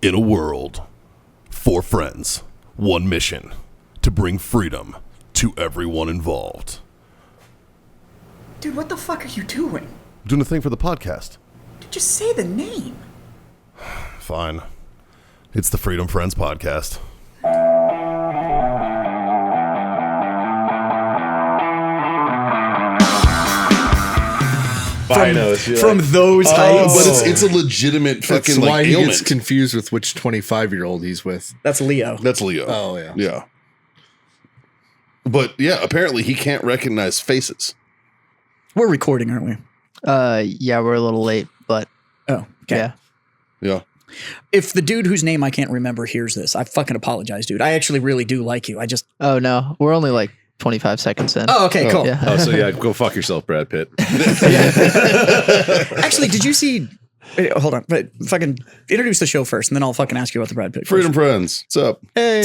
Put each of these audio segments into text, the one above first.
In a world, 4 friends, 1 mission, to bring freedom to everyone involved. Dude, what the fuck are you doing? I'm doing a thing for the podcast. Dude, just say the name. Fine. It's the Freedom Friends podcast. From those heights. But it's a legitimate fucking That's why like he ailment. gets confused with which 25-year-old he's with. That's Leo. That's Leo. Oh, yeah. Yeah. But yeah, apparently he can't recognize faces. We're recording, aren't we? Yeah, we're a little late, but Oh, okay. yeah. Yeah. If the dude whose name I can't remember hears this, I fucking apologize, dude. I actually really do like you. I just... Oh no, we're only like 25 seconds in. Oh, okay, cool. Yeah. Oh, so yeah, go fuck yourself, Brad Pitt. Actually, did you see... Hold on. But fucking introduce the show first, and then I'll fucking ask you about the Brad Pitt. Freedom Friends. What's up? Hey.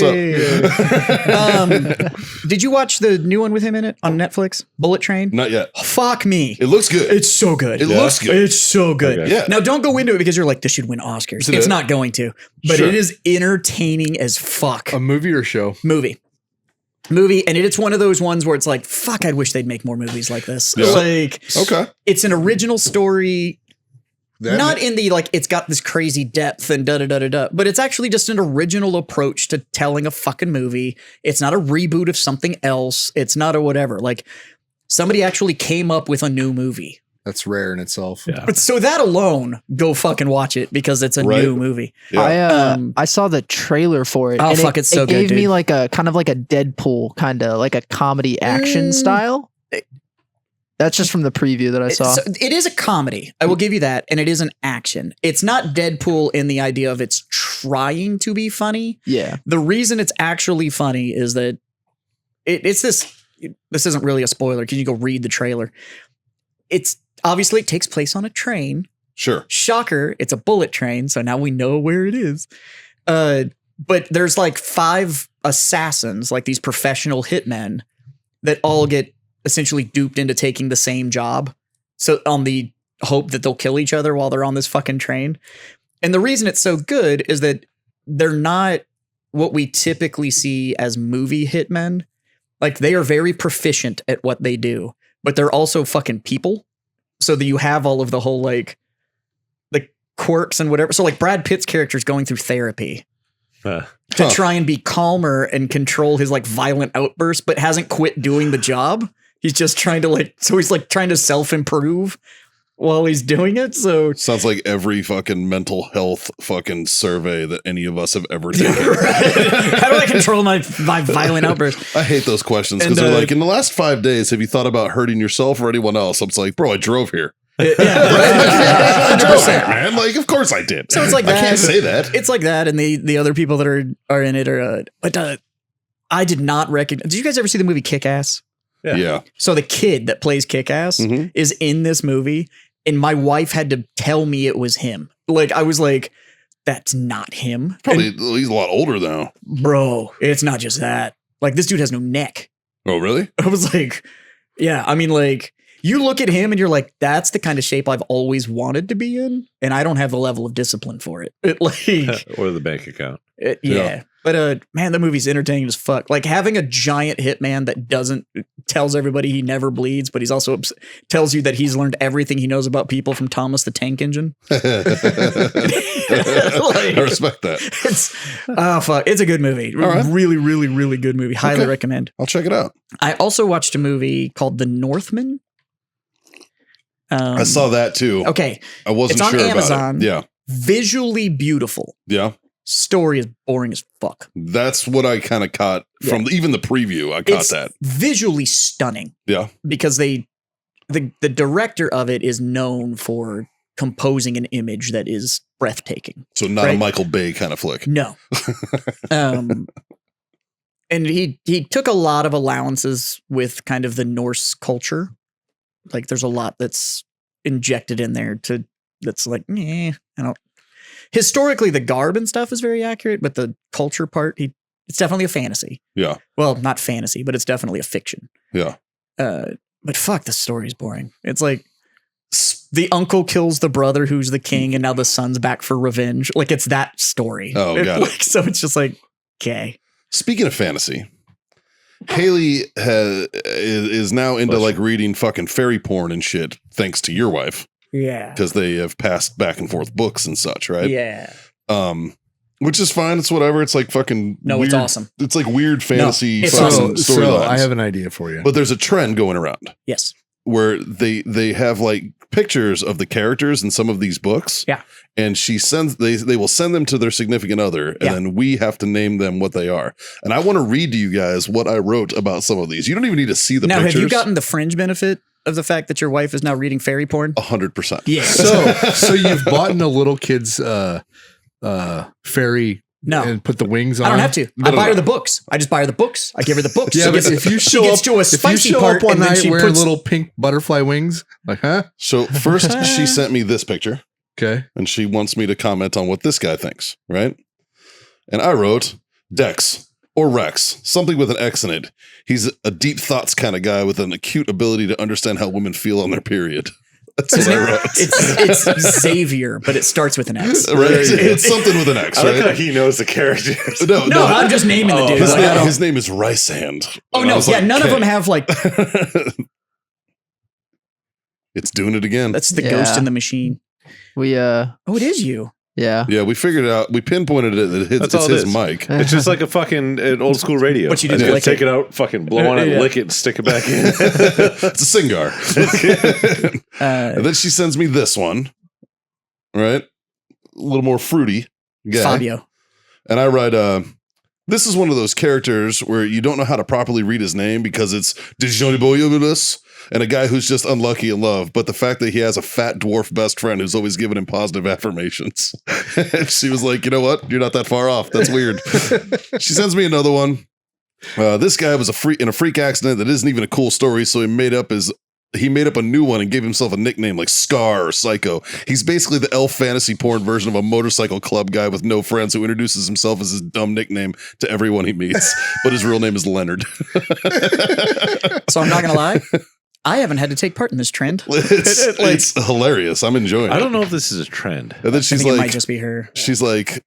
Did you watch the new one with him in it on Netflix? Bullet Train? Not yet. Fuck me. It looks good. It's so good. It looks good. It's so good. Okay. Yeah. Now, don't go into it because you're like, this should win Oscars. it It's a- not going to. But Sure. it is entertaining as fuck. A movie or show? Movie. And it's one of those ones where it's like, fuck, I wish they'd make more movies like this. Yeah. Like, Okay. it's an original story. That- Not in the like it's got this crazy depth and da, but it's actually just an original approach to telling a fucking movie. It's not a reboot of something else. It's not a whatever. Like somebody actually came up with a new movie. That's rare in itself. Yeah. But so that alone, go fucking watch it because it's a Right. new movie. Yeah. I saw the trailer for it. Oh, and fuck, it's so it good, gave me dude. like a kind of like a Deadpool kind of like a comedy action style. That's just from the preview that I saw. It is a comedy. I will give you that. And it is an action. It's not Deadpool in the idea of it's trying to be funny. Yeah. The reason it's actually funny is that it's this isn't really a spoiler. Can you go read the trailer? It's obviously it takes place on a train. Sure. Shocker, it's a bullet train, so now we know where it is. But there's like 5 assassins, like these professional hitmen that all get essentially duped into taking the same job. So on the hope that they'll kill each other while they're on this fucking train. And the reason it's so good is that they're not what we typically see as movie hitmen. Like they are very proficient at what they do, but they're also fucking people. So that you have all of the whole like quirks and whatever. So like Brad Pitt's character is going through therapy to try and be calmer and control his like violent outbursts, but hasn't quit doing the job. He's just trying to he's like trying to self-improve while he's doing it. So Sounds like every fucking mental health fucking survey that any of us have ever taken. how do I control my violent outbursts? I hate those questions because And, they're like, in the last 5 days, have you thought about hurting yourself or anyone else? I'm just like, bro, I drove here. Yeah, right. I drove here, man. Like, of course I did. So it's like I that. can't say that. It's like that, and the other people that are in it are. But I did not recognize. Did you guys ever see the movie Kick-Ass? Yeah. So the kid that plays Kick-Ass Mhm. is in this movie, and my wife had to tell me it was him. Like I was like, "That's not him." Probably he's a lot older now. And, bro, it's not just that. Like this dude has no neck. Oh, really? I was like, yeah. I mean, like you look at him and you're like, that's the kind of shape I've always wanted to be in, and I don't have the level of discipline for it. Or the bank account. Yeah. Yeah. But man, the movie's entertaining as fuck. Like having a giant hitman that tells everybody he never bleeds, but he's also tells you that he's learned everything he knows about people from Thomas the Tank Engine. I respect that. Fuck. It's a good movie. All right. Really, really, really good movie. Highly Okay. recommend. I'll check it out. I also watched a movie called The Northman. I saw that too. Okay. I wasn't It's on sure Amazon. about it. Yeah. Visually beautiful. Yeah. Story is boring as fuck. That's what I kind of caught from even the preview. I caught It's that. visually stunning. Yeah. Because the director of it is known for composing an image that is breathtaking. So not a Right. Michael Bay kind of flick. No. And he took a lot of allowances with kind of the Norse culture. Like there's a lot that's injected in there that's like, I don't. Historically, the garb and stuff is very accurate, but the culture part, it's definitely a fantasy. Yeah. Well, not fantasy, but it's definitely a fiction. Yeah. But fuck, the story's boring. It's like the uncle kills the brother who's the king, and now the son's back for revenge. Like it's that story. Oh, got it. Like, so it's just like, okay. Speaking of fantasy, Haley is now into like reading fucking fairy porn and shit, thanks to your wife, Yeah. because they have passed back and forth books and such, right? Yeah. Which is fine. It's whatever. It's like fucking. No, weird, it's awesome. It's like weird fantasy it's fucking awesome. So storylines. I have an idea for you. But there's a trend going around Yes. where they have like pictures of the characters in some of these books. Yeah. And they will send them to their significant other, and then we have to name them what they are. And I want to read to you guys what I wrote about some of these. You don't even need to see the Now, pictures. have you gotten the fringe benefit of the fact that your wife is now reading fairy porn? 100%. Yeah. So you've bought in a little kid's fairy No. and put the wings on. I don't have to. I buy her the books. I just buy her the books. I give her the books. Yeah, She but gets- if you she show gets up, to a spicy part one and then night she wearing puts little pink butterfly wings, like, huh? So first she sent me this picture, Okay. and she wants me to comment on what this guy thinks, right? And I wrote Dex or Rex, something with an X in it. He's a deep thoughts kind of guy with an acute ability to understand how women feel on their period. That's what I wrote. it's Xavier, but it starts with an X. Right? It's something with an X, I like how right? he knows the characters. No, I'm just naming the dude. His, Like, I don't- his name is Ricehand. oh And I no, was yeah, like, none of "Okay." them have like It's doing it again. that's the Yeah. ghost in the machine. We Oh, it is you. yeah. Yeah, we figured it out. We pinpointed it that That's it's all it his is. mic. It's just like a fucking an old school radio. What you do I is just lick take it. it out, fucking blow on it, Yeah. lick it, and stick it back in. It's a Singar. And then she sends me this one, right? A little more fruity guy. Fabio. And I write, this is one of those characters where you don't know how to properly read his name because it's Dijonibolius and a guy who's just unlucky in love. But the fact that he has a fat dwarf best friend who's always giving him positive affirmations. And she was like, you know what? You're not that far off. That's weird. She sends me another one. This guy was in a freak accident that isn't even a cool story. So he made up a new one and gave himself a nickname like Scar or Psycho. He's basically the elf fantasy porn version of a motorcycle club guy with no friends who introduces himself as his dumb nickname to everyone he meets, but his real name is Leonard. So I'm not gonna lie, I haven't had to take part in this trend. It's hilarious. I'm enjoying it. I don't know if this is a trend. And then I she's think it might like, just be her. she's like,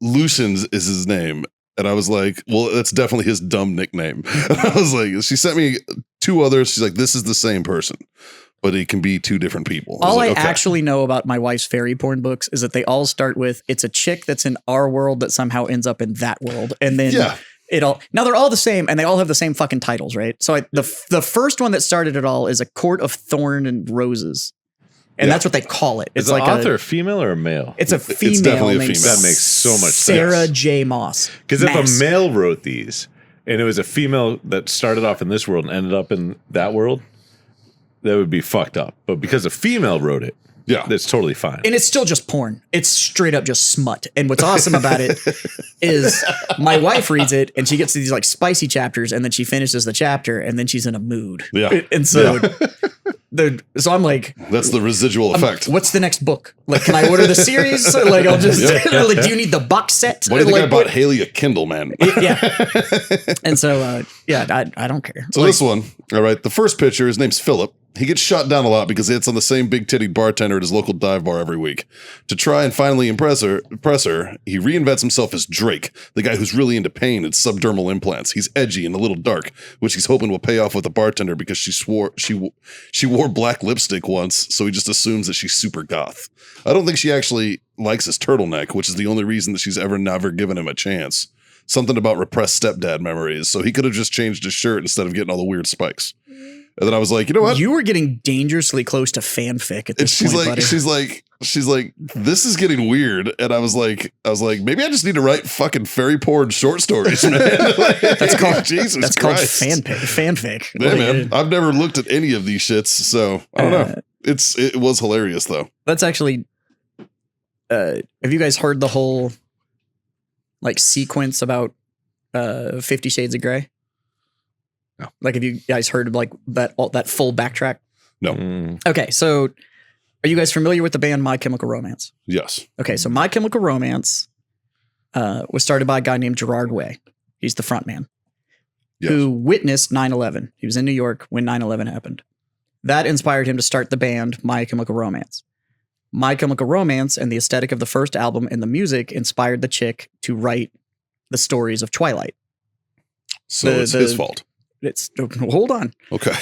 Lucian's is his name. And I was like, well, that's definitely his dumb nickname. And I was like, she sent me two others. She's like, this is the same person, but it can be two different people. All was I like, okay. actually know about my wife's fairy porn books is that they all start with it's a chick that's in our world that somehow ends up in that world, and then Yeah. now they're all the same and they all have the same fucking titles, right? So the first one that started it all is A Court of Thorn and Roses, and Yeah. that's what they call it. Is It's the like author a female or a male? it's a female definitely a named female. That makes so much Sarah sense. J. Moss. Because if Mass. a male wrote these and it was a female that started off in this world and ended up in that world, that would be fucked up. But because a female wrote it, Yeah. that's totally fine. And it's still just porn. It's straight up just smut. And what's awesome about it is my wife reads it and she gets to these like spicy chapters and then she finishes the chapter and then she's in a mood. Yeah. And so so I'm like, That's the residual effect. what's the next book? Like, can I order the series? Like, I'll just like, do you need the box set? Why do you think I Like, bought Haley a Kindle, man? yeah. And so, I don't care. So this one, all right, the first picture, his name's Philip. He gets shot down a lot because he hits on the same big-titted bartender at his local dive bar every week. To try and finally impress her, he reinvents himself as Drake, the guy who's really into pain and subdermal implants. He's edgy and a little dark, which he's hoping will pay off with the bartender because she wore black lipstick once, so he just assumes that she's super goth. I don't think she actually likes his turtleneck, which is the only reason that she's never given him a chance. Something about repressed stepdad memories, so he could have just changed his shirt instead of getting all the weird spikes. And then I was like, you know what? You were getting dangerously close to fanfic at And this she's point, like, buddy. she's like, this is getting weird. And I was like, maybe I just need to write fucking fairy porn short stories, man. That's called Jesus that's Christ. called fanfic. Yeah, Like, man. I've never looked at any of these shits, so I don't know. It was hilarious though. That's actually. Have you guys heard the whole like sequence about 50 Shades of Grey? No. Like, have you guys heard of like that full backtrack? No. Okay, so are you guys familiar with the band My Chemical Romance? Yes. Okay, so My Chemical Romance was started by a guy named Gerard Way. He's the front man Yes. who witnessed 9/11. He was in New York when 9/11 happened. That inspired him to start the band My Chemical Romance. My Chemical Romance and the aesthetic of the first album and the music inspired the chick to write the stories of Twilight. So it's his fault. Hold on. Okay.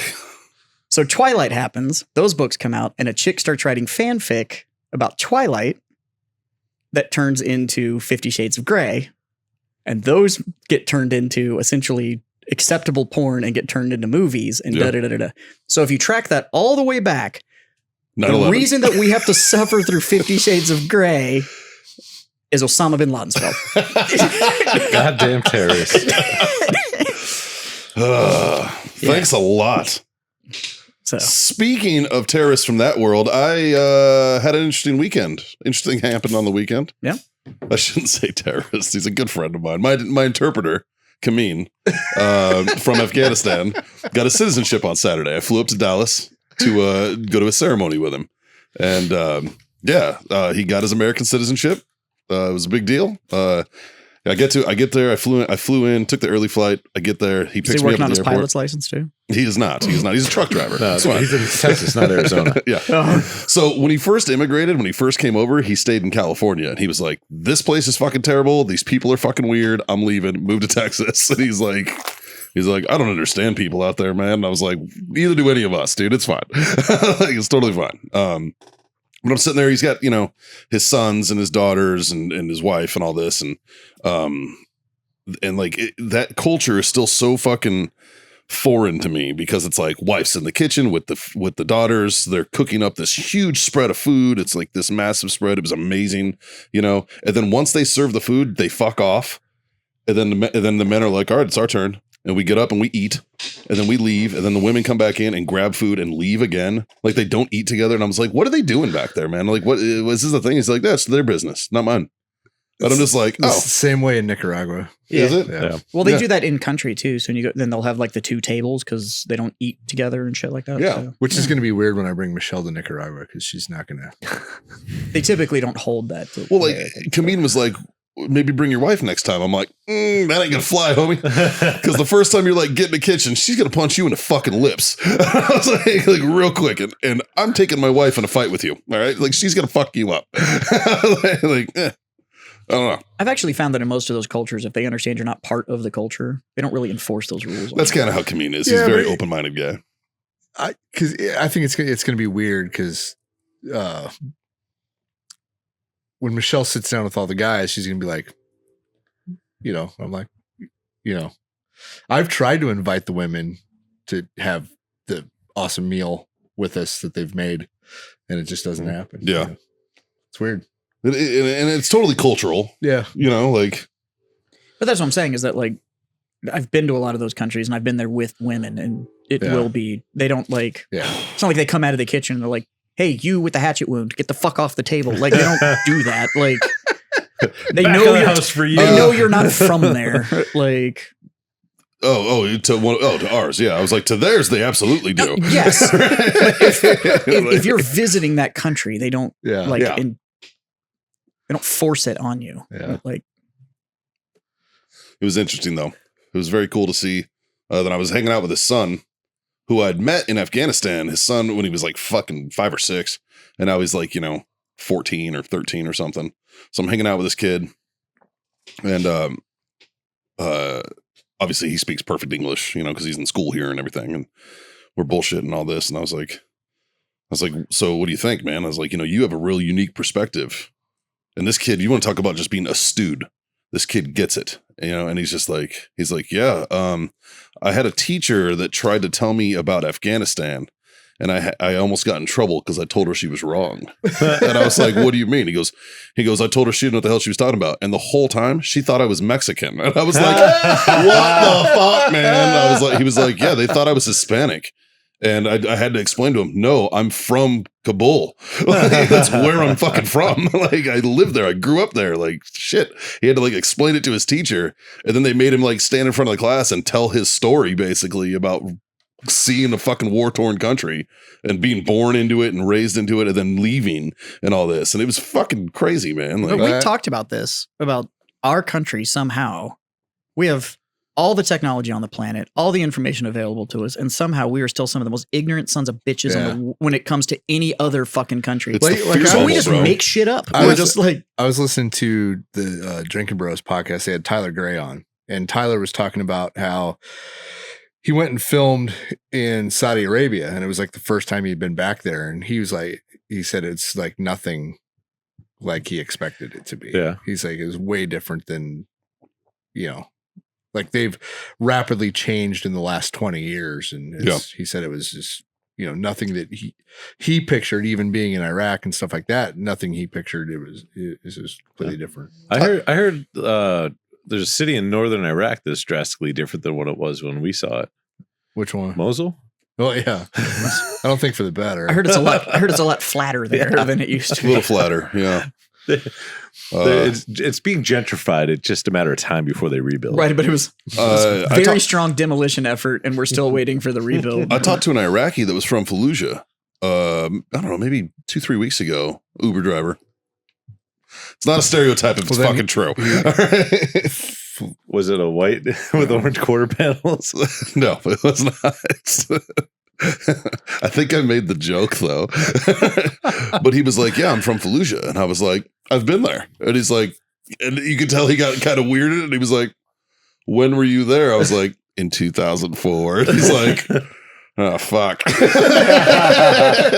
So Twilight happens, those books come out, and a chick starts writing fanfic about Twilight that turns into 50 Shades of Grey. And those get turned into essentially acceptable porn and get turned into movies and da-da-da-da-da. So if you track that all the way back, 9/11. the reason that we have to suffer through 50 Shades of Grey is Osama bin Laden's fault. Goddamn terrorist. Thanks a lot. So Speaking of terrorists from that world, I had an interesting weekend. Interesting happened on the weekend. Yeah. I shouldn't say terrorist. He's a good friend of mine. My interpreter, Kameen, from Afghanistan, got his citizenship on Saturday. I flew up to Dallas to go to a ceremony with him. And he got his American citizenship. It was a big deal. I get there. I flew in, took the early flight. I get there. He is picks he me working up on at his the airport. pilot's license too? He is not. He's a truck driver. No, That's fine. he's in Texas, not Arizona. Yeah. So when he first immigrated, when he first came over, he stayed in California, and he was like, "This place is fucking terrible. These people are fucking weird. I'm leaving. Move to Texas." And he's like, "I don't understand people out there, man." And I was like, "Neither do any of us, dude. It's fine. Like, it's totally fine." But I'm sitting there. He's got his sons and his daughters and his wife and all this, and like that culture is still so fucking foreign to me because it's like wife's in the kitchen with the daughters. They're cooking up this huge spread of food. It's like this massive spread. It was amazing, and then once they serve the food, they fuck off. And then the men are like, "All right, it's our turn." And we get up and we eat, and then we leave, and then the women come back in and grab food and leave again. Like they don't eat together. And I was like, "What are they doing back there, man? Like, what was this the thing?" He's like, "That's their business, not mine." But I'm just like, It's the same way in Nicaragua. is it? Yeah. Well, they do that in country too. So when you go, then they'll have like the two tables because they don't eat together and shit like that. Yeah. So, Which is going to be weird when I bring Michelle to Nicaragua because she's not going to. they typically don't hold that. Well, like Kameen was like, "Maybe bring your wife next time." I'm like, "That ain't gonna fly, homie." Because the first time you're like, get in the kitchen, she's gonna punch you in the fucking lips. I was like real quick, and I'm taking my wife in a fight with you. All right, like she's gonna fuck you up. I don't know. I've actually found that in most of those cultures, if they understand you're not part of the culture, they don't really enforce those rules. That's kind of how Kameen is. He's Yeah, a very but- open-minded guy. Because I think it's going to be weird because when Michelle sits down with all the guys, she's going to be like, I'm like, I've tried to invite the women to have the awesome meal with us that they've made, and it just doesn't happen. Yeah. It's weird. And it's totally cultural. Yeah. Like But that's what I'm saying is that like I've been to a lot of those countries and I've been there with women, and it Yeah. will be they don't like. Yeah. It's not like they come out of the kitchen and they're like, "Hey, you with the hatchet wound, get the fuck off the table." Like they don't do that. Like they Back know of the you're house for you. they know you're not from there. Like to ours, yeah. I was like, to theirs, they absolutely do. yes, if you're visiting that country, they don't Yeah. like Yeah. they don't force it on you. Yeah. Like It was interesting though. It was very cool to see that I was hanging out with his son, who I'd met in Afghanistan. His son when he was like fucking 5 or 6, and now he's like 14 or 13 or something. So I'm hanging out with this kid, and obviously he speaks perfect English, because he's in school here and everything, and we're bullshitting all this. And I was like, so what do you think, man? I was like, you have a real unique perspective. And this kid, you want to talk about just being astute. This kid gets it, and he's like, yeah, I had a teacher that tried to tell me about Afghanistan, and I almost got in trouble because I told her she was wrong. And I was like, what do you mean? He goes, I told her she didn't know what the hell she was talking about. And the whole time she thought I was Mexican. And I was like, what the fuck, man? He was like, yeah, they thought I was Hispanic. And I had to explain to him, no, I'm from Kabul. Like, that's where I'm fucking from. Like, I lived there. I grew up there. Like, shit. He had to, like, explain it to his teacher. And then they made him, like, stand in front of the class and tell his story, basically, about seeing a fucking war-torn country and being born into it and raised into it and then leaving and all this. And it was fucking crazy, man. but Like, we talked about this, about our country somehow. We have all the technology on the planet, all the information available to us, and somehow we are still some of the most ignorant sons of bitches when it comes to any other fucking country. It's the fear So bubble, we just bro. make shit up. I We're was- just like, I was listening to the Drinking Bros podcast. They had Tyler Gray on, and Tyler was talking about how he went and filmed in Saudi Arabia, and it was like the first time he'd been back there. And he was like, he said it's like nothing like he expected it to be. Yeah. He's like, it was way different than, you know, like they've rapidly changed in the last 20 years. And he said it was just, you know, nothing that he pictured, even being in Iraq and stuff like that. Nothing he pictured. It's just completely different. I heard there's a city in northern Iraq that's drastically different than what it was when we saw it. Which one? Mosul? Oh yeah. I don't think for the better. I heard it's a lot flatter there than it used to A little flatter, yeah. It's being gentrified. It's just a matter of time before they rebuild. Right, but it was I very strong demolition effort, and we're still waiting for the rebuild. I talked to an Iraqi that was from Fallujah. I don't know, maybe 2-3 weeks ago. Uber driver. It's not a stereotype if it's Well, fucking true. Was it a white with orange quarter panels? No, it was not. I think I made the joke though. But he was like, yeah, I'm from Fallujah. And I was like, I've been there. And he's like, and you could tell he got kind of weirded. And he was like, when were you there? I was like, in 2004. And he's like, oh, fuck. And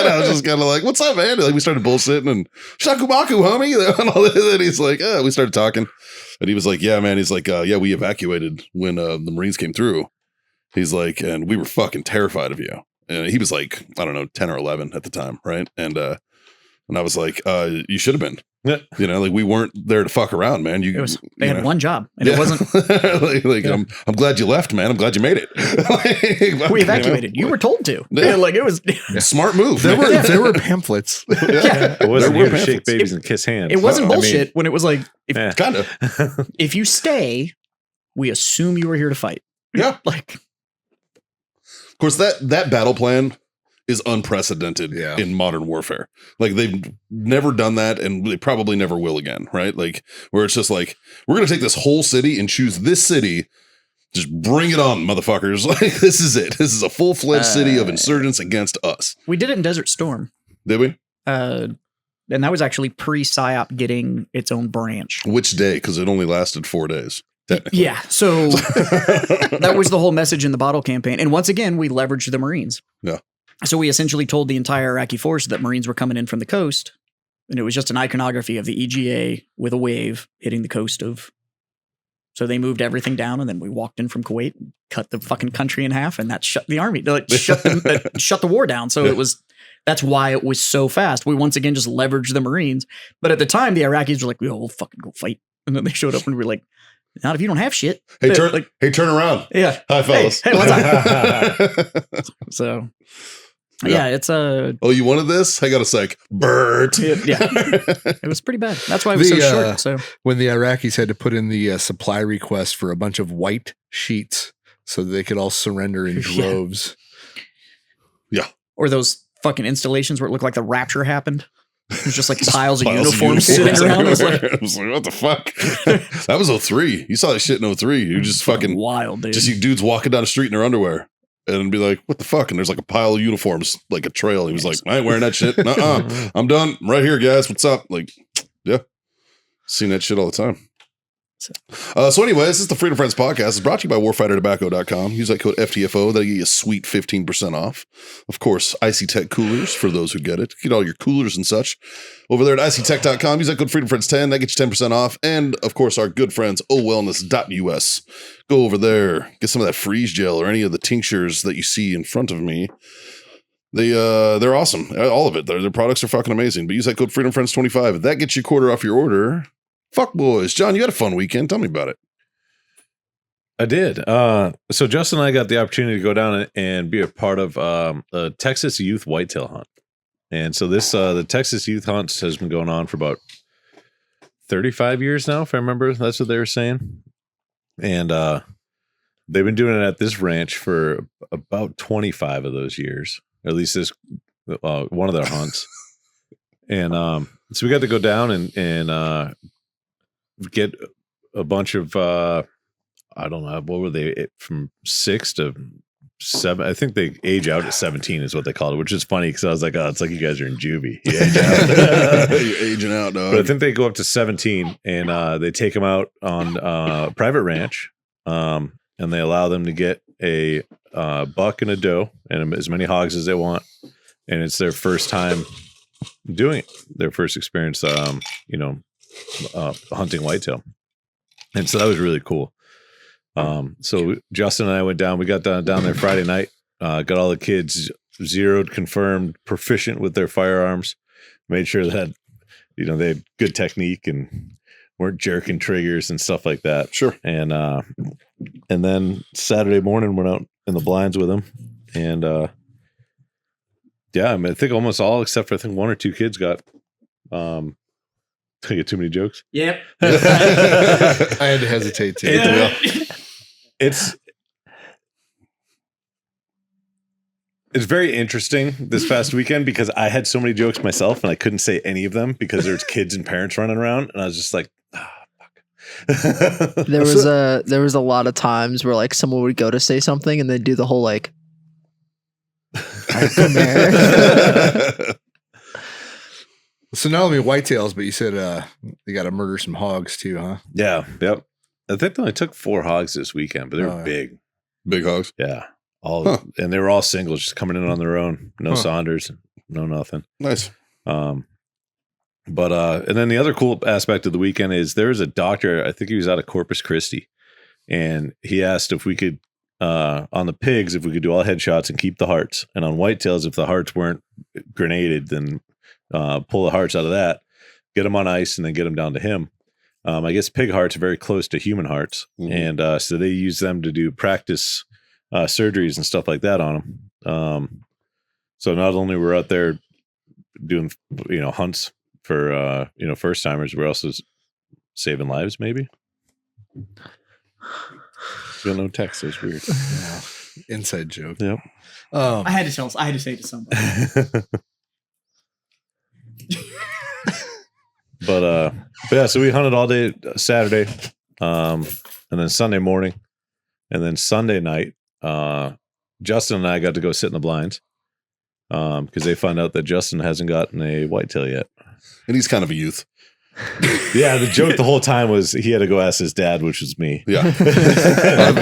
I was just kind of like, what's up, man? Like, we started bullshitting and shakumaku, homie. And all that. And he's like, we started talking. And he was like, yeah, man. He's like, yeah, we evacuated when the Marines came through. He's like, and we were fucking terrified of you. And he was like, I don't know, 10 or 11 at the time. Right. And I was like, you should have been. Yeah. You know, like we weren't there to fuck around, man. They had one job, and it wasn't. I'm glad you left, man. I'm glad you made it. We evacuated. You were told to. Yeah. Like it was. Smart move. There were pamphlets. It wasn't There were here to shake pamphlets. babies and kiss hands. It wasn't I mean- bullshit when it was like, Yeah. Kind of. if you stay, we assume you were here to fight. Yeah. Like, Of course, that battle plan is unprecedented Yeah. in modern warfare. Like they've never done that, and they probably never will again. Right? Like where it's just like we're gonna take this whole city and choose this city. Just bring it on, motherfuckers! Like this is it. This is a full-fledged city of insurgents against us. we did it in Desert Storm. Did we? And that was actually pre-PSYOP getting its own branch. Which day? Because it only lasted 4 days. Technically. Yeah. So that was the whole message in the bottle campaign. And once again, we leveraged the Marines. Yeah. So we essentially told the entire Iraqi force that Marines were coming in from the coast. And it was just an iconography of the EGA with a wave hitting the coast of. So they moved everything down, and then we walked in from Kuwait, and cut the fucking country in half, and that shut the army, shut the war down. So that's why it was so fast. We once again just leveraged the Marines. But at the time, the Iraqis were like, we'll fucking go fight. And then they showed up and we were like, not if you don't have shit. Hey, Like, turn around. yeah. Hi, fellas. Hey, what's up? So, yeah, it's a. Oh, you wanted this? Hang on a sec. Bert. Yeah, it was pretty bad. That's why it was so short. So When the Iraqis had to put in the supply request for a bunch of white sheets so that they could all surrender in Yeah. droves. or those fucking installations where it looked like the rapture happened. It was just like piles of Piles of uniforms sitting around. It was like I was like, what the fuck? That was 03. You saw that shit in 03. You just fucking wild, dude. just see dudes walking down the street in their underwear and be like, what the fuck? And there's like a pile of uniforms, like a trail. He was like, I ain't wearing that shit. Nuh-uh. I'm done. I'm right here, guys. What's up? Like, yeah. Seen that shit all the time. So anyway, this is the Freedom Friends podcast. It's brought to you by warfightertobacco.com. Use that code FTFO. That'll get you a sweet 15% off. Of course, Icy Tech coolers for those who get it. Get all your coolers and such over there at icytech.com. Use that code FreedomFriends10. That gets you 10% off. And of course, our good friends, owellness.us. Go over there. Get some of that freeze gel or any of the tinctures that you see in front of me. They're awesome. All of it. Their products are fucking amazing. But use that code FreedomFriends25. That gets you $quarter off your order. Fuck boys. John, you had a fun weekend. Tell me about it. I did. So Justin and I got the opportunity to go down and be a part of the Texas Youth Whitetail Hunt. And so this the Texas Youth Hunt has been going on for about 35 years now, if I remember. That's what they were saying. And they've been doing it at this ranch for about 25 of those years. Or at least this one of their hunts. And so we got to go down and get a bunch of I don't know, what were they, from 6 to 7? I think they age out at 17 is what they called it, which is funny because I was like, oh, it's like you guys are in juvie. You age out. You're aging out, dog. But I think they go up to 17 and they take them out on private ranch, and they allow them to get a buck and a doe and as many hogs as they want. And it's their first time doing it, their first experience, hunting whitetail. And so that was really cool. So Justin and I went down. We got down there Friday night. Got all the kids zeroed, confirmed, proficient with their firearms. Made sure that they had good technique and weren't jerking triggers and stuff like that. Sure. And then Saturday morning went out in the blinds with them. And I think almost all except for I think 1 or 2 kids got. I get too many jokes. Yep. I had to hesitate too. It's very interesting this past weekend because I had so many jokes myself and I couldn't say any of them because there's kids and parents running around and I was just like, fuck. There was a lot of times where like someone would go to say something and they'd do the whole like, come here. So not only whitetails, but you said they got to murder some hogs too, huh? Yeah. Yep. I think they only took 4 hogs this weekend, but they were big. Big hogs. Yeah. And they were all singles, just coming in on their own. No Saunders, no nothing. Nice. And then the other cool aspect of the weekend is there's a doctor, I think he was out of Corpus Christi, and he asked if we could, on the pigs, if we could do all headshots and keep the hearts. And on whitetails, if the hearts weren't grenaded, then pull the hearts out of that, get them on ice, and then get them down to him. I guess pig hearts are very close to human hearts. Mm-hmm. And so they use them to do practice surgeries and stuff like that on them. So not only we're out there doing, hunts for, first timers, we're also saving lives, maybe. No text is weird. Yeah. Inside joke. Yep. I had to say it to somebody. But yeah, so we hunted all day Saturday, and then Sunday morning, and then Sunday night, Justin and I got to go sit in the blinds, because they found out that Justin hasn't gotten a whitetail yet. And he's kind of a youth. Yeah, the joke the whole time was he had to go ask his dad, which was me. Yeah. I've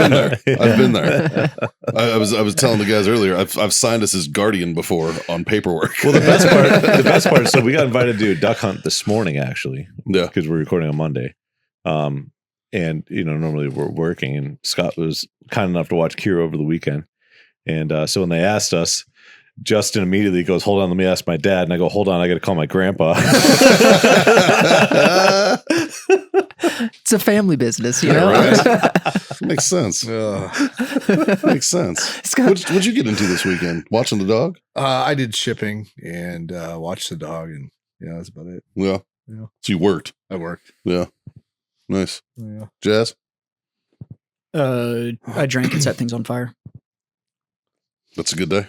been there. I was telling the guys earlier, I've signed us as guardian before on paperwork. Well, the best part, so we got invited to do a duck hunt this morning, actually. Yeah. Because we're recording on Monday. And normally we're working, and Scott was kind enough to watch Kira over the weekend. And so when they asked us, Justin immediately goes, hold on, let me ask my dad. And I go, hold on, I got to call my grandpa. It's a family business, Right? Makes sense. Makes sense. What'd you get into this weekend? Watching the dog? I did shipping and watched the dog, and that's about it. Yeah. So you worked? I worked. Yeah. Nice. Yeah. Jazz? I drank and set things on fire. That's a good day.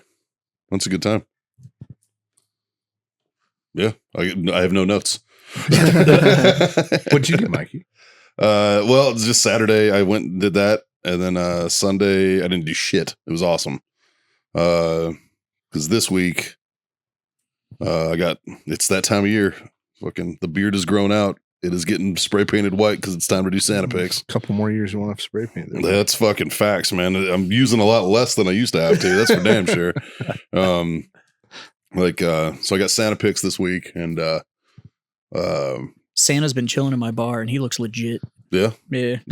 That's a good time. Yeah, I have no notes. What'd you do, Mikey? Well, it was just Saturday. I went and did that, and then Sunday I didn't do shit. It was awesome. Because this week, it's that time of year. Fucking the beard has grown out. It is getting spray painted white because it's time to do Santa pics. A couple more years, you won't have spray paint. That's fucking facts, man. I'm using a lot less than I used to have to. That's for damn sure. So I got Santa pics this week, and Santa's been chilling in my bar, and he looks legit. Yeah.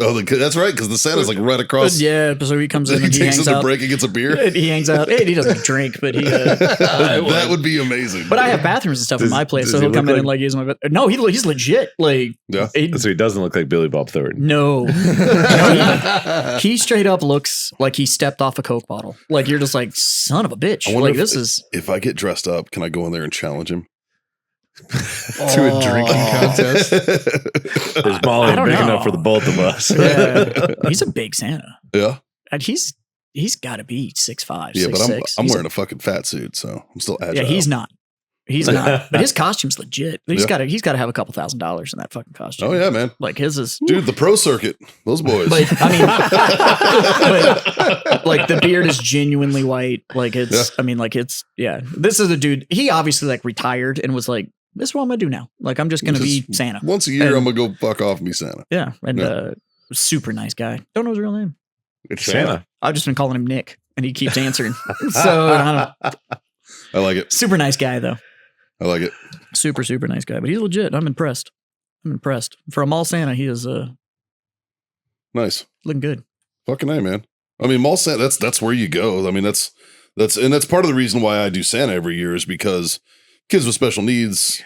Oh, that's right, because the Santa's like right across. Yeah, so he comes in he and he takes hangs a out. break and gets a beer. He hangs out. He doesn't drink, but he. That would be amazing. But I have bathrooms and stuff in my place, so does he he'll come look in and like use my. No, he's legit. Like, yeah. So he doesn't look like Billy Bob Thornton. No, he straight up looks like he stepped off a Coke bottle. Like you're just like, son of a bitch. Like if I get dressed up, can I go in there and challenge him? To a drinking contest. There's Molly big enough for the both of us. Yeah. He's a big Santa. Yeah. And he's got to be 6'5", yeah, 6'6". but I'm wearing a fucking fat suit, so I'm still agile. Yeah, he's not. He's not, but his costume's legit. He's Yeah. got to have a couple $1,000s in that fucking costume. Oh yeah, man. Like his is, Dude, the pro circuit, those boys. but I mean, but, like the beard is genuinely white. Like it's, I mean, like it's, yeah. This is a dude. He obviously like retired and was like, "This is what I'm gonna do now. Like I'm just gonna be Santa Once a year, And- I'm gonna go fuck off and be Santa. Yeah, and Yeah. super nice guy. Don't know his real name. It's Santa. I've just been calling him Nick, and he keeps answering. So I don't, I like it. super nice guy though. I like it. Super nice guy. But he's legit. I'm impressed. For a mall Santa, he is Nice. looking good. Fucking A, man. I mean, mall Santa, that's where you go. I mean, that's part of the reason why I do Santa every year is because kids with special needs,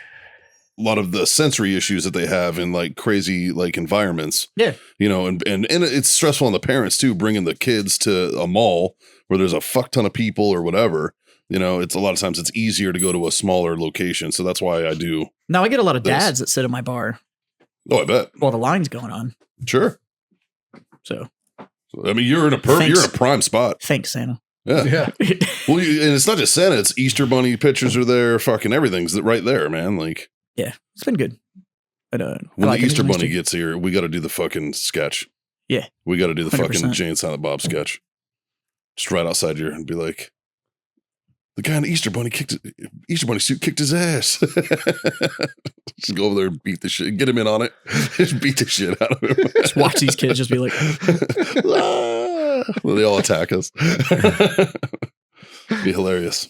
a lot of the sensory issues that they have in like crazy like environments. Yeah. You know, and it's stressful on the parents too, bringing the kids to a mall where there's a fuck ton of people or whatever. You know, it's a lot of times it's easier to go to a smaller location. So that's why I do. Now I get a lot of This. dads that sit at my bar Oh, I bet. while the line's going on. Sure. So I mean, you're in a Thanks. you're in a prime spot. thanks, Santa. Yeah. Yeah. Well, and it's not just Santa, it's Easter Bunny pictures are there. Fucking everything's right there, man. Like Yeah, it's been good. But, I when like the it. Easter He's nice Bunny dude. gets here, we got to do the fucking sketch. Yeah. We got to do the fucking 100%. Jane Silent Bob sketch. Just right outside here and be like, the guy in the Easter Bunny suit kicked his ass. Just go over there and beat the shit. Get him in on it. Just beat the shit out of him. Just watch these kids just be like, Ah. Well, they all attack us. Be hilarious.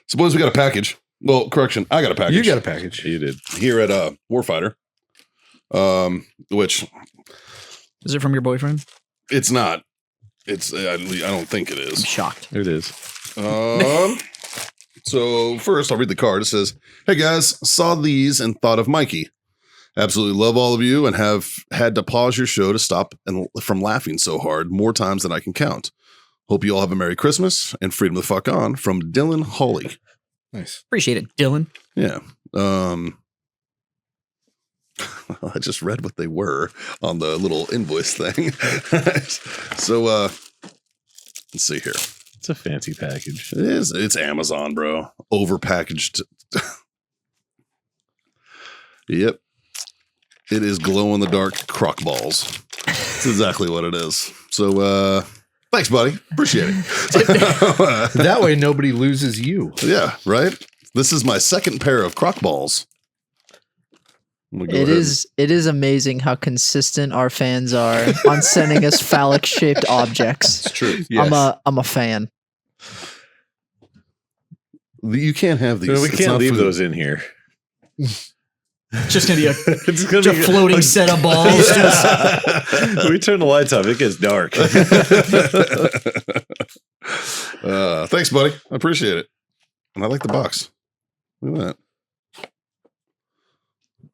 So, boys, we got a package. Well, correction, I got a package. You got a package. You did. Here at Warfighter. Which is it from your boyfriend? it's not. It's I don't think it I'm is. shocked. It is. So first I'll read the card. It says, "Hey guys, saw these and thought of Mikey. Absolutely love all of you and have had to pause your show to stop from laughing so hard more times than I can count. Hope you all have a Merry Christmas and freedom the fuck on." From Dylan Hawley. Nice. Appreciate it, Dylan. Yeah. I just read what they were on the little invoice thing. So let's see here. It's a fancy package. It is. It's Amazon, bro. Overpackaged. Yep. It is glow in the dark crock balls. That's exactly what it is. So thanks, buddy. Appreciate it. That way nobody loses you. Yeah, right? This is my second pair of crock balls. I'm gonna go It ahead is amazing how consistent our fans are on sending us phallic shaped objects. It's true. I'm a fan. You can't have these. No, we It's can't not leave food. those in here. Just gonna be a, It's gonna just a floating set of balls. Just, we turn the lights off. It gets dark. Thanks, buddy. I appreciate it. And I like the box. Look at that.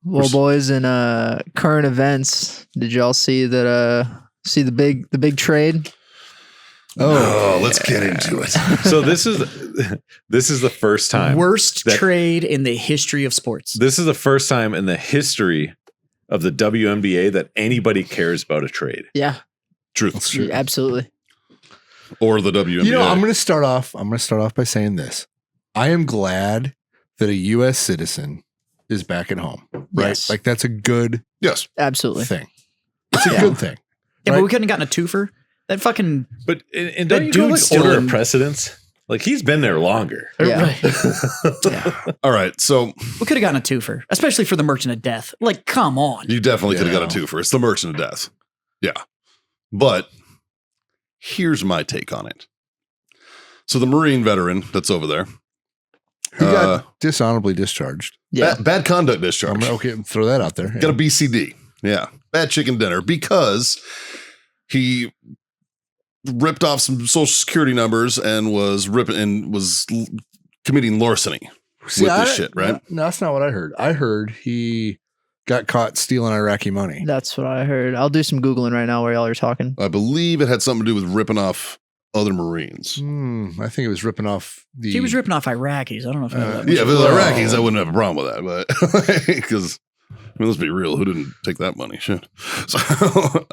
Well, boys, in current events, did y'all see that? See the big trade? Oh, let's get into it. So this is the first time. worst that- trade in the history of sports. This is the first time in the history of the WNBA that anybody cares about a trade. Yeah, Truth. absolutely. Or the WNBA. You know, I'm going to start off by saying this. I am glad that a U.S. citizen is back at home. Right? Yes. Like that's a good Yes. Absolutely. thing. It's a Yeah. good thing. Yeah, right? but we couldn't have gotten a twofer. That fucking But and That don't you go dude's like still order in- of precedence? Like he's been there longer. Yeah. yeah. All right. So We could have gotten a twofer, especially for the Merchant of Death. Like, come on. you definitely could have Yeah. got a twofer. It's the Merchant of Death. Yeah. But here's my take on it. So the Marine veteran that's over there. He got dishonorably discharged. Yeah. Bad conduct discharge. Okay, throw that out there. Got a BCD. Yeah. Bad chicken dinner because he ripped off some social security numbers and was committing larceny with this shit, right? No, that's not what I heard. I heard he got caught stealing Iraqi money. That's what I heard. I'll do some Googling right now while y'all are talking. I believe it had something to do with ripping off other Marines. I think it was ripping off the. He was ripping off Iraqis. I don't know if I know that Yeah, much. if it was Well- Iraqis, I wouldn't have a problem with that, but because I mean, let's be real, who didn't take that money? Shit. So,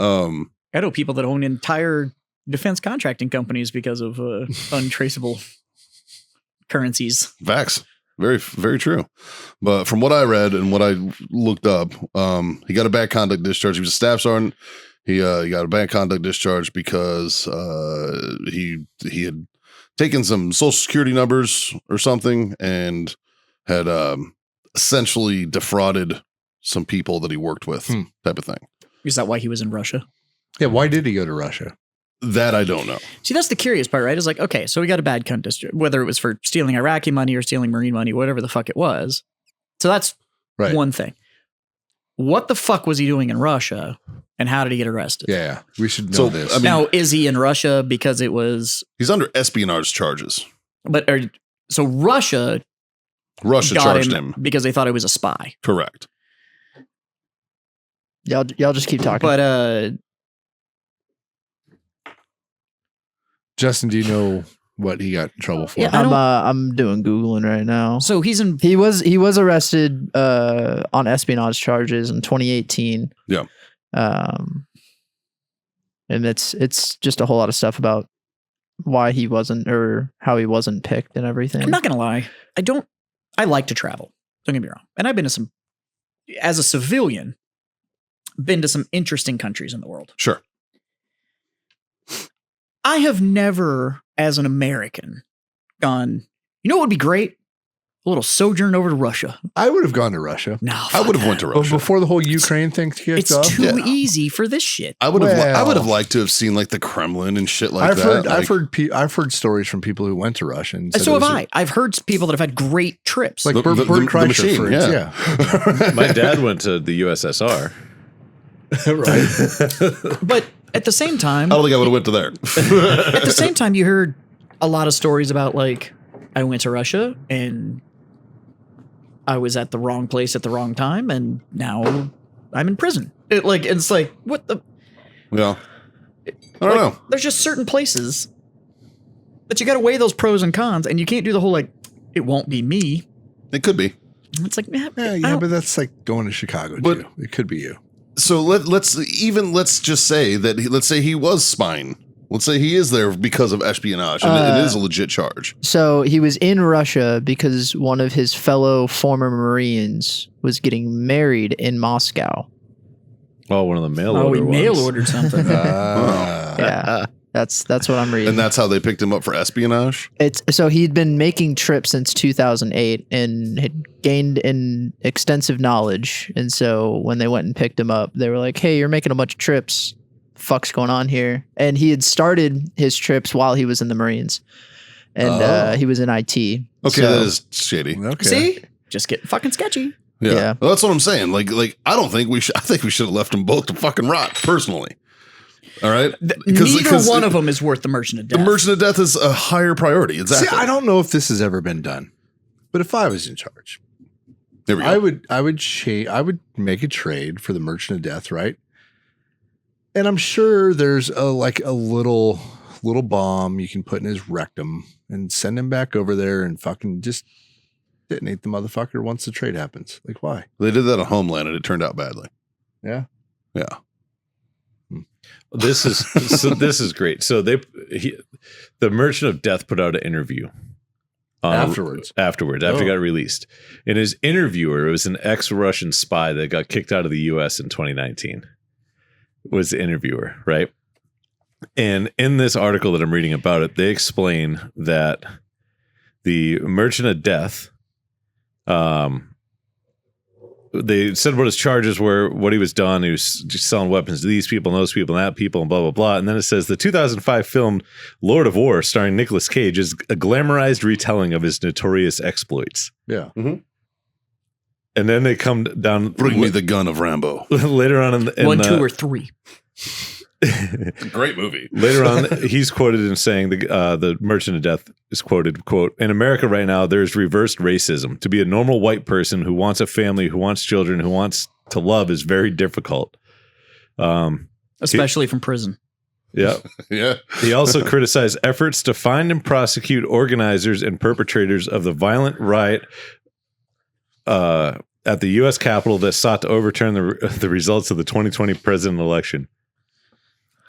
I know people that own entire defense contracting companies because of untraceable currencies. Facts. Very, very true. But from what I read and what I looked up, he got a bad conduct discharge. He was a staff sergeant. He got a bad conduct discharge because he had taken some social security numbers or something and had essentially defrauded some people that he worked with, type of thing. Is that why he was in Russia? Yeah, why did he go to Russia? That I don't know. See, that's the curious part, right? Is like, okay, so we got a bad cunt district, whether it was for stealing Iraqi money or stealing Marine money, whatever the fuck it was. So that's one thing. What the fuck was he doing in Russia, and how did he get arrested? Yeah, we should know this. I mean, now, is he in Russia because it was? He's under espionage charges. But so Russia got charged him because they thought he was a spy. Correct. Y'all just keep talking. But Justin, do you know what he got in trouble for? Yeah, I'm doing Googling right now. so he's in. He was arrested on espionage charges in 2018. Yeah. And it's just a whole lot of stuff about why he wasn't or how he wasn't picked and everything. I'm not gonna lie. I like to travel. Don't get me wrong. And I've been to some, as a civilian, been to some interesting countries in the world. Sure. I have never, as an American, gone, you know what would be great? A little sojourn over to Russia. I would have gone to Russia. No, I would have went to Oh, Russia. before the whole Ukraine thing kicked It's off. too easy for this shit. I would have. I would have Well- liked to have seen like the Kremlin and shit like I've that. heard, Like, I've heard stories from people who went to Russia. And said So it have was I. I've heard people that have had great trips. Like The- Bert the- the Kreischer, machine, for instance. Yeah. My dad went to the USSR. Right. but at the same time, I don't think I would have went to there. at the same time, you heard a lot of stories about like, I went to Russia and I was at the wrong place at the wrong time, and now I'm in prison. It's like what the? Yeah. I don't know. There's just certain places that you got to weigh those pros and cons, and you can't do the whole like, it won't be me. It could be. It's like, Yeah, but that's like going to Chicago But- too. It could be you. So let's just say that let's say he was spying. Let's say he is there because of espionage, and it is a legit charge. So he was in Russia because one of his fellow former Marines was getting married in Moscow. Oh, one of the mail oh, order we mail ones. ordered something. Yeah, that's what I'm reading. And that's how they picked him up for espionage. It's so he'd been making trips since 2008 and had gained an extensive knowledge. And so when they went and picked him up, they were like, "Hey, you're making a bunch of trips. Fuck's going on here?" And he had started his trips while he was in the Marines, and he was in IT. Okay, So- that is shady. Okay. See, just getting fucking sketchy. Yeah. Yeah. Well, that's what I'm saying. Like I don't think we should. I think we should have left them both to fucking rot. Personally. All right. Neither one of them is worth the Merchant of Death. The Merchant of Death is a higher priority. Exactly. See, I don't know if this has ever been done, but if I was in charge, There we go. I would make a trade for the Merchant of Death, right? And I'm sure there's a little bomb you can put in his rectum and send him back over there and fucking just detonate the motherfucker once the trade happens. Like, why? They did that on Homeland, and it turned out badly. Yeah. Yeah. This is great. So the Merchant of Death put out an interview Afterwards, after it got released. And his interviewer was an ex-Russian spy that got kicked out of the U.S. in 2019. Was the interviewer, right? And in this article that I'm reading about it, they explain that the Merchant of Death, they said what his charges were, what he was done. He was just selling weapons to these people and those people and that people and blah, blah, blah. And then it says the 2005 film Lord of War starring Nicolas Cage is a glamorized retelling of his notorious exploits. yeah. And then they come down. Bring me the gun of Rambo. Later on in 1, 2, or 3. Great movie. Later on, he's quoted in saying the Merchant of Death is quoted, quote, "In America right now, there's reversed racism. To be a normal white person who wants a family, who wants children, who wants to love is very difficult." Especially from prison. Yeah. Yeah. He also criticized efforts to find and prosecute organizers and perpetrators of the violent riot at the U.S. Capitol that sought to overturn the results of the 2020 president election.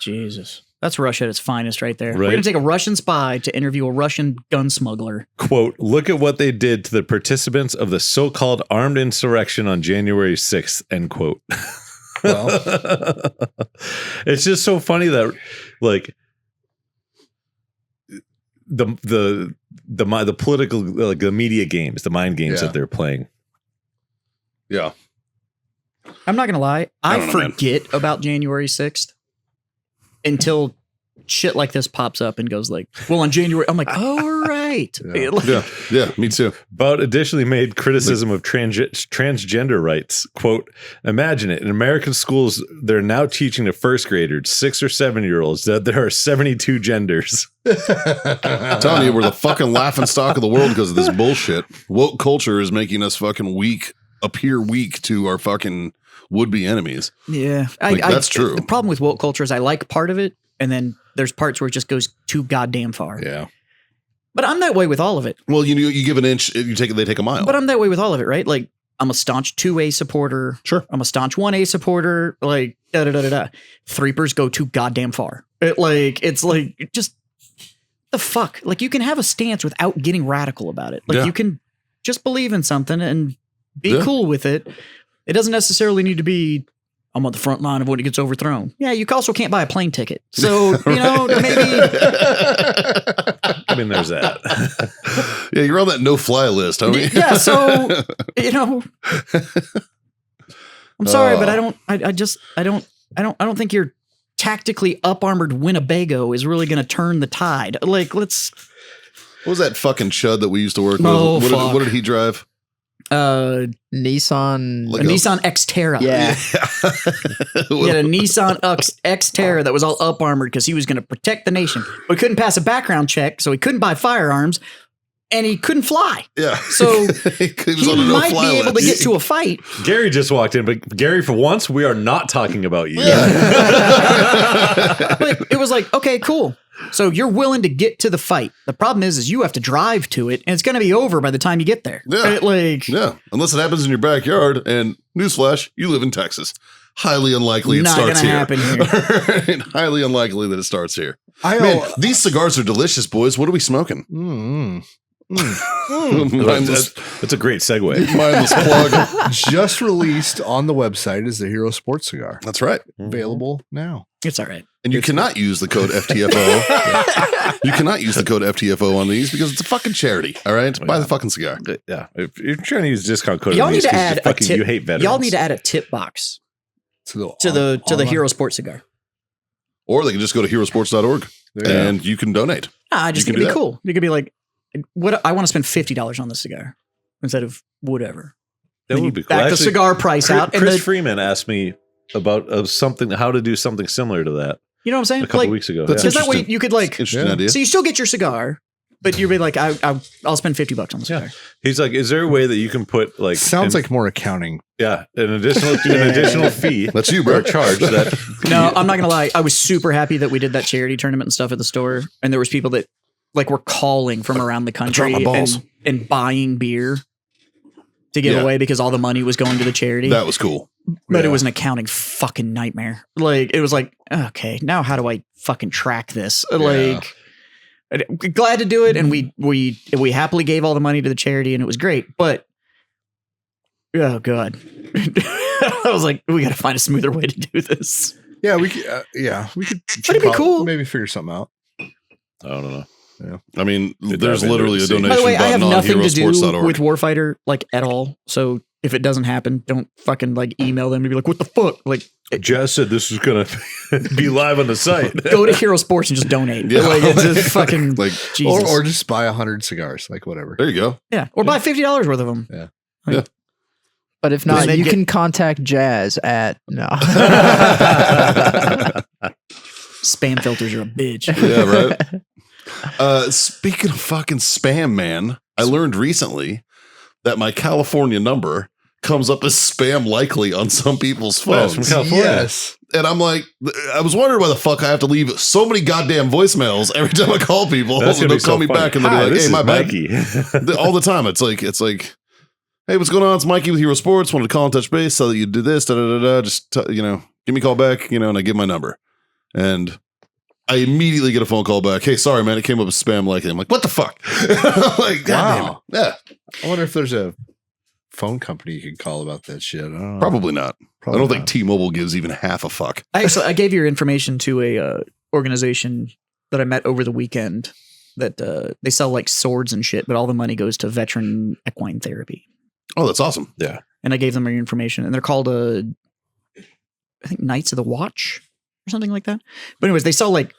Jesus. That's Russia at its finest right there. We're Right. going to take a Russian spy to interview a Russian gun smuggler. Quote, look at what they did to the participants of the so-called armed insurrection on January 6th, end quote. Well, it's just so funny that like the political, like the media games, the mind games Yeah. that they're playing. Yeah. I'm not going to lie. I don't know, man. forget about January 6th until shit like this pops up and goes like, well, on January, I'm like, oh, right. Yeah. Like, Yeah. Me too. Bout additionally made criticism of transgender rights. Quote, imagine it. In American schools, they're now teaching to first graders, 6 or 7-year-olds, that there are 72 genders. I'm telling you, we're the fucking laughing stock of the world because of this bullshit. Woke culture is making us fucking appear weak to our fucking would-be enemies. Yeah. Like, that's true. The problem with woke culture is I like part of it, and then there's parts where it just goes too goddamn far. yeah. But I'm that way with all of it. Well, you give an inch, they take a mile. But I'm that way with all of it, right? Like, I'm a staunch 2A supporter. Sure. I'm a staunch 1A supporter. Like, da-da-da-da-da. Threepers go too goddamn far. It's like, just the fuck? Like, you can have a stance without getting radical about it. Like, Yeah. you can just believe in something and be Yeah. cool with it. It doesn't necessarily need to be, I'm on the front line of when it gets overthrown. Yeah, you also can't buy a plane ticket. So, maybe... I mean, there's that. Yeah, you're on that no-fly list, homie. Yeah, so, I'm sorry, but I don't think your tactically up-armored Winnebago is really going to turn the tide. Like, let's... What was that fucking chud that we used to work Oh, with? fuck. What did he drive? Nissan. Like a Nissan Xterra. Yeah. He had a Nissan Xterra that was all up armored because he was going to protect the nation. But he couldn't pass a background check, so he couldn't buy firearms, and he couldn't fly. Yeah. So he was he on a might no-fly be able to list. get to a fight. Gary just walked in, but Gary, for once, we are not talking about you. But it was like, okay, cool. So you're willing to get to the fight. The problem is you have to drive to it, and it's going to be over by the time you get there. Yeah. Yeah. Unless it happens in your backyard, and newsflash, you live in Texas. Highly unlikely it Not starts gonna here. happen here. Highly unlikely that it starts here. I Man, these cigars are delicious, boys. What are we smoking? Mindless, That's a great segue. mindless plug. just released on the website is the Hero Sports Cigar. That's right. Available now. It's all right. And you cannot use the code FTFO. You cannot use the code FTFO on these because it's a fucking charity. All right, buy the fucking cigar. Yeah, if you're trying to use discount code, Y'all on need these to 'cause add a fucking tip. you hate veterans. Y'all need to add a tip box To the to the online- Hero Sports cigar. Or they can just go to herosports.org Yeah. and you can donate. I just You think can it'd be do cool. You could be like, what I want to spend $50 on this cigar instead of whatever. That Then you would be cool. back the Actually, cigar price out. And Chris the, Freeman asked me about something, how to do something similar to that you know what I'm saying? a couple Like, weeks ago. That's Yeah. because that way interesting. you could like, Interesting Yeah. idea. so you still get your cigar, but you'd be like, I'll spend $50 on the cigar. He's like, is there a way that you can put like Sounds an- like more accounting. an additional fee That's you, or bro. charge that No, I'm not gonna lie. I was super happy that we did that charity tournament and stuff at the store, and there was people that like were calling from around the country my balls. and buying beer to give Yeah. away because all the money was going to the charity. That was cool. But Yeah. it was an accounting fucking nightmare. Like it was like, okay, now how do I fucking track this? Like, glad to do it, and we happily gave all the money to the charity, and it was great. But oh god, I was like, we got to find a smoother way to do this. Yeah, we could. We could. It'd be cool. Maybe figure something out. I don't know. I mean, Good there's dive into literally it, a see. donation By the way, I have button on nothing to do herosports.org. with Warfighter like at all. So if it doesn't happen, don't fucking like email them to be like, what the fuck? Like, Jazz said this was gonna be live on the site. go to Hero Sports and just donate. Yeah. Like, it's just fucking Like, Jesus. Or just buy 100 cigars, like whatever. there you go. yeah, or buy $50 worth of them. But if Then not, they you get- can contact Jazz at no. Spam filters are a bitch. Yeah, right. Speaking of fucking spam, man, I learned recently that my California number comes up as spam likely on some people's Well, it's phones. from California. Yes. And I'm like, I was wondering why the fuck I have to leave so many goddamn voicemails every time I call people. That's They'll gonna be call so me funny. back and they'll Hi, be like, this hey, is my bad. Mikey. All the time. It's like, hey, what's going on? It's Mikey with Hero Sports. Wanted to call and touch base so that you do this, da da da da. Just give me a call back, and I give my number. And I immediately get a phone call back. Hey, sorry, man. It came up as spam likely. I'm like, what the fuck? Like, God damn it. Yeah. I wonder if there's a phone company you could call about that shit. I don't know. Probably not. Probably I don't not. think T-Mobile gives even half a fuck. I gave your information to a organization that I met over the weekend that they sell like swords and shit, but all the money goes to veteran equine therapy. Oh, that's awesome. Yeah. And I gave them your information, and they're called I think Knights of the Watch or something like that. But anyways, they sell like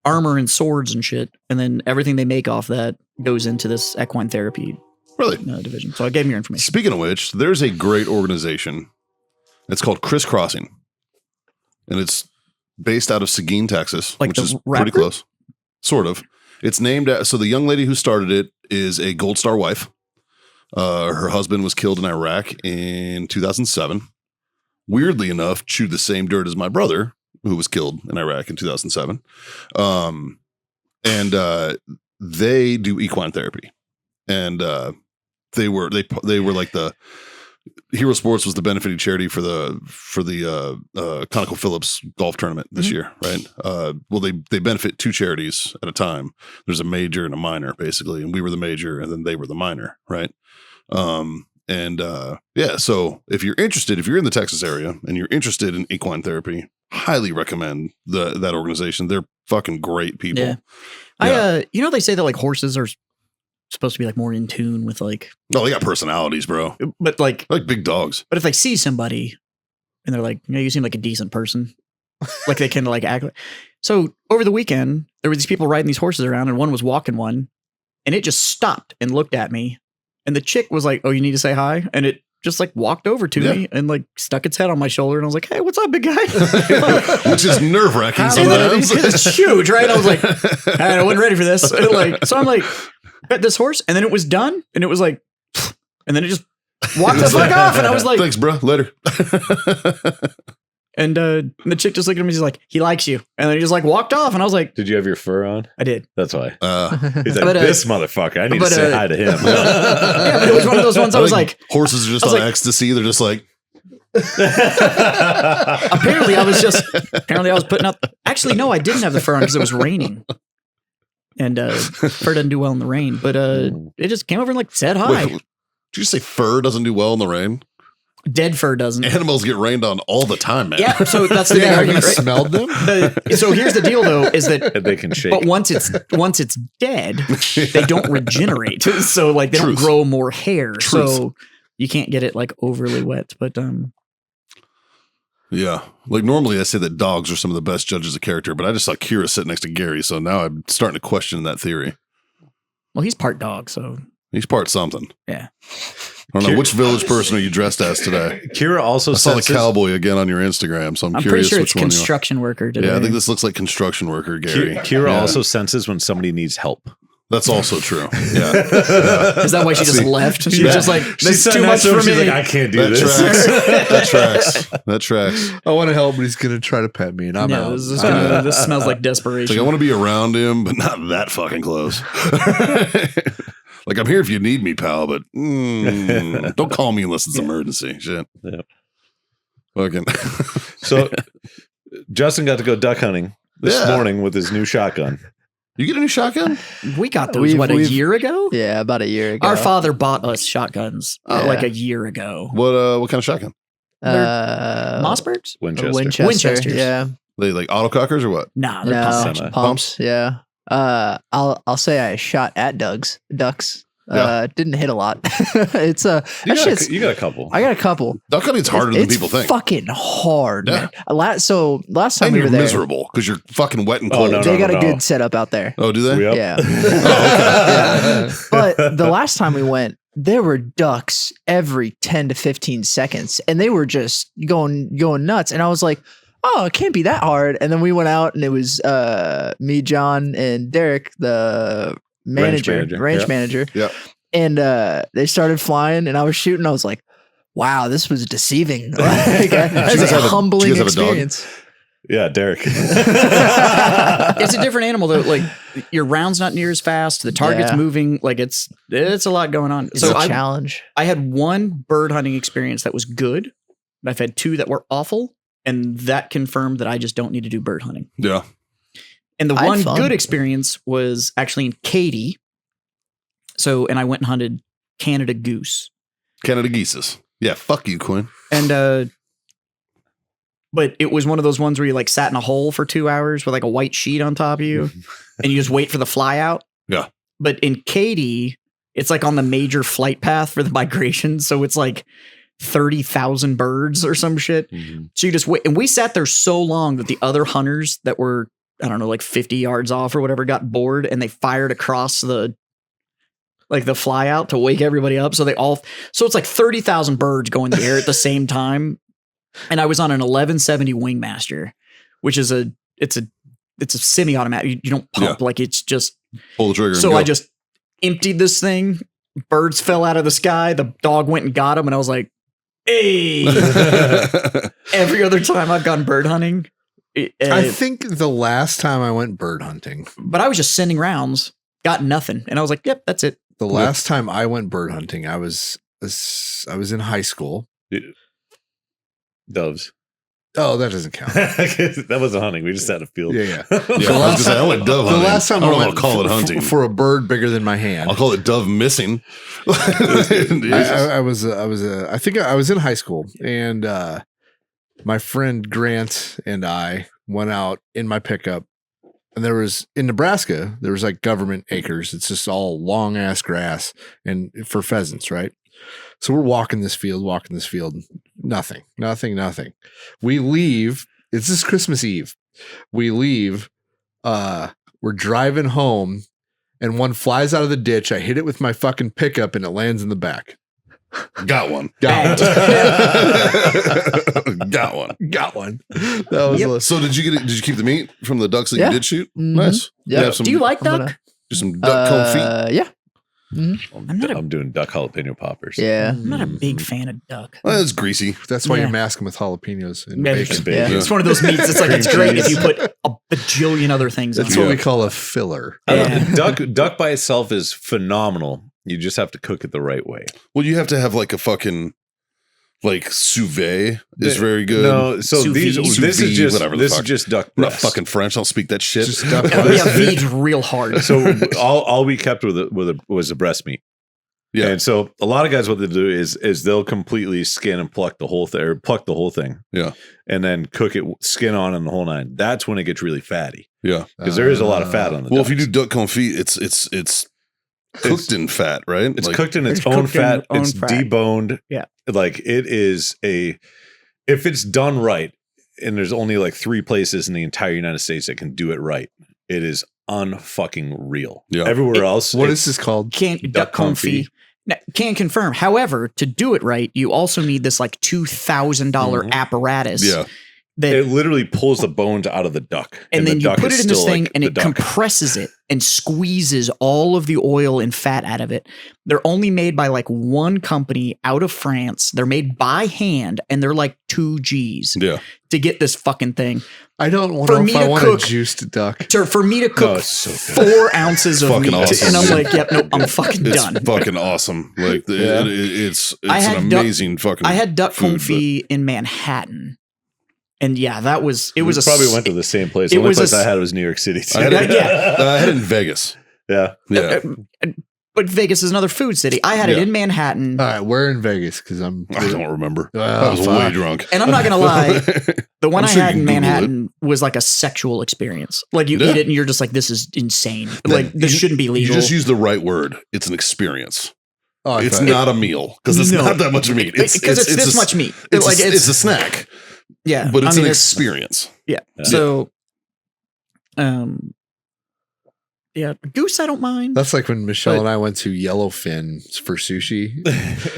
armor and swords and shit, and then everything they make off that goes into this equine therapy Really? division. So I gave them your information. Speaking of which, there's a great organization. It's called Crisscrossing, and it's based out of Seguin, Texas, Like which the is rap pretty group? close. Sort of. It's named so the young lady who started it is a Gold Star wife. Her husband was killed in Iraq in 2007. Weirdly enough, chewed the same dirt as my brother, who was killed in Iraq in 2007. They do equine therapy, and they were like the Hero Sports was the benefiting charity for the ConocoPhillips golf tournament this year, right? Well, they benefit two charities at a time. There's a major and a minor, basically, and we were the major, and then they were the minor, right? So if you're interested, if you're in the Texas area and you're interested in equine therapy, highly recommend that organization. They're fucking great people. Yeah. They say that like horses are supposed to be like more in tune with like, Oh, they got personalities, bro. but like, Like big dogs. but if they see somebody and they're like, you seem like a decent person, like they can like act. So over the weekend, there were these people riding these horses around, and one was walking one, and it just stopped and looked at me, and the chick was like, "Oh, you need to say hi," and it just like walked over to me and like stuck its head on my shoulder, and I was like, "Hey, what's up, big guy?" Which is nerve wracking And then sometimes. it's huge, right? I was like, I wasn't ready for this. And like, so I'm like, pet this horse, and then it was done, and it was like, and then it just walked the fuck off, and I was like, Thanks, bro. Later. and the chick just looked at me, she's like, "He likes you," and then he just like walked off, and I was like, Did you have your fur on? I did. That's why. He's like, But, this motherfucker. I need to but, say hi to him. Yeah, but it was one of those ones I was think like, horses are just I was on like- ecstasy. They're just like, apparently I was putting up. Actually, no, I didn't have the fur on because it was raining, and fur doesn't do well in the rain. But it just came over and like said hi. wait, did you say fur doesn't do well in the rain? Dead fur doesn't. Animals get rained on all the time, man. Yeah, so that's the Yeah, have you argument, right? smelled them? So here's the deal, though, is that They can shake. but once it's dead, they don't regenerate. So like they don't Truth. grow more hair. Truth. So you can't get it like overly wet. But Yeah. Like normally I say that dogs are some of the best judges of character, but I just saw Kira sit next to Gary, so now I'm starting to question that theory. well, he's part dog, so He's part something. yeah. I don't know. Which village person are you dressed as today? Kira also I saw the senses, cowboy again on your Instagram, so I'm I'm pretty curious sure which it's one you are. construction worker today. Yeah, I think this looks like construction worker, Gary. Kira Yeah. also senses when somebody needs help. That's also true. Yeah. Is that why she just See. left? She Yeah. was just like, She "This is sat too next much to him, for she's me." like, I can't do That this. tracks. That tracks. That tracks. I want to help, but he's going to try to pet me, and I'm No, out. this smells like It's desperation. like I want to be around him, but not that fucking close. Like I'm here if you need me, pal, but don't call me unless it's emergency. Shit. Yeah. Fucking. So Justin got to go duck hunting this Yeah. morning with his new shotgun. You get a new shotgun? We got those, We've- a year ago? Yeah, about a year ago. Our father bought us shotguns Oh. like a year ago. What kind of shotgun? Mossbergs? Winchester. Winchesters. Yeah. They like autocockers or what? Nah, they're No, pumps. Semi. pumps. Yeah. I'll say I shot at ducks. Didn't hit a lot. It's that shit's. You got a couple. I got a couple. Duck hunting's harder than It's people think. fucking hard. Yeah. Man. Last time And we you're were there, miserable because you're fucking wet and Oh, cold. no, they got a no. good setup out there. Oh, do they? Yep. Yeah. Oh, But the last time we went, there were ducks every 10 to 15 seconds, and they were just going nuts. And I was like, oh, it can't be that hard. And then we went out, and it was me, John, and Derek, the ranch manager. Yeah. And they started flying, and I was shooting. I was like, wow, this was deceiving. Like, that's guys a have a- humbling do you guys have a dog? experience. Yeah, Derek. It's a different animal though. Like your round's not near as fast. The target's Yeah. moving. Like it's a lot going on. It's So a I challenge. had one bird hunting experience that was good. And I've had two that were awful. And that confirmed that I just don't need to do bird hunting. Yeah. And the I had one fun. good experience was actually in Katy. So, and I went and hunted Canada goose. Canada geeses. Yeah, fuck you, Quinn. And, but it was one of those ones where you like sat in a hole for 2 hours with like a white sheet on top of you and you just wait for the fly out. Yeah. But in Katy, it's like on the major flight path for the migration. So it's like 30,000 birds or some shit. Mhm. So you just wait. And we sat there so long that the other hunters that were, I don't know, like 50 yards off or whatever got bored and they fired across the fly out to wake everybody up. So it's like 30,000 birds go in the air at the same time. And I was on an 1170 Wingmaster, which is it's a semi-automatic. You don't pump, like it's just Pull the trigger. so and go. I just emptied this thing. Birds fell out of the sky. The dog went and got them, and I was like, "Hey!" Every other time I've gone bird hunting, I think the last time I went bird hunting, but I was just sending rounds, got nothing, and I was like, "Yep, that's it." the last time I went bird hunting, I was in high school. Doves. Oh, that doesn't count. That wasn't hunting. We just had a field. Yeah. Yeah, I was gonna say, I went dove The hunting. last time I I don't went want to call it hunting. for a bird bigger than my hand. I'll call it dove missing. I was I think I was in high school, and my friend Grant and I went out in my pickup, and there was in Nebraska there was like government acres. It's just all long ass grass and for pheasants, right? So we're walking this field. Nothing. We leave. It's this Christmas Eve. We leave. We're driving home, and one flies out of the ditch. I hit it with my fucking pickup, and it lands in the back. Got one. Got Got one. That was Yep. So did you keep the meat from the ducks that Yeah. you did shoot? Mhm. Nice. Yeah. You have some, Do you like I'm duck? gonna- do some duck confit? Yeah. I'm doing duck jalapeno poppers. Yeah. I'm not a big fan of duck. Well, it's greasy. That's why Yeah. you mask them with jalapenos and Yeah. bacon. Bacon. Yeah. It's one of those meats. It's like it's great if you put a bajillion other things on That's it. what we call a filler. I don't Yeah. know. Duck by itself is phenomenal. You just have to cook it the right way. Well, you have to have like a fucking like sous vide is very good. No, so Sous these vide. this Sous is vide, just whatever the this is fuck. just duck I'm not breast. fucking French. I'll speak that shit. Just duck Oh, breast. yeah, feed's real hard. So all we kept was the breast meat. Yeah. And so a lot of guys, what they do is they'll completely skin and pluck the whole thing, or pluck the whole thing. Yeah. And then cook it skin on and the whole nine. That's when it gets really fatty Yeah. because there is a lot of fat on the Well, if you ducks. do duck confit, it's cooked in fat, right? It's Like, cooked in its It's own cooked in fat. own It's fat. deboned. Yeah. Like it is if it's done right, and there's only like 3 places in the entire United States that can do it right, it is unfucking real. Yeah. Everywhere else, What it's- is this called? Duck confit. Now, can confirm. However, to do it right, you also need this like $2,000 apparatus. Yeah. That It literally pulls the bones out of the duck, and then the you duck put is it in this still, thing like, and the it duck. compresses it and squeezes all of the oil and fat out of it. They're only made by like one company out of France. They're made by hand and they're like 2 G's Yeah. to get this fucking thing. I don't want For to know me if I to want cook- a juiced duck. For me to cook it's so good. 4 ounces of fucking meat, awesome, and I'm dude. like, yep, nope, I'm fucking It's done. fucking awesome. Like Yeah. it's I had an duck- amazing fucking. I had duck food, confit in Manhattan, and yeah, that was it. Was We a probably s- went to the same place. it The only was a place I s- had was New York City. Too. I had it, Yeah. I had it in Vegas. Yeah. Yeah. But Vegas is another food city. I had it Yeah. in Manhattan, All right, we're in Vegas because I'm. I don't remember. Oh, I was way fuck. drunk. and I'm not gonna lie, the one I'm I sure had you in can Google Manhattan was like a sexual experience. Like you Yeah. eat it and you're just like, this is insane. Like this You- shouldn't be You legal. just use the right word. It's an experience. Oh, I It's thought- not a meal because it's No. not that much meat. because it's this a- much meat. It's, Like it's a snack, yeah, but it's I mean, an experience. yeah. Yeah. So, yeah, goose I don't mind. That's like when Michelle But- and I went to Yellowfin for sushi.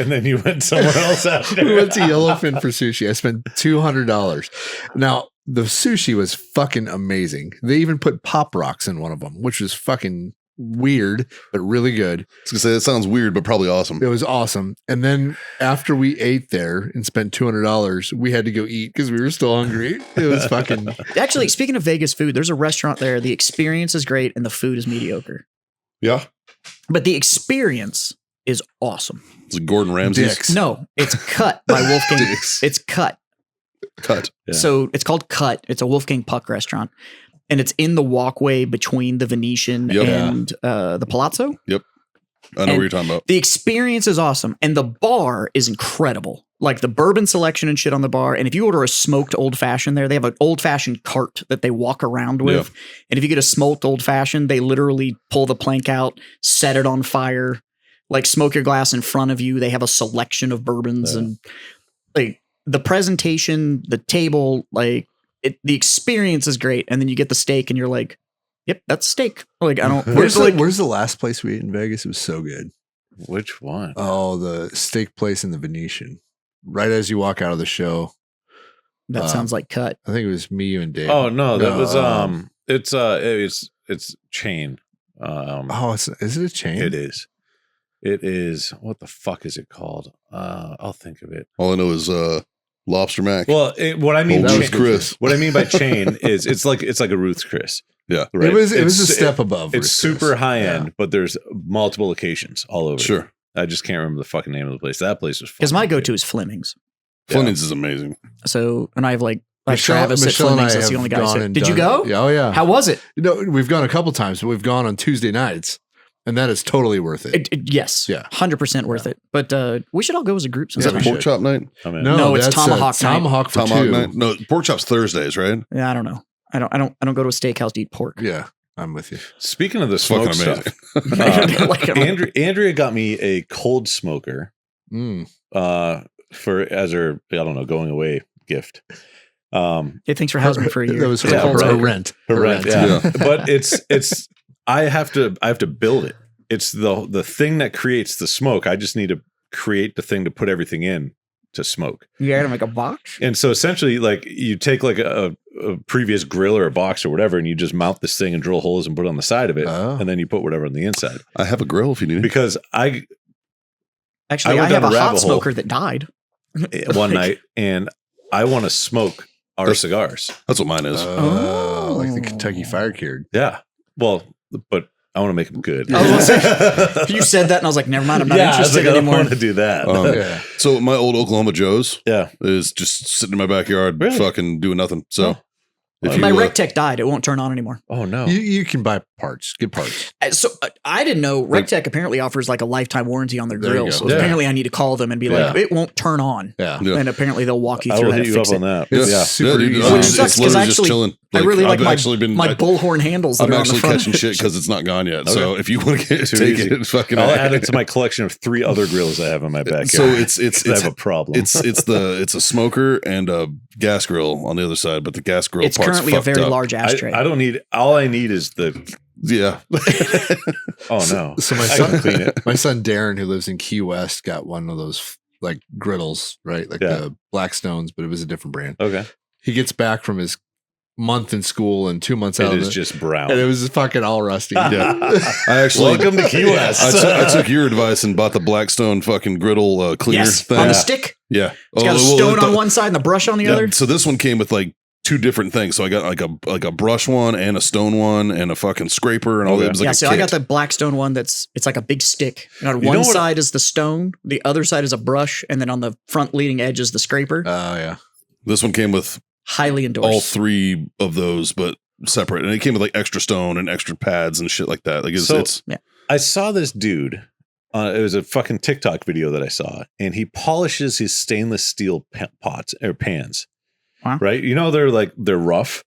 And then you went somewhere else after. We went to Yellowfin for sushi. I spent $200. Now, the sushi was fucking amazing. They even put Pop Rocks in one of them, which was fucking weird, but really good. I was gonna say that sounds weird, but probably awesome. It was awesome. And then after we ate there and spent $200, we had to go eat because we were still hungry. It was fucking. Actually, speaking of Vegas food, there's a restaurant there. The experience is great and the food is mediocre. Yeah, But the experience is awesome. it's Gordon Ramsay's Dicks. No, it's Cut by Wolfgang. Dicks. It's Cut. cut. Yeah. So it's called Cut. It's a Wolfgang Puck restaurant. and it's in the walkway between the Venetian Yep. and the Palazzo. I know what you're talking about. The experience is awesome, and the bar is incredible. Like the bourbon selection and shit on the bar. And if you order a smoked old fashioned there, they have an old fashioned cart that they walk around with. And if you get a smoked old fashioned, they literally pull the plank out, set it on fire, like smoke your glass in front of you. They have a selection of bourbons and like the presentation, the table, like the experience is great. And then you get the steak and you're like, yep, that's steak. Like I don't. Where's like, the last place we ate in Vegas? It was so good. Which one? Oh, the steak place in the Venetian. Right as you walk out of the show. that sounds like cut. I think it was me, you, and Dave. Oh no, that was it's chain. Is it a chain? It is. It is. What the fuck is it called? I'll think of it. All I know is Lobster Mac. Well, what I mean, Old chain, Ruth's Chris. what I mean by chain is it's like a Ruth's Chris. Yeah, right. It was a It's- step above. It's Ruth's super Chris. high Yeah. end, but there's multiple locations all over. Sure. I just can't remember the fucking name of the place. That place was Because my fucking go-to is Fleming's. Fleming's is amazing. So, and I have like Michelle Travis at and I Fleming's. That's the have only guy. gone So, and did you done- go? Yeah, oh yeah. How was it? We've gone a couple times, but we've gone on Tuesday nights, and that is totally worth it. Yes. Yeah. 100% worth it. But we should all go as a group Is sometime. that we pork should. chop night? I mean, No, it's that's Tomahawk night. Tomahawk for Tomahawk two. night? No, pork chop's Thursdays, right? Yeah, I don't know. I don't go to a steakhouse to eat pork. Yeah, I'm with you. Speaking of the It's fucking smoke amazing. stuff, Like, I'm like, Andrea got me a cold smoker Mm. as her going away gift. hey, thanks for housing me for a year. That was It's her, a cold her smoker. rent. Her rent, yeah. Yeah. But it's I have to build it. It's the thing that creates the smoke. I just need to create the thing to put everything in to smoke. You gotta make a box? And so essentially, like you take like a previous grill or a box or whatever, and you just mount this thing and drill holes and put it on the side of it, Oh. and then you put whatever on the inside. I have a grill if you need it. Because Actually, I I, went have down a a hot rabbit hole. smoker that died. one night, and I want to smoke our That's- cigars. That's what mine is. Like the Kentucky Fire Cured. Yeah. Well, but I want to make them good. I was gonna You said that, and I was like, never mind. I'm not I was interested like, I don't anymore. want to do that. Yeah. So my old Oklahoma Joe's yeah. is just sitting in my backyard, Really? fucking doing nothing. So Oh. if My you, RecTech died. It won't turn on anymore. Oh no. You can buy parts, good parts. So I didn't know RecTech apparently offers like a lifetime warranty on their There you grill. go. So Yeah. apparently I need to call them and be like, Yeah. it won't turn on. Yeah. Yeah. And apparently they'll walk you I through will how hit to you up fix on it. that. It's Yeah. super dude, easy. I'm Which just- sucks it's 'cause literally just actually- chilling. I really like I've actually been my bullhorn handles that I'm are on the actually front. catching shit because it's not gone yet. So Okay. if you want to get Too take easy. it, fucking I'll add it to my collection of 3 other grills I have in my backyard. So it's I have a problem. it's a smoker and a gas grill on the other side, but the gas grill It's part's currently a fucked very up. large ashtray. I don't need. All I need is the. Yeah. Oh no. So my I can son, clean it. my son Darren, who lives in Key West, got one of those like griddles, right? Like Yeah. the Blackstones, but it was a different brand. Okay. He gets back from his month in school and 2 months out It of is it, just brown. and it was fucking all rusty. Yeah. I actually Welcome to Key West. I took your advice and bought the Blackstone fucking griddle cleaner yes, thing. on the stick. Yeah. It's got a stone on one side and a brush on the other. So this one came with like 2 different things. So I got like a brush one and a stone one and a fucking scraper and all that. It was like Yeah, a so kit. I got the Blackstone one it's like a big stick. And on You one know what- side is the stone, the other side is a brush, and then on the front leading edge is the scraper. Oh yeah. This one came with Highly endorsed. all 3 of those, but separate. And it came with like extra stone and extra pads and shit like that. Like So- it's I saw this dude. It was a fucking TikTok video that I saw, and he polishes his stainless steel pots or pans. Wow. Right? You know they're rough.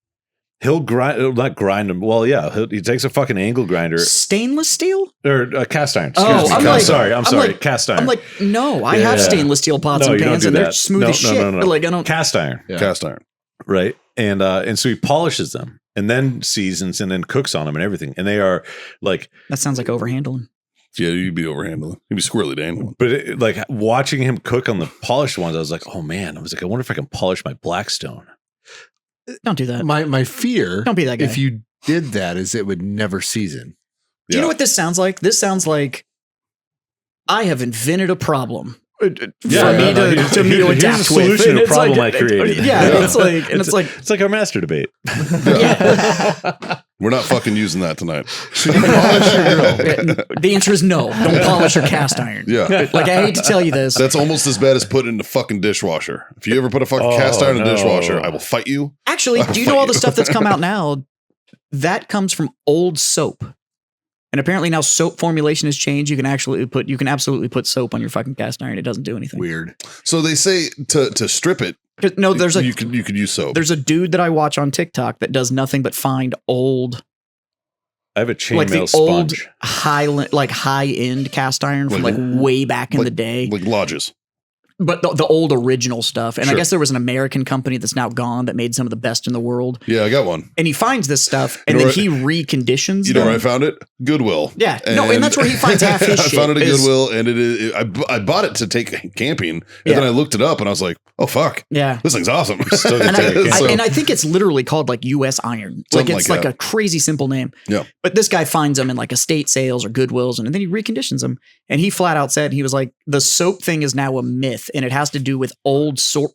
He'll not grind them. Well, yeah, he takes a fucking angle grinder Stainless steel? or cast iron. Oh, Excuse me. I'm I'm like- sorry. I'm sorry. like- Cast iron. I'm like, no, I Yeah. have stainless steel pots No, and you don't pans, do and they're that. smooth No, as no, shit. no, no. Like I don't. cast iron. Yeah. cast iron. Right. And so he polishes them and then seasons and then cooks on them and everything. And they are like, That sounds like overhandling. Yeah, you'd be overhandling. You'd be squirrely dangling. but like watching him cook on the polished ones, I was like, oh man, I wonder if I can polish my Blackstone. Don't do that. My fear, Don't be that guy. if you did that, is it would never season. Do you know what this sounds like? This sounds like I have invented a problem. For Yeah, me no, to me to here's adapt a solution with. to a And it's problem like- I created. Yeah, Yeah. it's like, and it's like, It's like our master debate. We're not fucking using that tonight. Should you polish your grill? the answer is no. Don't polish your cast iron. Yeah. Like I hate to tell you this. That's almost as bad as putting it in the fucking dishwasher. If you ever put a fucking Oh, cast iron in the no. dishwasher, I will fight you. Actually, I'll do you know fight all the you. stuff that's come out now? that comes from old soap. And apparently now soap formulation has changed. You can absolutely put soap on your fucking cast iron. It doesn't do anything. Weird. So they say to strip it. No, there's you could use soap. There's a dude that I watch on TikTok that does nothing but find old, I have a chainmail like the sponge. old high end cast iron from like way back in the day. Like lodges. But the old original stuff. And I Sure. guess there was an American company that's now gone that made some of the best in the world. Yeah, I got one. And he finds this stuff and You know then he reconditions You know them. where I found it? Goodwill. Yeah. And that's where he finds half his shit. I found it at is- Goodwill, and I bought it to take camping, and Yeah. then I looked it up, and I was like, "Oh fuck, Yeah. this thing's awesome!" Still And gonna take it. So- I think it's literally called like US Iron. Like Something it's like like that. a crazy simple name. Yeah. But this guy finds them in like estate sales or Goodwills and then he reconditions them. And he flat out said, he was like, the soap thing is now a myth and it has to do with old soap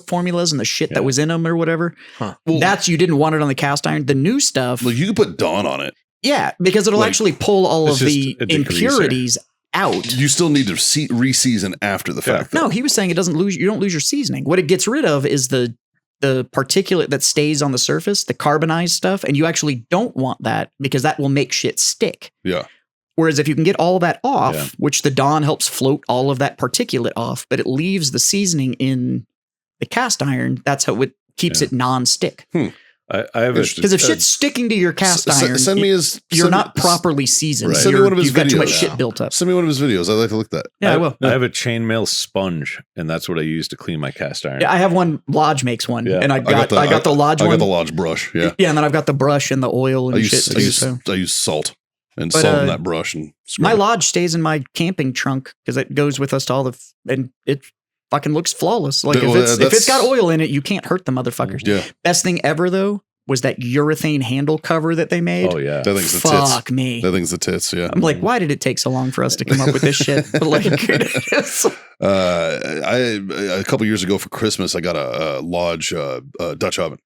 formulas and the shit that Yeah. was in them or whatever. Huh. Well, That's, you didn't want it on the cast iron. The new stuff. like you could put Dawn on it. Yeah, because it'll Like, actually pull all of it's just the a degreaser. impurities out. You still need to re-season after the fact. though. No, he was saying you don't lose your seasoning. What it gets rid of is the particulate that stays on the surface, the carbonized stuff, and you actually don't want that because that will make shit stick. Yeah. Whereas if you can get all that off, Yeah. which the Dawn helps float all of that particulate off, but it leaves the seasoning in the cast iron, that's how it keeps Yeah. it non-stick. I have a, Interesting. Because if shit's sticking to your cast iron, Send me his. you're send- not properly seasoned. Right. Send me one of his You've got too much videos. shit built up. Send me one of his videos. I'd like to look at that. Yeah, I will. I have a chainmail sponge, and that's what I use to clean my cast iron. Yeah, I have one. Lodge makes one, Yeah. and I got the Lodge I one. got the Lodge brush. Yeah. Yeah, and then I've got the brush and the oil and I shit. use too, so. I use salt and But, salt in that brush and My scrub it. Lodge stays in my camping trunk because it goes with us to all and it fucking looks flawless. Like Well, if it's got that's- oil in it, you can't hurt the motherfuckers. Yeah, Best thing ever though was that urethane handle cover that they made. Oh yeah. that thing's the Fuck tits. me. That thing's the tits. Yeah. I'm like, why did it take so long for us to come up with this shit? But like, A couple years ago for Christmas, I got a Lodge Dutch oven,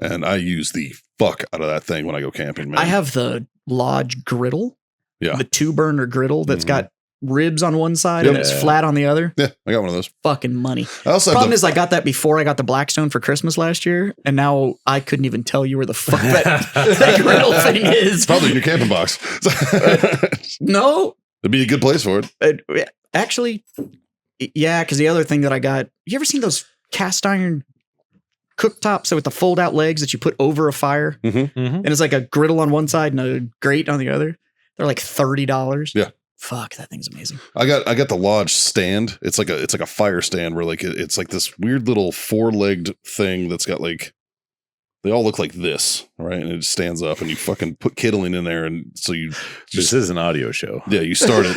and I use the fuck out of that thing when I go camping. Man, I have the Lodge griddle. Yeah. The 2-burner griddle that's Mhm. got ribs on one side Yep. and it's flat on the other. Yeah, I got one of those. Fucking money. I also have Problem the, is, I got that before I got the Blackstone for Christmas last year, and now I couldn't even tell you where the fuck that griddle thing is. probably in your camping box. No, It'd be a good place for it. actually, yeah. Because the other thing that I got, you ever seen those cast iron cooktops with the fold out legs that you put over a fire, Mhm. and it's like a griddle on one side and a grate on the other? They're like $30. Yeah. Fuck, that thing's amazing. I got the Lodge stand. It's like a fire stand where like it's like this weird little 4-legged thing that's got like they all look like this, right? And it just stands up and you fucking put kindling in there and so you This is an audio show. yeah, you start it.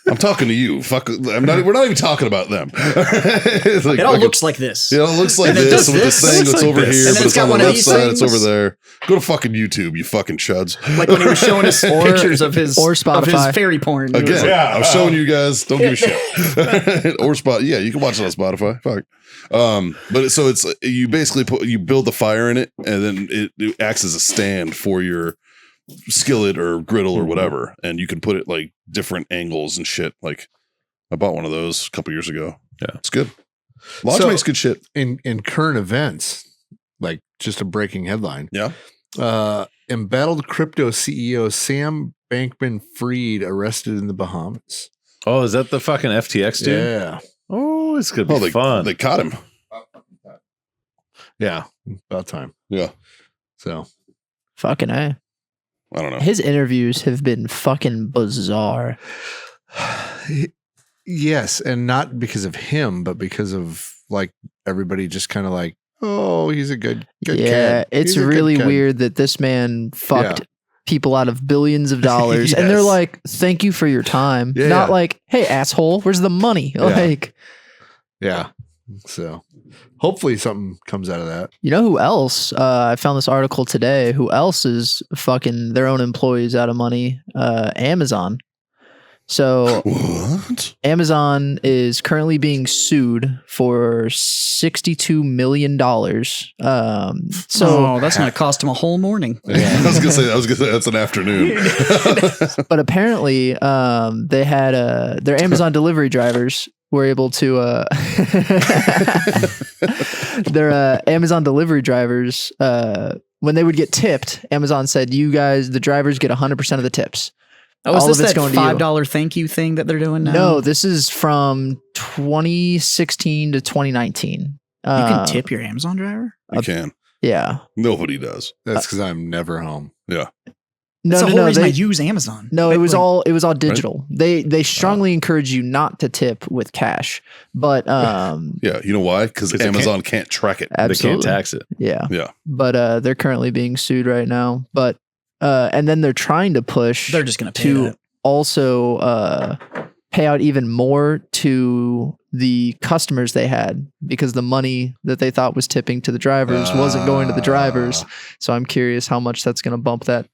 I'm talking to you. Fuck we're not even talking about them. It's like It all fucking- looks like this. it all looks like And it this does with this. this thing It looks that's like over this. here, And then but it's it's on got the one of left these side, it's things. over there. Go to fucking YouTube, you fucking chuds. Like when he was showing us pictures of his Or of his Spotify. fairy porn. It was Again, like, I'm showing you guys. Don't give a shit. Or spot. Yeah, you can watch it on Spotify. Fuck. But so it's you basically you build the fire in it, and then it acts as a stand for your skillet or griddle or whatever, and you can put it like different angles and shit. Like I bought one of those a couple years ago. Yeah. It's good. Lodge So- makes good shit. In current events, like just a breaking headline. Yeah. Embattled crypto CEO Sam Bankman-Fried arrested in the Bahamas. Oh, is that the fucking FTX dude? Yeah. Oh, it's gonna be fun. They caught him. Yeah. About time. Yeah. So Fucking A. I don't know. His interviews have been fucking bizarre. yes, and not because of him, but because of like everybody just kind of like, oh, he's a good Yeah, kid. it's He's a good really kid. weird that this man fucked Yeah. people out of billions of dollars, and they're Yes. like, "Thank you for your time." Yeah, Not yeah. like, "Hey, asshole, where's the money?" Yeah. Like, Yeah. So hopefully something comes out of that. you know who else? I found this article today. Who else is fucking their own employees out of money? Amazon. So What? Amazon is currently being sued for $62 million. So oh, that's going to cost him a whole morning. I was gonna say that's an afternoon. but apparently they had their Amazon delivery drivers were able to their Amazon delivery drivers when they would get tipped, Amazon said, "You guys, the drivers get 100% of the tips." Oh, is All this of it's that going to you. $5 thank you thing that they're doing now? No, this is from 2016 to 2019. You can tip your Amazon driver? You can. Yeah. Nobody does. That's because I'm never home. Yeah. That's No, the no, whole no. reason I They, use Amazon. no, Like, it was all digital. They Oh. strongly encourage you not to tip with cash, but Yeah. You know why? Because 'Cause they Amazon can't track it. absolutely. They can't tax it. Yeah. Yeah. But they're currently being sued right now. But and then they're trying to push They're just going to pay to that. also pay out even more to the customers they had because the money that they thought was tipping to the drivers wasn't going to the drivers. So I'm curious how much that's going to bump that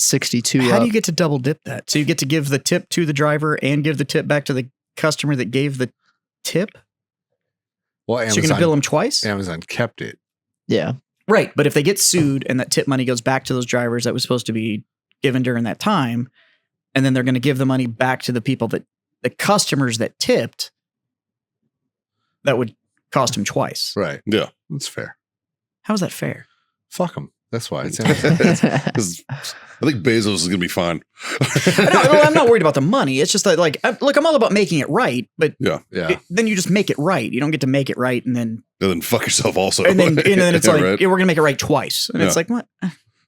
62 How up. do you get to double dip that? So you get to give the tip to the driver and give the tip back to the customer that gave the tip? Well, So you're going to bill them twice? Amazon kept it. Yeah. Right. But if they get sued and that tip money goes back to those drivers that was supposed to be given during that time, and then they're going to give the money back to the people that the customers that tipped, that would cost them twice. Right. Yeah. That's fair. How is that fair? Fuck them. That's why it's Amazon. 'Cause I think Bezos is going to be fine. No, I'm not worried about the money. It's just that, like, look, I'm all about making it right, but Yeah. then you just make it right. You don't get to make it right and then And then fuck yourself also. and then it's Yeah, like right? yeah, we're gonna make it right twice, and it's Yeah. like what?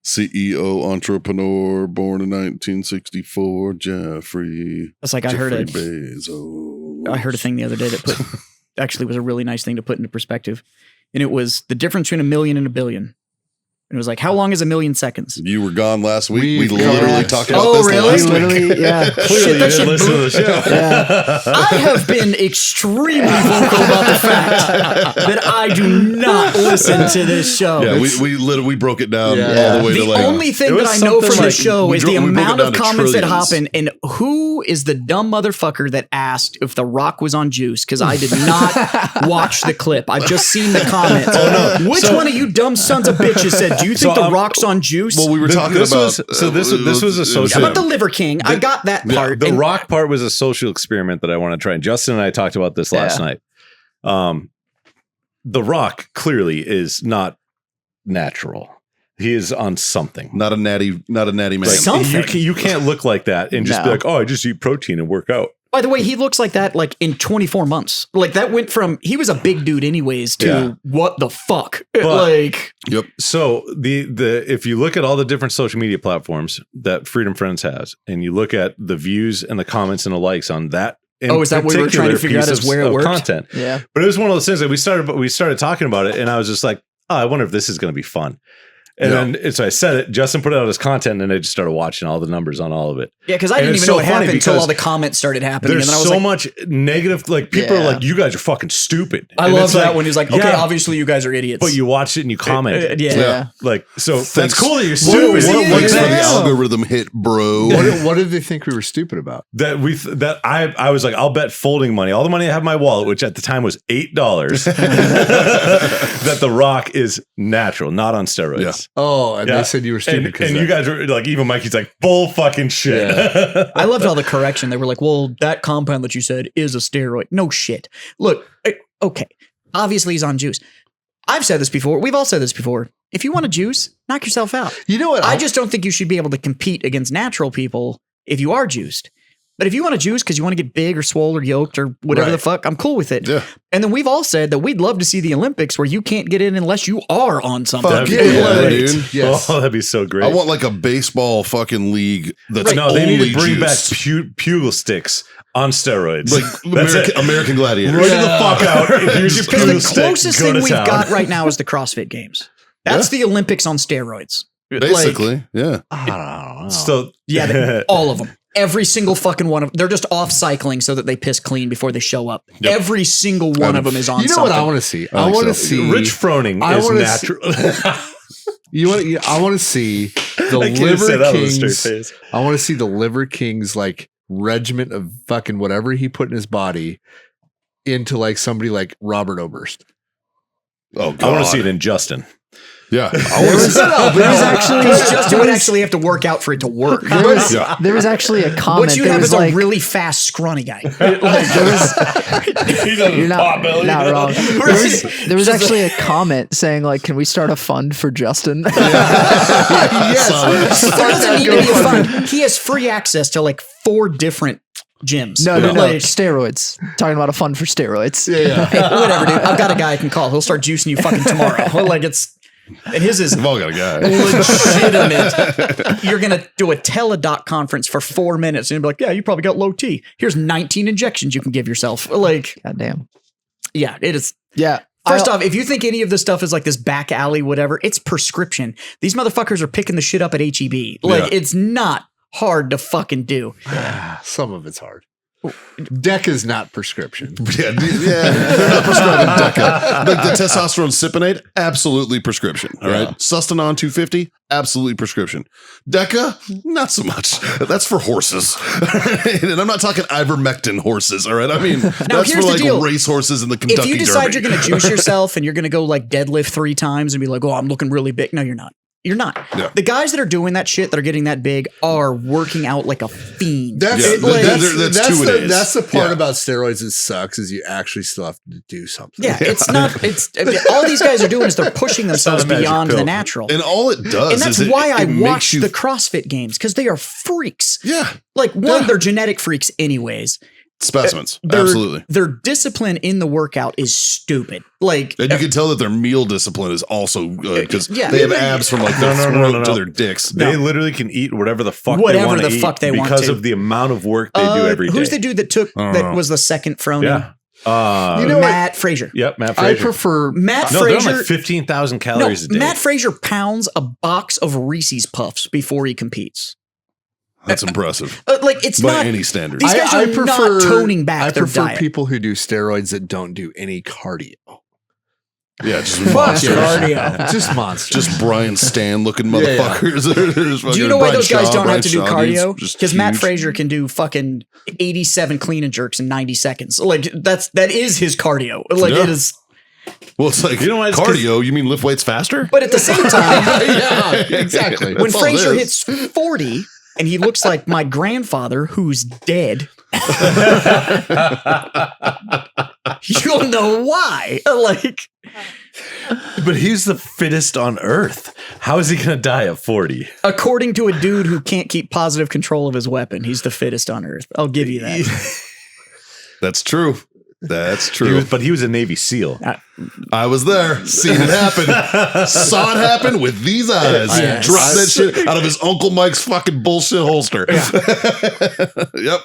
CEO, entrepreneur, born in 1964, Jeffrey. It's like I heard Bezos. a thing the other day that put actually was a really nice thing to put into perspective, and it was the difference between a million and a billion. And it was like, how long is a million seconds? You were gone last week. We We've literally got- talked about Oh, this really? last week. Literally, yeah. Shit, that shit listen to the show. Yeah. I have been extremely vocal about the fact that I do not listen to this show. Yeah, we broke it down Yeah. all the way The to like. only thing it that was I know something from like- this show we is broke the it amount down of to comments that trillions. happen, and who is the dumb motherfucker that asked if The Rock was on juice? Because I did not watch the clip. I've just seen the comments. Oh, no. Which So- one of you dumb sons of bitches said, "Do you think So, The Rock's on juice?" Well, we were talking This about. was- so this was a social- about the Liver King. I got that part. The and- rock part was a social experiment that I want to try. And Justin and I talked about this last night. The Rock clearly is not natural. He is on something. not a natty man. Like, Something. you can't look like that and just be No. like, oh, I just eat protein and work out. By the way, he looks like that like in 24 months. Like that went from he was a big dude anyways to Yeah. what the fuck? But- like Yep. So the if you look at all the different social media platforms that Freedom Friends has, and you look at the views and the comments and the likes on that. in Oh, is that what we were trying to particular figure out piece is where it of worked? content. Yeah. But it was one of those things that we started talking about it, and I was just like, oh, I wonder if this is going to be fun. And Yeah. then and so I said it. Justin put out his content, and I just started watching all the numbers on all of it. yeah, because I And didn't it's even know so what funny happened until because all the comments started happening. There's And then I was so like, much negative. Like people are Yeah. like, you guys are fucking stupid. I And love it's that like, when he's like, okay, yeah, obviously you guys are idiots. but you watched it and you commented. yeah. Yeah. Like so, Thanks. that's cool that you're What, stupid. what, Yeah. what's the Yeah. algorithm hit, bro? What did they think we were stupid about? That I was like, I'll bet folding money, all the money I have in my wallet, which at the time was $8, that The Rock is natural, not on steroids. Yeah. Oh, and Yeah. they said you were stupid And you guys were like, even Mikey's like, bull fucking shit. I loved all the correction. They were like, well, that compound that you said is a steroid. No shit. Look, okay. Obviously he's on juice. I've said this before. We've all said this before. If you want to juice, knock yourself out. You know what? I just don't think you should be able to compete against natural people if you are juiced. But if you want to juice because you want to get big or swole or yoked or whatever Right. the fuck, I'm cool with it. Yeah. And then we've all said that we'd love to see the Olympics where you can't get in unless you are on something. Fuck That'd be yeah, great. dude. Yes. Oh, that'd be so great. I want like a baseball fucking league that's no, they need only to bring juiced. back pugil sticks on steroids. like That's it. American Gladiators. Right the fuck out. Here's your Because pugil the stick. closest Go thing to we've town. got right now is the CrossFit Games. That's the Olympics on steroids. Like, Basically, yeah. I don't know. So yeah, all of them. Every single fucking one of them. They're just off cycling so that they piss clean before they show up. Yep. Every single one of them is on You know something. what I want to see? I I think want to so. see Rich Froning I is wanna natural. I want to see the I can't say Liver that with a straight King's. face. I want to see the Liver King's like regiment of fucking whatever he put in his body into like somebody like Robert Oberst. Oh god. I want to see it in Justin. Yeah. There was actually Because Justin would actually have to work out for it to work. Yeah. there was actually a comment. What you that have was is like, a really fast, scrawny guy. you're not wrong. There was actually a comment saying like, "Can we start a fund for Justin?" Yes. There doesn't need to be a fund. He has free access to like 4 different gyms. No, Like, steroids. Talking about a fund for steroids. Yeah. hey, whatever, dude. I've got a guy I can call. He'll start juicing you fucking tomorrow. Like it's, and his is We've all got a guy. legitimate. You're gonna do a teledoc conference for 4 minutes and you'll be like, yeah, you probably got low T. Here's 19 injections you can give yourself. Like, Goddamn. yeah, it is. Yeah. First off, if you think any of this stuff is like this back alley, whatever, it's prescription. These motherfuckers are picking the shit up at HEB. Like, Yeah. it's not hard to fucking do. Some of it's hard. Deck is not prescription. Yeah, they're not prescribing Deca. Like the testosterone Cypionate, absolutely prescription. All right, Sustanon 250, absolutely prescription. Deca, not so much. That's for horses, and I'm not talking ivermectin horses. All right, I mean that's for here's the like deal. race horses in the Kentucky If you decide Derby. you're going to juice yourself and you're going to go like deadlift 3 times and be like, oh, I'm looking really big. No, you're not. You're not. Yeah. The guys that are doing that shit that are getting that big are working out like a fiend. That's, Yeah, that's that's 2 a days. That's the part Yeah. about steroids that sucks is you actually still have to do something. Yeah, it's not. It's all these guys are doing is they're pushing themselves It's not a magic beyond pill. the natural. and all it does, And that's is why I it makes watch you, the CrossFit games because they are freaks. yeah Like one, they're genetic freaks, anyways. specimens, Their, absolutely. Their discipline in the workout is stupid. Like And you can tell that their meal discipline is also because Yeah. they have abs from like their throat to their dicks. They literally can eat whatever the fuck Whatever they want to the eat fuck they want because to. of the amount of work they do every day. Who's the dude that took I don't that know. was the second Fronin? Yeah. You know what? Matt Frazier. Yep, Matt I Frazier. prefer Matt No, they're on Frazier. like 15,000 no, calories a day. Matt Frazier pounds a box of Reese's Puffs before he competes. That's impressive Like it's by not. any standard. These guys are not toning back I their prefer diet. people who do steroids that don't do any cardio. Yeah, just Fuck monsters. cardio. Just monsters. Just Brian Stan looking Yeah, yeah. motherfuckers. Do you know why those guys don't have to do Brian Shaw, cardio? dude's just Because Matt huge. Frazier can do fucking 87 clean and jerks in 90 seconds. Like that is his cardio. Like Yeah. it is. Well, it's like You know why? It's 'cause- cardio. You mean lift weights faster? But at the same time, yeah, exactly. when That's all it Frazier is. hits 40 and he looks like my grandfather who's dead, you'll know why. Like, But he's the fittest on earth. How is he going to die at 40? according to a dude who can't keep positive control of his weapon, he's the fittest on earth. I'll give you that. That's true. That's He true. was, but he was a Navy SEAL. I was there, seen it happen, saw it happen with these eyes. Yes. Dropped that shit out of his Uncle Mike's fucking bullshit holster. Yep. You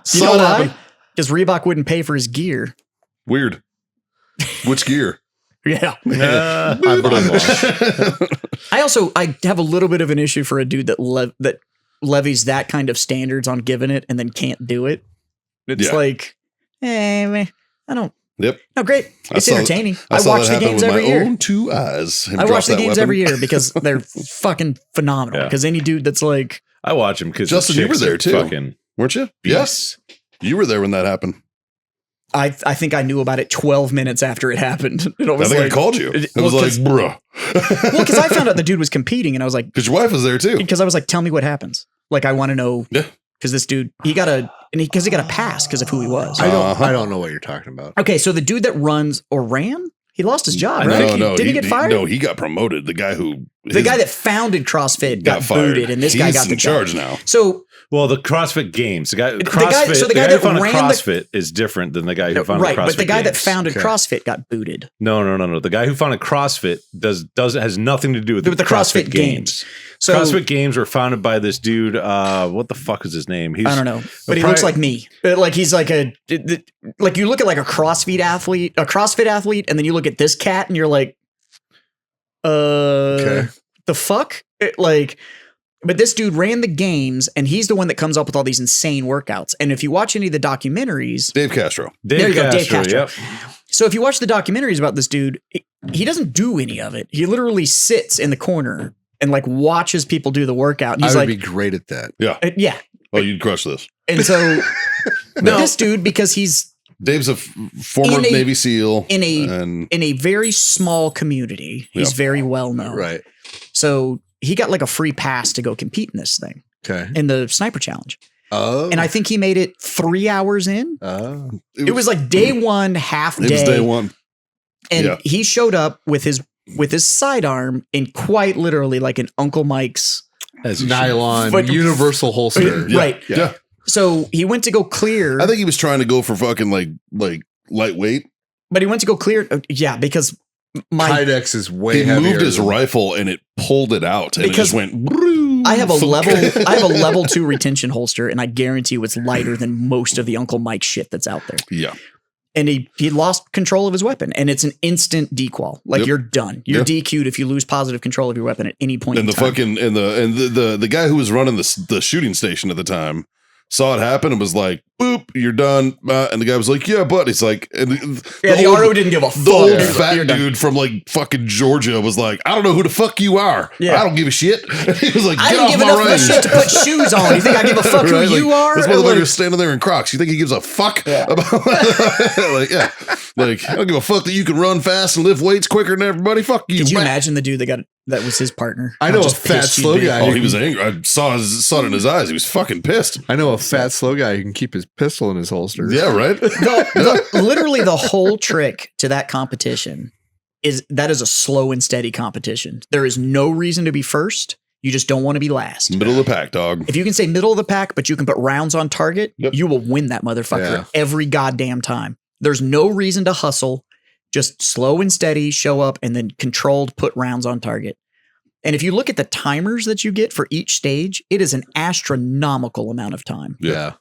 Saw know it why? happen. Because Reebok wouldn't pay for his gear. Weird. Which gear? Yeah. I have a little bit of an issue for a dude that levies that kind of standards on giving it and then can't do it. It's Yeah. like, man, I don't. Yep. No, great. It's saw- entertaining. I I saw watch that the happen games with every my year. own 2 eyes. Him I drop watch the that games weapon. every year because they're fucking phenomenal. Yeah. Because any dude that's like, I watch him because Justin, you were there too. Fucking Weren't you? beasts. Yes. You were there when that happened. I think I knew about it 12 minutes after it happened. And I I was think like, I called you. it- I was well, like, 'cause- bruh. well, because I found out the dude was competing, and I was like, Because your wife was there too. because I was like, tell me what happens. Like, I want to know. Yeah. Because this dude, he got a pass because of who he was. I don't know what you're talking about. Okay, so the dude that runs or ran, he lost his job, right? No, Did he get fired? No, he got promoted. The guy who the guy that founded CrossFit got fired, booted, and this He's guy got the in charge now. So Well, the CrossFit Games. The guy, guy- CrossFit, so the the guy guy who that founded ran the- CrossFit is different than the guy who founded right, CrossFit but the guy that Games. founded Okay. CrossFit got booted. No. The guy who founded CrossFit has nothing to do with With the CrossFit Games. So CrossFit Games were founded by this dude. What the fuck is his name? He's I don't know, but he pri- looks like me. Like he's like like you look at like a CrossFit athlete, and then you look at this cat, and you're like, Okay. the fuck? But this dude ran the games, and he's the one that comes up with all these insane workouts. And if you watch any of the documentaries, Dave Castro. There you go, Dave Castro. Yep. so if you watch the documentaries about this dude, he doesn't do any of it. He literally sits in the corner and like watches people do the workout. And I he's would like, be great at that. yeah. Oh, you'd crush this. And so, but this dude, because he's Dave's a former In a- Navy SEAL. in a and in a very small community. He's Yeah. very well known. Right. So he got like a free pass to go compete in this thing Okay. in the sniper challenge. Oh. And I think he made it 3 hours in. Oh. It was like day one, half it day. was day one. And Yeah. he showed up with his sidearm in quite literally like an Uncle Mike's. As you Nylon But- universal holster. Right. Yeah. So he went to go clear. I think he was trying to go for fucking like lightweight. But he went to go clear. Yeah, because my Kydex is way He heavier. moved his than- rifle and it pulled it out, and Because it just went. I have a Thunk. level 2 retention holster, and I guarantee you it's lighter than most of the Uncle Mike shit that's out there. Yeah, And he lost control of his weapon, and it's an instant dequal. Like Yep. you're done. You're Yeah. DQ'd if you lose positive control of your weapon at any point. and in the time. fucking and the guy who was running the shooting station at the time saw it happen and was like, "Boop, you're done." And the guy was like, "Yeah, but," he's like, and the RO didn't give a fuck. The old You're fat done. dude from like fucking Georgia was like, "I don't know who the fuck you are. Yeah. I don't give a shit." He was like, I "Get didn't off give my enough of a range." shit to put shoes on. You think I give a fuck Right? who you Like, are? This Like, motherfucker's standing there in Crocs. You think he gives a fuck about like, yeah. Like, I don't give a fuck that you can run fast and lift weights quicker than everybody. Fuck you. Could you Whack. imagine the dude that was his partner? I How know a just fat, pissed he'd slow be? guy. Oh, he was angry. I saw it in his eyes. He was fucking pissed. I know a fat, slow guy who can keep his pistol in his holster. Yeah, right. Literally the whole trick to that competition is a slow and steady competition. There is no reason to be first. You just don't want to be last. Middle of the pack, dog. If you can say middle of the pack, but you can put rounds on target, Yep. you will win that motherfucker Yeah. every goddamn time. There's no reason to hustle. Just slow and steady, show up, and then controlled put rounds on target. And if you look at the timers that you get for each stage, it is an astronomical amount of time. Yeah.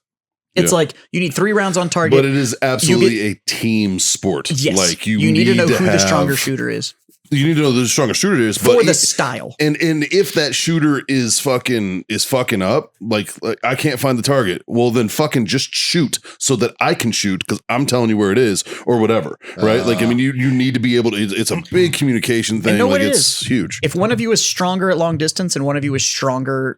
It's Yeah. like you need 3 rounds on target. But it is absolutely a team sport. Yes. Like you need to know who the have- stronger shooter is You need to know who the stronger shooter is. for But the style. and if that shooter is fucking up, like I can't find the target, well then fucking just shoot so that I can shoot because I'm telling you where it is or whatever, right? Like I mean, you need to be able to. It's a big communication thing. know Like what it it's huge. If one of you is stronger at long distance and one of you is stronger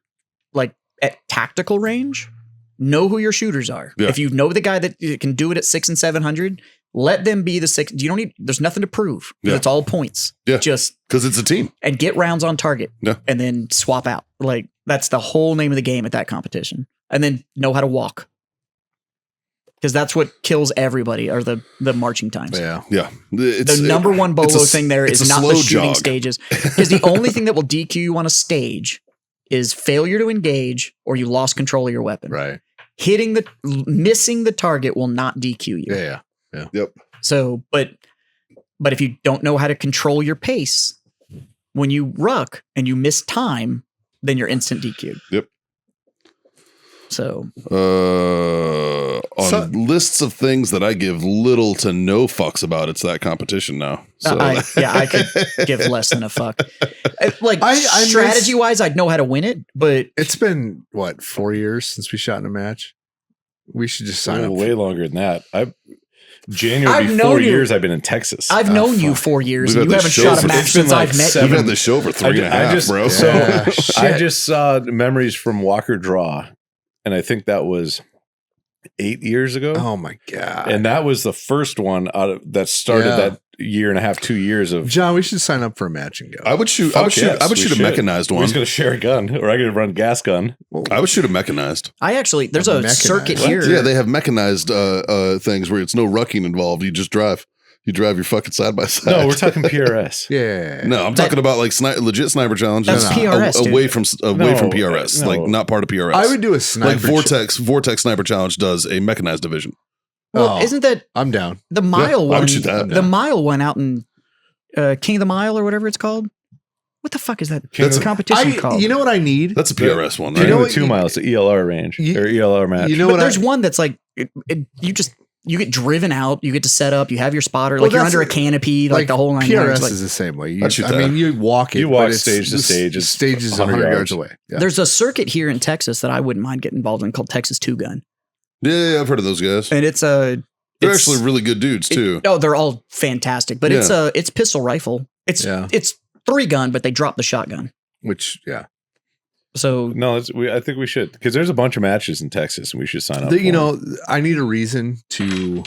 like at tactical range, know who your shooters are. Yeah. If you know the guy that can do it at 600 and 700, let them be the 6. You don't need. There's nothing to prove. Yeah. It's all points. Yeah. Just Because it's a team. and get rounds on target. Yeah. And then swap out. Like that's the whole name of the game at that competition. And then know how to walk. Because that's what kills everybody are the marching times. Yeah. Yeah. The number one it's bolo a- thing there it's is a not slow the shooting jog. stages. Because the only thing that will DQ you on a stage is failure to engage or you lost control of your weapon. Right. Missing the target will not DQ you. Yeah. Yep. So, but if you don't know how to control your pace when you ruck and you miss time, then you're instant DQ'd. Yep. So On lists of things that I give little to no fucks about, it's that competition now. So I could give less than a fuck. Like I strategy wise, I'd know how to win it, but It's been what, 4 years since we shot in a match? We should just sign up. way longer than that. January I've be known 4 you- years I've been in Texas. I've known you 4 years We've and had you this haven't show shot a for- match it's been since like I've met We've you. had this show for three and a half, bro. So Yeah, I shit. just saw memories from Walker Draw, and I think that was 8 years ago. Oh my God. And that was the first one out of that started Yeah. that year and a half, 2 years of. John, we should sign up for a match and go. I would shoot. Fuck yes, I would we shoot a should. mechanized We're one. just gonna share a gun, or I could run gas gun. I would shoot a mechanized. I actually there's a Mechanized. circuit What? here. Yeah, they have mechanized things where it's no rucking involved. You just drive. You drive your fucking side by side. No, we're talking PRS. Yeah. No, I'm That- talking about like legit sniper challenges. That's PRS, dude. away from No, PRS, no. like not part of PRS. I would do a sniper. like Vortex Sniper Challenge does a mechanized division. Well, Oh. isn't that I'm down. the mile I one? would shoot that. The mile one out in King of the Mile or whatever it's called. What the fuck is that That's a- competition called? You know what I need? That's a PRS one, You right? know King of what the 2 you- miles, the ELR range You- or ELR match. You know but what there's one that's like you get driven out, you get to set up, you have your spotter, Well, like you're that's- under a canopy, like the whole 9 PRS yards. Like, is the same way. You, I'd shoot I mean, that. you walk it. You walk but it's- stage to the stage, it's Stage is 100 100 yards yards. away. Yeah. There's a circuit here in Texas that I wouldn't mind getting involved in called Texas 2 Gun, Yeah, I've heard of those guys. and it's They're it's- actually really good dudes too. Oh, they're all fantastic, but it's pistol rifle. It's 3 gun, but they drop the shotgun. Which, yeah. So No, I think we should, because there's a bunch of matches in Texas, and we should sign up. You for know, I need a reason to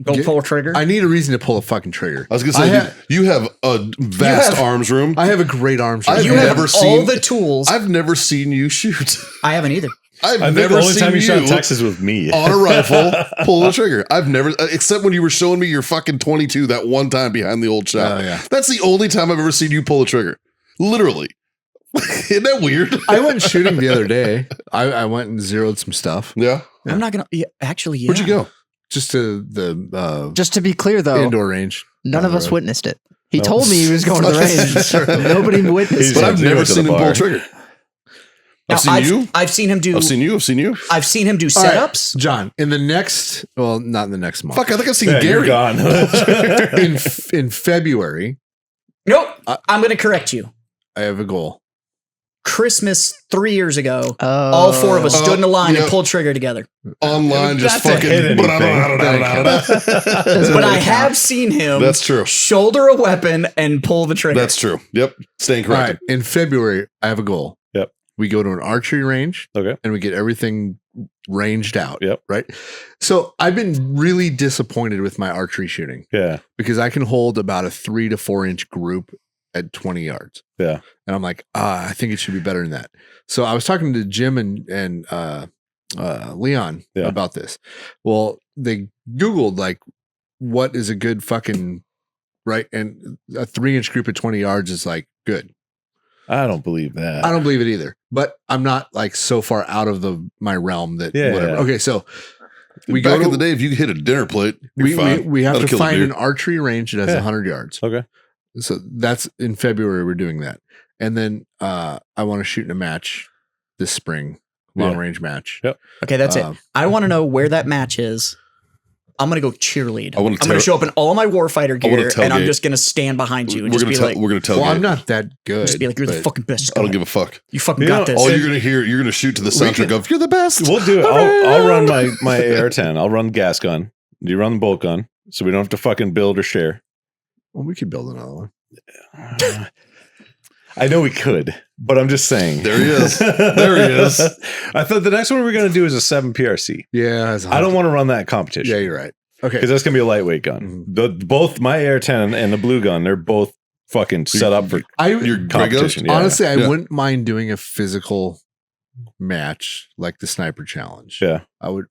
Go pull a trigger. I need a reason to pull a fucking trigger. I was gonna say you have a vast arms room. I have a great arms room. I've you have never all seen the tools. I've never seen you shoot. I haven't either. I've I think never the only seen time you shot you Texas with me. on a rifle pull the trigger. I've never, except when you were showing me your fucking 22 that one time behind the old shop. Oh, yeah. That's the only time I've ever seen you pull a trigger. Literally. Isn't that weird? I went shooting the other day. I went and zeroed some stuff. Yeah. I'm not gonna. Yeah, actually, yeah. Where'd you go? Just to the Just to be clear, though, indoor range. none down of the us road. witnessed it. He No. told me he was going to the range. Nobody witnessed But He's- it. I've he never went to seen the him pull a bar. trigger. Now, I've seen you. I've seen him do. I've seen you. I've seen you. I've seen him do All right, setups. John, in the next, well, not in the next month. Fuck, I think I've seen Yeah, you're Gary. gone. in February, Nope. I'm going to correct you. I have a goal. Christmas 3 years ago, Oh. all four of us stood in a line yeah. and pulled trigger together. Online, just Not to hit fucking. anything. But I have seen him That's true. shoulder a weapon and pull the trigger. That's true. Yep. Staying All right, corrected. in February, I have a goal. Yep. We go to an archery range Okay. and we get everything ranged out. Yep. Right. So I've been really disappointed with my archery shooting Yeah. because I can hold about a 3 to 4 inch group at 20 yards. Yeah. And I'm like, I think it should be better than that. So I was talking to Jim and Leon Yeah. about this. Well, they Googled like, what is a good fucking right? And a 3 inch group at 20 yards is like good. I don't believe that. I don't believe it either, but I'm not like so far out of my realm that Yeah, whatever. yeah. Okay. So we Back go in to, the day, if you hit a dinner plate, you're we fine. have That'll to kill a find deer. an archery range that has Yeah. 100 yards. Okay. So that's in February. We're doing that. And then I want to shoot in a match this spring, long Yeah. range match. Yep. Okay, that's it. Um, I want to know where that match is. I'm going to go cheerlead. I wanna I'm going to show up in all my warfighter I wanna gear and I'm tailgate. just going to stand behind you and We're just gonna be tell. like, We're gonna tell. Well, I'm not that good. just be like, you're the but fucking best. I don't give a fuck. You fucking You got know, this. All you're gonna hear, you're gonna shoot to the soundtrack of "You're the best." We'll do it. I'll run my AR-10. I'll run gas gun. You run the bolt gun, so we don't have to fucking build or share. Well, we could build another one. I know we could, but I'm just saying. There he is. There he is. I thought the next one we're going to do is a 7 PRC. Yeah. I don't want to run that competition. Yeah, you're right. Okay. Because that's going to be a lightweight gun. Both my AR-10 and the blue gun, they're both fucking set up for Your competition. Yeah. honestly, I Yeah. wouldn't mind doing a physical match like the sniper challenge. Yeah. I want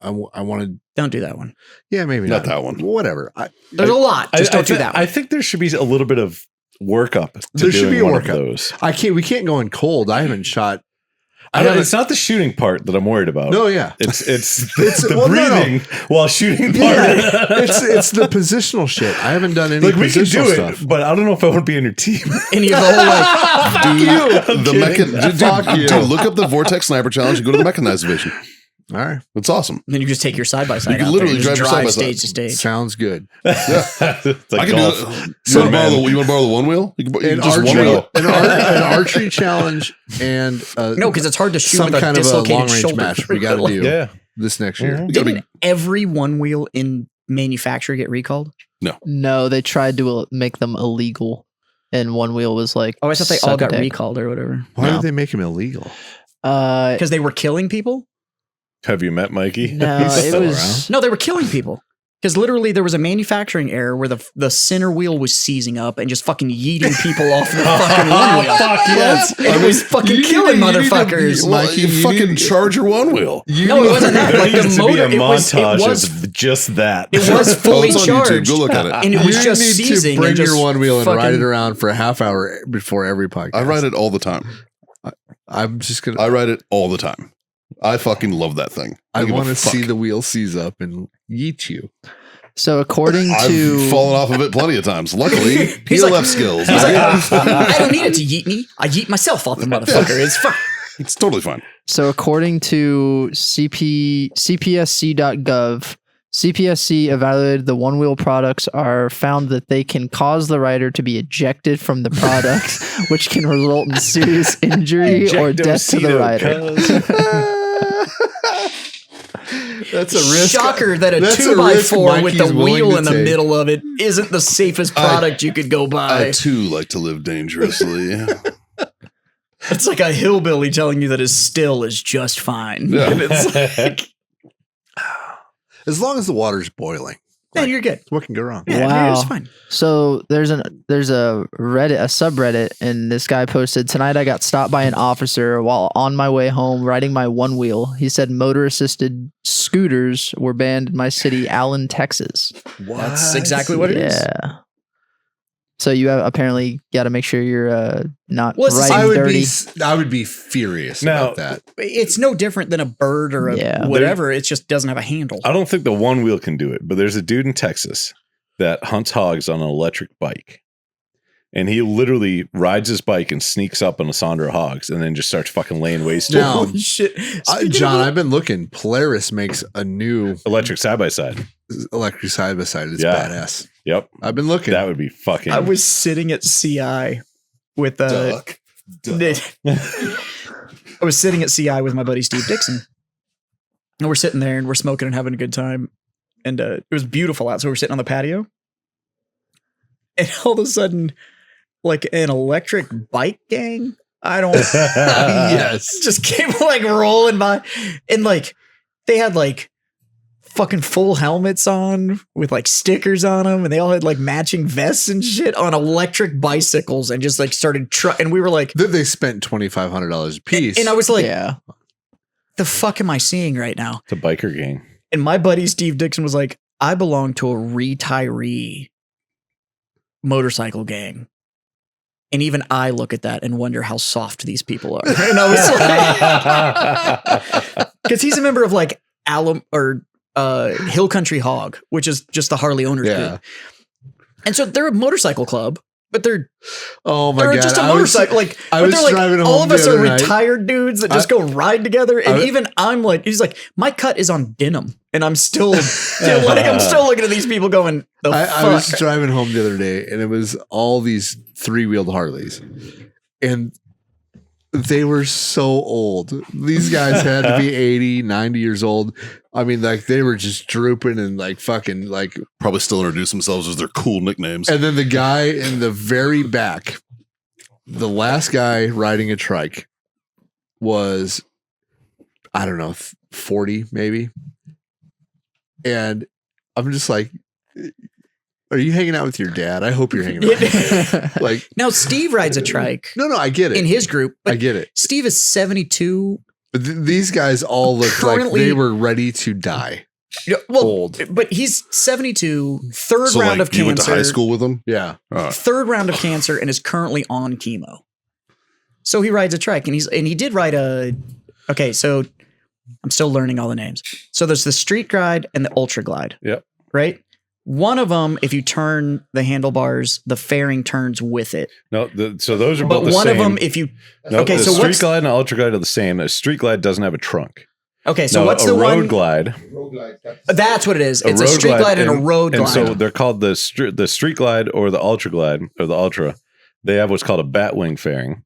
to. Don't do that one. Yeah, maybe Not not, that one. Whatever. There's a lot. Just don't do thi- that one. I think there should be a little bit of workup. To There should doing be a one of workup. those. We can't go in cold. I haven't shot. It's not the shooting part that I'm worried about. No, yeah. It's It's- the well, no, no. breathing while shooting part. Yeah, it's the positional shit. I haven't done any Like we can positional do stuff. it, but I don't know if I want to be on your team. Any of the whole like, Dude, the kidding. Fuck you. dude, look up the Vortex Sniper Challenge and go to the mechanized division. All right, It's awesome. then you just take your side by side. You can out literally there and just drive your drive side by stage to stage. sounds good. It's like I can golf. do it. So, You want to borrow the one wheel? You can, An just one archery, wheel. an archery challenge, and No, because it's hard to shoot some with a kind of a dislocated long range shoulder. match we got to do Yeah. this next year. Mhm. You gotta be- Didn't every one wheel in manufacture get recalled? No, they tried to make them illegal, and one wheel was like, Oh, I thought they suck all a got dick. recalled or whatever. Why No. did they make them illegal? Because they were killing people? Have you met Mikey? No, He's it still was- around. No, they were killing people. Because literally there was a manufacturing error where the center wheel was seizing up and just fucking yeeting people off the fucking one wheel. Fuck yes. And it was fucking killing Well, motherfuckers. Well, Mikey, you you fucking need- charge your one wheel. No, it wasn't that. There Like needs the to be motor, a it was of just that. it was fully it's on charged. YouTube. Go look at it. And it was You just need seizing. to bring and just your one wheel and ride fucking- it around for a half hour before every podcast. I ride it all the time. I'm just gonna. I ride it all the time. I fucking love that thing. I give a want to fuck. see the wheel seize up and yeet you. So according I've to fallen off of it plenty of times. Luckily, He's PLF like- skills. He's like, right? I don't need it to yeet me. I yeet myself off the motherfucker. It's fine. It's totally fine. according to CPSC.gov, CPSC evaluated the one wheel products are found that they can cause the rider to be ejected from the product, which can result in serious injury or death to the rider. That's a risk. Shocker that a That's a 2x4 with risk the Mikey's wheel willing in to the take. middle of it isn't the safest product you could go I buy. too like to live dangerously. It's like a hillbilly telling you that his still is just fine. Yeah. And it's like, As long as the water's boiling. Then you're good. What can go wrong? Yeah, Wow. it's fine. So there's a Reddit, a subreddit, and this guy posted, tonight I got stopped by an officer while on my way home riding my one wheel. He said motor assisted scooters were banned in my city, Allen, Texas. That's exactly what it is. Yeah. So you have apparently got to make sure you're not Well, it's the riding same- dirty. I would be furious Now- about that. It's no different than a bird or a Yeah. whatever. It just doesn't have a handle. I don't think the one wheel can do it, but there's a dude in Texas that hunts hogs on an electric bike. And he literally rides his bike and sneaks up on a sonder of hogs and then just starts fucking laying waste to Now- them. Holy shit. Speaking John, of- I've been looking. Polaris makes a new Electric side by side. electric side by side. It's Yeah. badass. Yep. I've been looking. That would be fucking. I was sitting at CI with Duck. I was sitting at CI with my buddy Steve Dixon. And we're sitting there and we're smoking and having a good time. And it was beautiful out. So we're sitting on the patio. And all of a sudden, like an electric bike gang. I don't yes. just came like rolling by. And like they had like fucking full helmets on with like stickers on them, and they all had like matching vests and shit on electric bicycles, and just like started and we were like, They spent $2,500 a piece. and I was like, Yeah. the fuck am I seeing right now? It's a biker gang. And my buddy Steve Dixon was like, I belong to a retiree motorcycle gang. And even I look at that and wonder how soft these people are. And I was like, because he's a member of like Hill Country Hog, which is just the Harley owners Yeah. group. And so they're a motorcycle club, but they're oh my they're god! just a I was- motorcycle. Like, I but was they're like driving all home of us the are other night. retired dudes that just go ride together. And even I'm like, he's like, my cut is on denim, and I'm still I'm still looking at these people going, the I fuck. was driving home the other day, and it was all these 3-wheeled Harleys, and they were so old. These guys had to be 80, 90 years old. I mean, like they were just drooping and like fucking like. Probably still introduce themselves as their cool nicknames. And then the guy in the very back, the last guy riding a trike, was, I don't know, 40 maybe. And I'm just like, are you hanging out with your dad? I hope you're hanging out. With your dad. Like, Now Steve rides a trike no, I get it. in his group, I but get it. Steve is 72. But these guys all looked like Currently- they were ready to die. Well, Old. but he's 72, third So round like of you went to cancer. high school with them? Yeah. Third round of cancer, and is currently on chemo. So he rides a trike, and he did ride a. Okay, so I'm still learning all the names. So there's the Street Glide and the Ultra Glide. Yep. Right. One of them, if you turn the handlebars, the fairing turns with it. No, so those are But both the one same. of them, if you No, okay, the so street what's glide and the ultra glide are the same. A street glide doesn't have a trunk. okay, so Now, what's a the road one? glide? That's what it is. It's a road Street Glide and a road and glide. so they're called the street glide or the ultra glide or the ultra. They have what's called a batwing fairing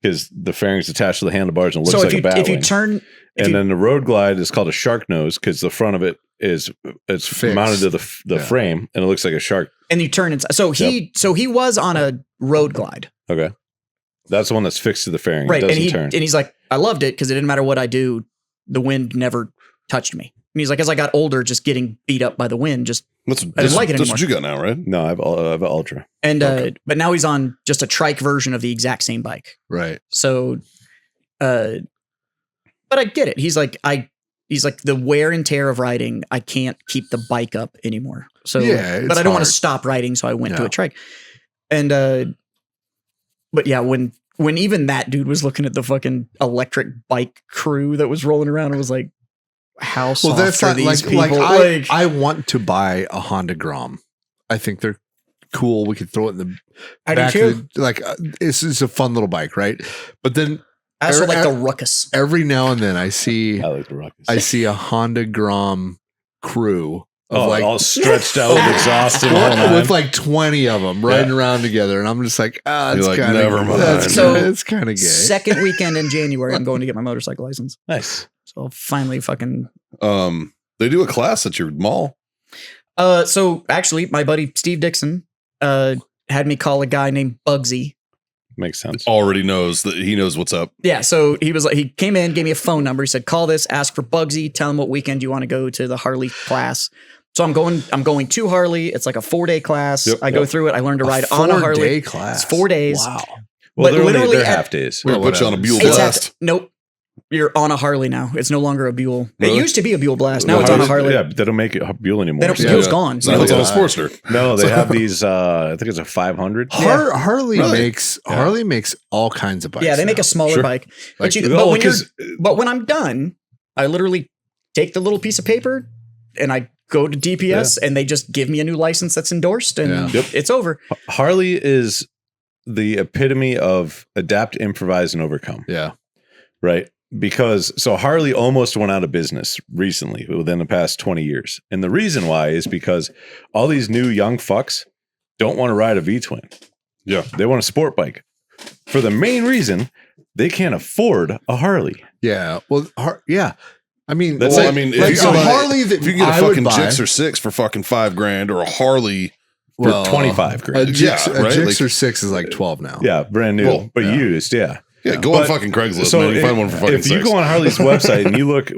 because the fairing's attached to the handlebars and looks so like a batwing. if you turn, And then the road glide is called a shark nose because the front of it is it's Fixed. mounted to the Yeah. frame and it looks like a shark. and you turn inside, so he was on a road glide. Okay, that's the one that's fixed to the fairing. Right, It and doesn't turn. he's like, I loved it because it didn't matter what I do, the wind never touched me. And he's like, as I got older, just getting beat up by the wind, just That's like it that's anymore. what you got now, right? No, I have an ultra. and Okay. but now he's on just a trike version of the exact same bike. Right. So, but I get it. He's like the wear and tear of riding. I can't keep the bike up anymore. So, Yeah, but it's I don't want to hard. stop riding, so I went to No. a trike. And but yeah, when even that dude was looking at the fucking electric bike crew that was rolling around, and was like, how soft Well, that's are not these like people? I want to buy a Honda Grom. I think they're cool. We could throw it in the I do back too. of the, like this is a fun little bike, right? But then I also like the ruckus. every now and then I see I like the Rockets. a Honda Grom crew of like all stretched out with exhaust and whole nine. with like 20 of them riding around together, and I'm just like, You're it's like, kind never of mind. So, it's kind of gay. Second weekend in January, I'm going to get my motorcycle license. Nice. So I'll finally fucking. They do a class at your mall. So actually, my buddy Steve Dixon had me call a guy named Bugsy. Makes sense. Already knows that he knows what's up. Yeah, so he was like, he came in, gave me a phone number. He said, call this, ask for Bugsy, tell him what weekend you want to go to the Harley class. So I'm going to Harley. It's like a 4-day class. Yep. I go through it. I learn to ride on a Harley. 4-day class. It's 4 days. Wow. Well, But literally they're at- half days. We're gonna put you on a Buell It's Blast. nope. You're on a Harley now. It's no longer a Buell. Really? It used to be a Buell Blast. Now The it's on a Harley. Yeah, they don't make it Buell anymore. They don't, so- Buell's gone. Now it's on a Yeah. Sportster. No, they have these. I think it's a 500. Harley Really? makes all kinds of bikes. Yeah, they make now. a smaller Sure. bike. Like, But when I'm done, I literally take the little piece of paper and I go to DPS and they just give me a new license that's endorsed and Yeah. Yep. it's over. Harley is the epitome of adapt, improvise, and overcome. Yeah. Right? Because so Harley almost went out of business recently within the past 20 years. And the reason why is because all these new young fucks don't want to ride a V-twin. Yeah. They want a sport bike. For the main reason they can't afford a Harley. Yeah. Well, yeah. I mean, That's Well, like- I mean, if like you a can buy- Harley that if you can get a I would fucking buy, Gixxer 6 for fucking $5,000 or a Harley, For well, 25 A grand. Yeah, Gixxer, right? a Gixxer 6 is like 12 now. Yeah, brand new, Well, but yeah. used, yeah. yeah, go on But- fucking Craigslist, So man. You find one for fucking if you $6. go on Harley's website and you look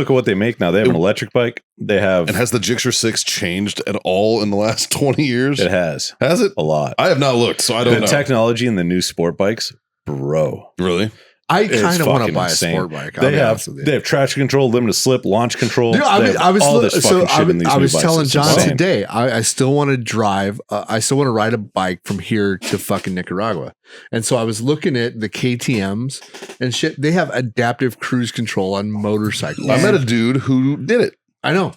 at what they make now, they have an electric bike. They have And has the Gixxer 6 changed at all in the last 20 years? it has Has it? a lot. I have not looked, so I The don't know. technology in the new sport bikes, bro. Really? I It's kind of want to fucking buy insane. a sport bike. I'll They be have honest with you. they have traction control, limited slip, launch control. Dude, They have I was all this so fucking shit in these I new was bikes. telling It's John insane. today. I still want to drive. I still want to ride a bike from here to fucking Nicaragua. And so I was looking at the KTM's and shit. They have adaptive cruise control on motorcycles. I met a dude who did it. I know.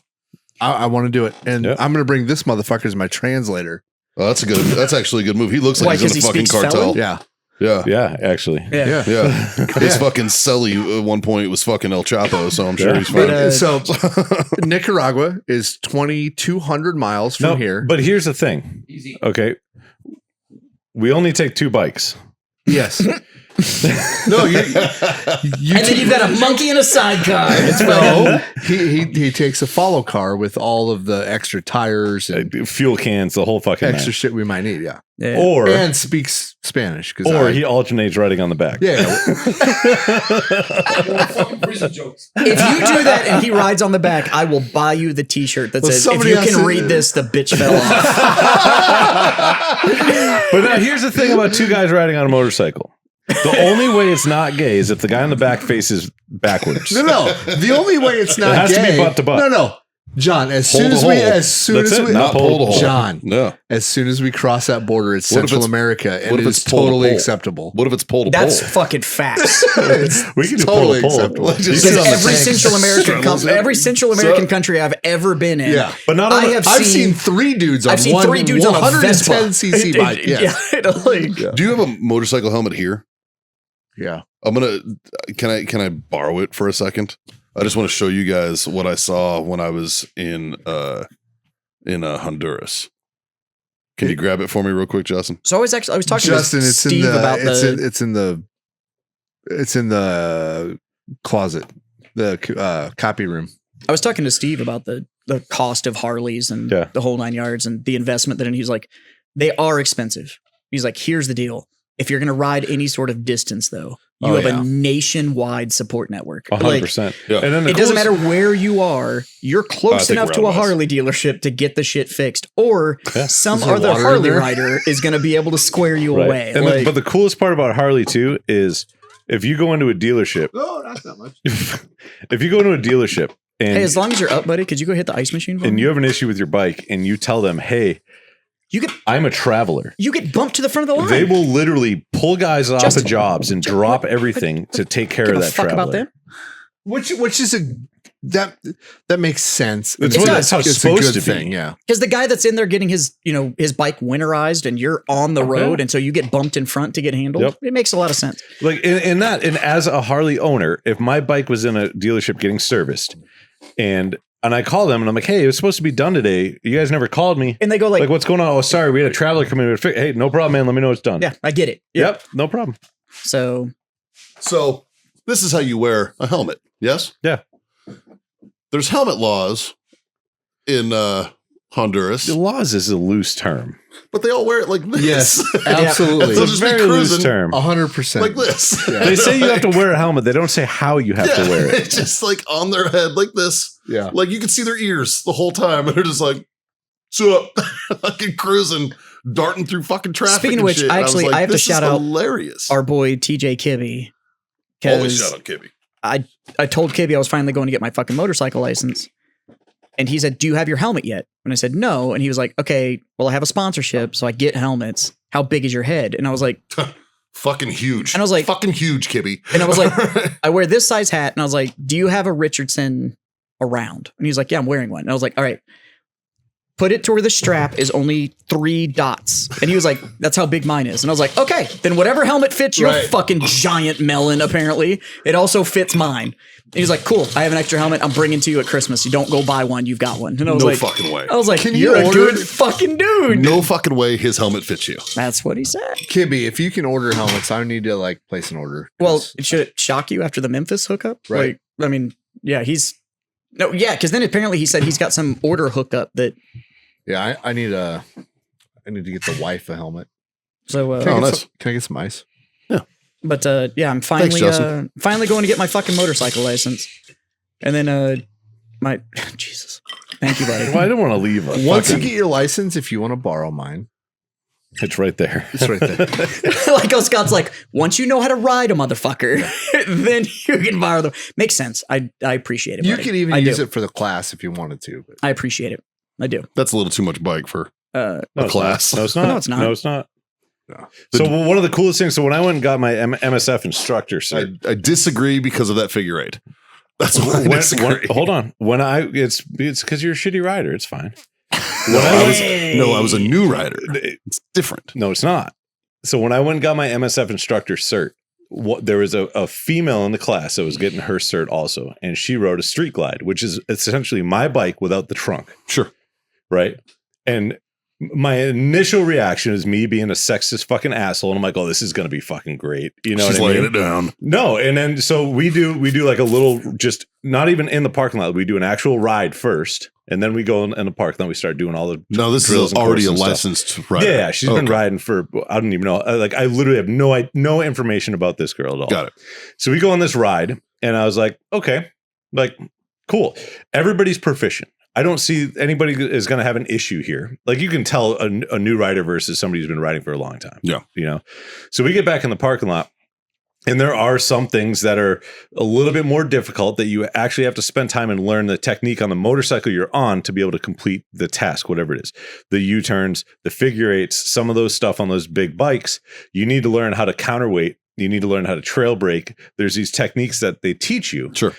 I want to do it, and Yep. I'm going to bring this motherfucker as my translator. Oh, that's actually a good move. He looks like Why, he's in 'cause a he fucking speaks cartel. felon? Yeah, Yeah. Yeah, actually. Yeah. yeah. Yeah. His fucking celly at one point was fucking El Chapo, so I'm sure Yeah. he's But, fine. So Nicaragua is 2,200 miles from No, here. but here's the thing. Okay. We only take 2 bikes. Yes. No, you And then you've got a monkey in a sidecar. It's no. He takes a follow car with all of the extra tires and Fuel cans, the whole fucking extra nine. shit we might need. Yeah, Yeah. Or and speaks Spanish he alternates riding on the back. Yeah, If you do that and he rides on the back, I will buy you the T-shirt that Well, says, "If somebody you has can to- read this, the bitch fell off." But now here's the thing about 2 guys riding on a motorcycle. The only way it's not gay is if the guy on the back faces backwards. no. The only way it's not It has to be gay- butt to butt. No. John, as Hold soon the as we, hole. as soon That's as it, we, not Pull the hole. John, Yeah. as soon as we cross that border, it's What if Central it's- America, what and if it it's is pole to totally pole? acceptable. What if it's pole to That's pole? fucking facts. We can totally pull a pole. acceptable. Just You sit can- on the every tank. Central American Struggles it. every Central American country I've ever been in. Yeah. But not I on have I've seen seen 3 dudes on I've seen one 3 dudes on a 110 Vespa. cc bike. Yes. Yeah, like, Do you have a motorcycle helmet here? Yeah. I'm gonna. Can I borrow it for a second? I just want to show you guys what I saw when I was in Honduras. Can you grab it for me real quick, Justin? so I was talking Justin, to it's Steve in the about it's in the closet, the copy room. I was talking to Steve about the cost of Harleys and Yeah. the whole 9 yards and the investment that, and he's like, they are expensive. He's like, here's the deal. If you're going to ride any sort of distance, though, you Oh, have yeah. a nationwide support network. 100%. Yeah. And then the It doesn't coolest- matter where you are, you're I close think enough we're to a on West. Harley dealership to get the shit fixed, or Yeah. some Is there other water in Harley there? rider is going to be able to square you Right. away. And Like, but the coolest part about Harley too is if you go into a dealership, No, that's not much. if you go into a dealership and hey, as long as you're up, buddy, could you go hit the ice machine? For and me? you have an issue with your bike and you tell them, "Hey, you get I'm a traveler." bumped to the front of the line. They will literally pull guys off Justin, of jobs and drop everything to take care give of a that fuck traveler. about them. Which is that makes sense. That's what- that's how it's supposed to be. Yeah. Because the guy that's in there getting his bike winterized, and you're on the road, and so you get bumped in front to get handled. Yep. It makes a lot of sense. Like and as a Harley owner, if my bike was in a dealership getting serviced and I call them and I'm like, "Hey, it was supposed to be done today. You guys never called me. And they go like, Like, what's going on? Oh, sorry, we had a traveler come in. Hey, no problem, man. Let me know it's done." "Yeah, I get it." Yep, no problem. So So this is how you wear a helmet. Yes. Yeah. There's helmet laws in Honduras. The laws is a loose term. But they all wear it like this. Yes, absolutely. They'll It's just a be very loose cruising term. 100%. like this. Yeah. They say you have to wear a helmet. They don't say how you have to wear it. It's just like on their head like this. Yeah. Like you can see their ears the whole time. And they're just like, so fucking cruising, darting through fucking traffic. Speaking of and which, shit. And actually, was like, I have to this is shout out hilarious. our boy TJ Kibbe. Always 'Cause shout out Kibby. I told Kibbe I was finally going to get my fucking motorcycle license. And he said, do you have your helmet yet? And I said, no. And he was like, okay, well, I have a sponsorship, so I get helmets. How big is your head? And I was like, Fucking huge. And I was like- fucking huge, Kibby. and I was like, I wear this size hat. And I was like, do you have a Richardson around? And he's like, yeah, I'm wearing one. And I was like, all right, put it to where the strap is only 3 dots. And he was like, that's how big mine is. And I was like, okay, then whatever helmet fits your Right. fucking giant melon, apparently, it also fits mine. And he's like, cool, I have an extra helmet. I'm bringing to you at Christmas. You don't go buy one. You've got one. And I was No like, fucking way. I was like, Can you you're a order- good fucking dude. No fucking way his helmet fits you. That's what he said. Kibby, if you can order helmets, I need to like place an order. Well, 'Cause- should it shock you after the Memphis hookup? Right. Like, I mean, yeah, because then apparently he said he's got some order hookup that, yeah, I need to get the wife a helmet. so, Can, I Oh, get nice. can I get some ice? but yeah, I'm finally, Justin. finally going to get my fucking motorcycle license. And then, Jesus. Thank you, buddy. Well, I don't want to leave. Once you get your license, if you want to borrow mine, It's right there. it's right there. Like, Scott's like, once you know how to ride a motherfucker, then you can borrow them. Makes sense. I appreciate it. You buddy. could even I use do. it for the class if you wanted to. But I appreciate it. I do. That's a little too much bike for Uh, No, a it's class. not. No, it's not. No, it's not. No, it's not. No. So one of the coolest things. So when I went and got my MSF instructor cert, I disagree because of that figure 8. That's what I disagree. hold on. When it's because you're a shitty rider. It's fine. No, I was a new rider. It's different. No, it's not. So when I went and got my MSF instructor cert, there was a female in the class that was getting her cert also, and she rode a Street Glide, which is essentially my bike without the trunk, Sure. right? And my initial reaction is me being a sexist fucking asshole, and I'm like, "Oh, this is gonna be fucking great," you know She's what I laying mean? it down. No, and then so we do like a little, just not even in the parking lot. We do an actual ride first, and then we go in the park. Then we start doing all the No, this drills is and already a courses and stuff. licensed rider. Yeah, she's been Okay. riding for, I don't even know. Like, I literally have no information about this girl at all. Got it. So we go on this ride, and I was like, okay, like, cool. Everybody's proficient. I don't see anybody is going to have an issue here. Like, you can tell a new rider versus somebody who's been riding for a long time. Yeah. You know? So we get back in the parking lot, and there are some things that are a little bit more difficult that you actually have to spend time and learn the technique on the motorcycle you're on to be able to complete the task, whatever it is. The U-turns, the figure eights, some of those stuff on those big bikes, you need to learn how to counterweight. You need to learn how to trail brake. There's these techniques that they teach you. Sure.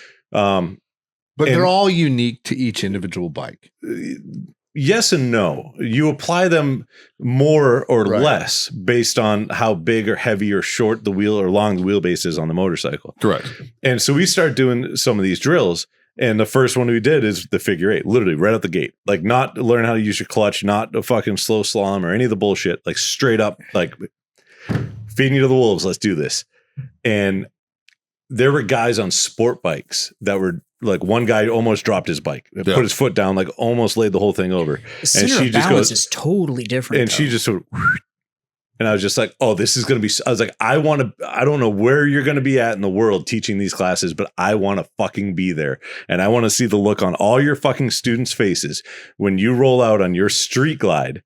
but And- they're all unique to each individual bike. Yes and no. You apply them more or Right. less based on how big or heavy or short the wheel or long the wheelbase is on the motorcycle. Correct. And so we start doing some of these drills. And the first one we did is the figure eight, literally right out the gate. Like, not learn how to use your clutch, not a fucking slow slalom or any of the bullshit. Like, straight up, like, feeding you to the wolves. Let's do this. And there were guys on sport bikes that were like, one guy almost dropped his bike, Yeah. put his foot down, like almost laid the whole thing over. the center she of just balance goes- is totally different. And she though. just sort of, and I was just like, oh, this is going to be, I was like, I don't know where you're going to be at in the world teaching these classes, but I want to fucking be there. And I want to see the look on all your fucking students' faces when you roll out on your Street Glide.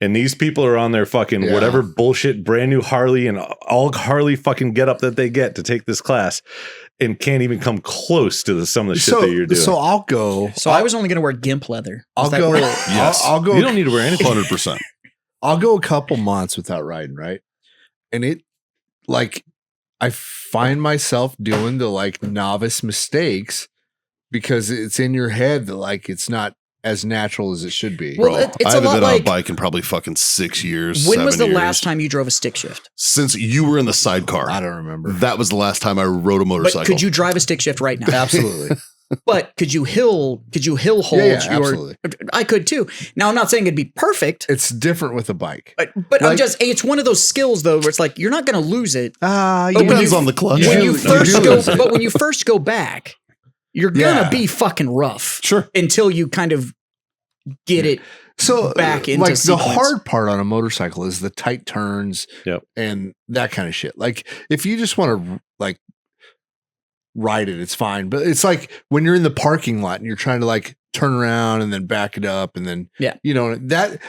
And these people are on their fucking Yeah. whatever bullshit brand new Harley and all Harley fucking get up that they get to take this class and can't even come close to some of the shit that you're doing. So I'll go. So I was only going to wear gimp leather. Is I'll that go. where- Yes. I'll go. you don't need to wear anything. 100%. I'll go a couple months without riding, right? And it, like, I find myself doing the like novice mistakes because it's in your head that like it's not as natural as it should be. Well, Bro, it's I a haven't lot been on a like- bike in probably fucking 6 years. when was the 7 years. last time you drove a stick shift? Since you were in the sidecar. I don't remember. That was the last time I rode a motorcycle. But could you drive a stick shift right now? Absolutely. But could you hill hold Yeah, your absolutely. I could too. Now I'm not saying it'd be perfect, It's different with a bike. but I'm Like- just it's one of those skills though where it's like you're not going to lose it. Ah, But when Depends you- on the clutch. When do- you you first do go lose it. but when you first go back, you're going to Yeah. be fucking rough Sure. until you kind of get it So back into like sequence. the hard part on a motorcycle is the tight turns and that kind of shit. Like if you just want to like ride it, it's fine. But it's like when you're in the parking lot and you're trying to like turn around and then back it up and then you know that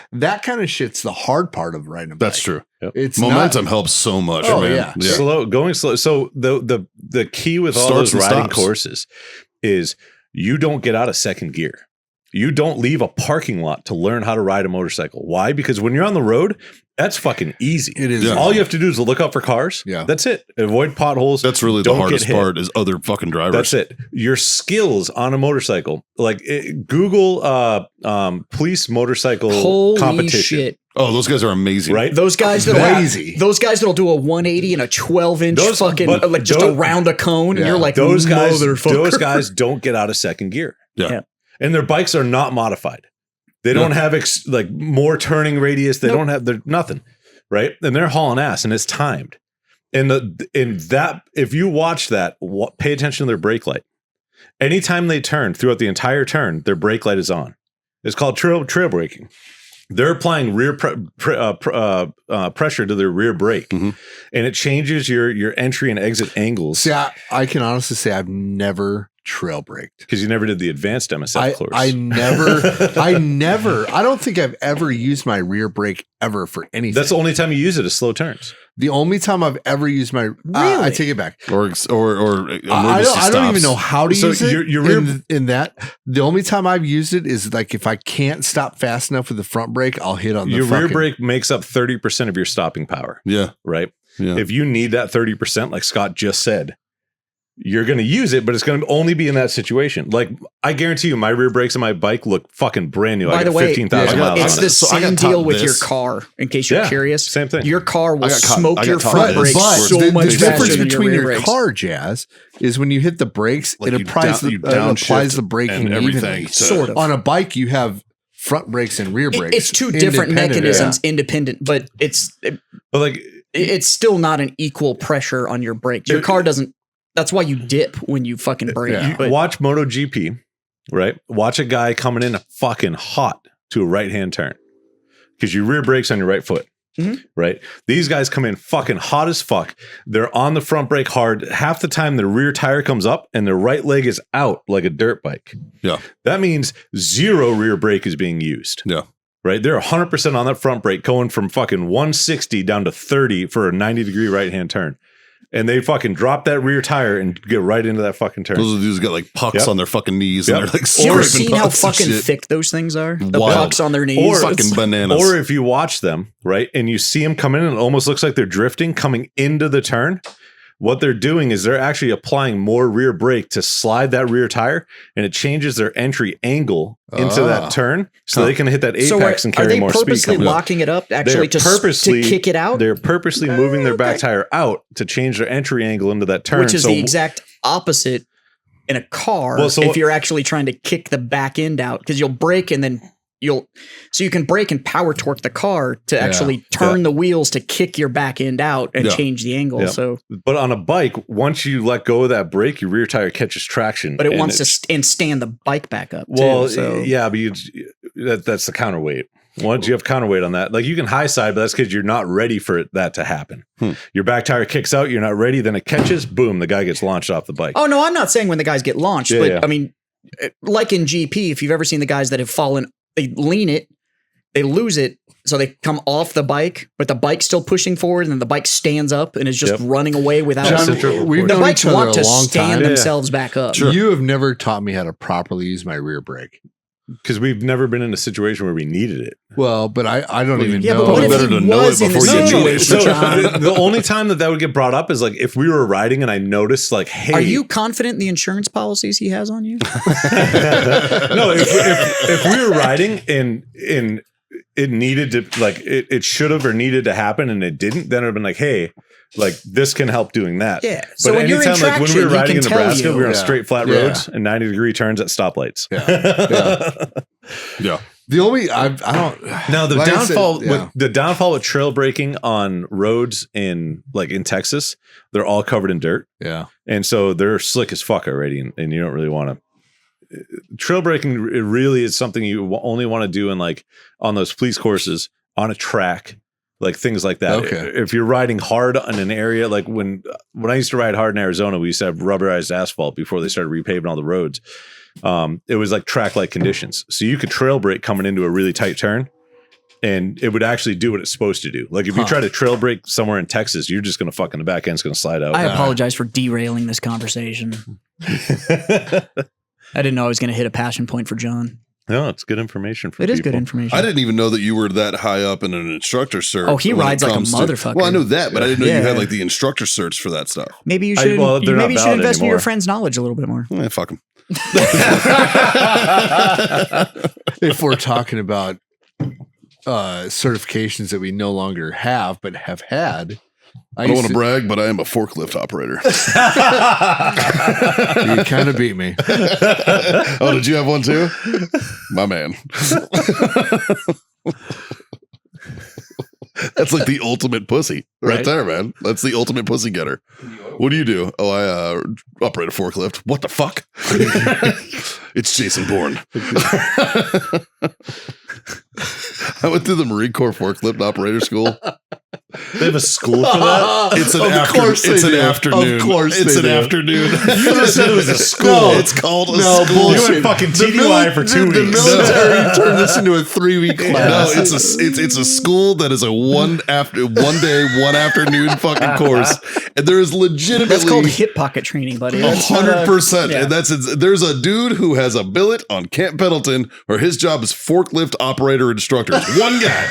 kind of shit's the hard part of riding a bike. That's true. It's Momentum helps so much, man. Yeah. Going slow. So the key with all Starts those and riding stops. courses is you don't get out of second gear. You don't leave a parking lot to learn how to ride a motorcycle. Why? Because when you're on the road, that's fucking easy. It is. Yeah. All you have to do is look out for cars. Yeah. That's it. Avoid potholes. That's really the Don't hardest get hit. part is other fucking drivers. That's it. Your skills on a motorcycle, like Google police motorcycle Holy competition. shit. Oh, those guys are amazing. Right? Those guys that Crazy. those guys that'll do a 180 and a 12-inch Those- fucking but like just those- around a cone, and Yeah. you're like, Those motherfucker. guys don't get out of second gear. Yeah. And their bikes are not modified. They don't have like more turning radius. They don't have they're nothing, right? And they're hauling ass, and it's timed. And that if you watch that, pay attention to their brake light. Anytime they turn throughout the entire turn, their brake light is on. It's called trail braking. They're applying rear pressure to their rear brake, and it changes your entry and exit angles. See, I can honestly say I've never trail braked. Because you never did the advanced MSF course. I don't think I've ever used my rear brake ever for anything. That's the only time you use it is slow turns. The only time I've ever used my, I take it back. Or emergency I don't even stops. know how to So use it your rear- in that. The only time I've used it is like if I can't stop fast enough with the front brake, I'll hit on the Your rear fucking- brake makes up 30% of your stopping power, Yeah. right? Yeah. If you need that 30%, like Scott just said, you're going to use it, but it's going to only be in that situation. Like, I guarantee you, my rear brakes on my bike look fucking brand new. By I the got way, 15,000 miles it's on the it. So I same got taught deal with your this. car. In case you're Yeah, curious, same thing. Your car will I got smoke taught your this. front brakes But so the much faster difference than between your your rear brakes. car, Jazz, is when you hit the brakes, Like it you applies down- you the applies downshift the braking and everything evenly. to- Sort of. On a bike, you have front brakes and rear brakes. It's two different independent. mechanisms, independent, but it's But still not an equal pressure on your brakes. Your car doesn't. That's why you dip when you fucking brake. Yeah. But watch MotoGP, right? Watch a guy coming in fucking hot to a right-hand turn because your rear brakes on your right foot, right? These guys come in fucking hot as fuck. They're on the front brake hard. Half the time, their rear tire comes up and their right leg is out like a dirt bike. Yeah. That means zero rear brake is being used. Yeah. Right? They're 100% on that front brake going from fucking 160 down to 30 for a 90-degree right-hand turn. And they fucking drop that rear tire and get right into that fucking turn. Those are dudes that got like pucks Yep. on their fucking knees Yep. and they're like you ever scraping seen how pucks and fucking shit. thick those things are? The Wild. pucks on their knees. Or- Fucking bananas. Or if you watch them, right, and you see them come in and it almost looks like they're drifting coming into the turn, what they're doing is they're actually applying more rear brake to slide that rear tire, and it changes their entry angle into that turn so they can hit that apex So and are carry they more speed purposely coming up. locking it up actually They're to kick it out? They're purposely moving their back tire out to change their entry angle into that turn. Which is So the exact opposite in a car. Well, so if what- you're actually trying to kick the back end out, because you'll brake and then so you can brake and power torque the car to actually turn the wheels to kick your back end out and Yeah. change the angle. Yeah. So, But on a bike, once you let go of that brake, your rear tire catches traction. but it and wants to stand the bike back up. Well, too, so. yeah, but that's the counterweight. Once you have counterweight on that, like you can high side, but that's because you're not ready for that to happen. Your back tire kicks out, you're not ready, then it catches, boom, the guy gets launched off the bike. Oh no, I'm not saying when the guys get launched, Yeah, but yeah. I mean, like in GP, if you've ever seen the guys that have fallen, they lean it, they lose it, so they come off the bike, but the bike's still pushing forward, and then the bike stands up and is just running away without. John, We've The known bikes each other want a to long stand time. themselves back up. You have never taught me how to properly use my rear brake. Because we've never been in a situation where we needed it. Well, but I don't even Yeah, know. but what if Better he to know it was in the before you do it. situation, So John? the only time that would get brought up is like if we were riding and I noticed like, hey, Are you confident in the insurance policies he has on you? no, if we were riding and it needed to like it should have or needed to happen and it didn't, then it'd have been like, hey, like this can help doing that. Yeah. But So when you're in anytime, like when we traction, were he riding can in tell Nebraska, you. we were on Yeah. straight flat Yeah. roads and 90-degree turns at stoplights. Yeah. The only I don't. Now the like I said, downfall yeah. with trail braking on roads in Texas, they're all covered in dirt. Yeah. And so they're slick as fuck already, and you don't really want to. trail breaking it really is something you only want to do in like on those police courses on a track, like things like that. Okay. If you're riding hard on an area, like when I used to ride hard in Arizona, we used to have rubberized asphalt before they started repaving all the roads. It was like track-like conditions. So you could trail brake coming into a really tight turn and it would actually do what it's supposed to do. Like if you try to trail brake somewhere in Texas, you're just going to fucking the back end's going to slide out. I apologize for derailing this conversation. I didn't know I was going to hit a passion point for John. No, it's good information for It people. is good information. I didn't even know that you were that high up in an instructor cert. Oh, he when it rides like a comes to- motherfucker. Well, I know that, but I didn't know you Yeah. had like the instructor certs for that stuff. Maybe you should. well, they're not maybe you should valid invest in your anymore. friend's knowledge a little bit more. Fuck him. If we're talking about certifications that we no longer have but have had, I don't want to brag, but I am a forklift operator. You kind of beat me. Oh, did you have one too? My man. That's like the ultimate pussy right there, man. That's the ultimate pussy getter. What do you do? Oh, I operate a forklift. What the fuck? It's Jason Bourne. I went through the Marine Corps forklift operator school. They have a school for that? It's an Of course they It's an do. afternoon. Of course It's they an do. afternoon. You just said it was a school. No. It's called a No, school. You went fucking The TDY for 2 The weeks. military turned this into a 3-week No, class. it's a school that is a one day, one afternoon fucking course, and there is legitimately That's called hip pocket training, buddy. That's not a- 100%. yeah. And there's a dude who has a billet on Camp Pendleton where his job is forklift operator instructor. It's one guy.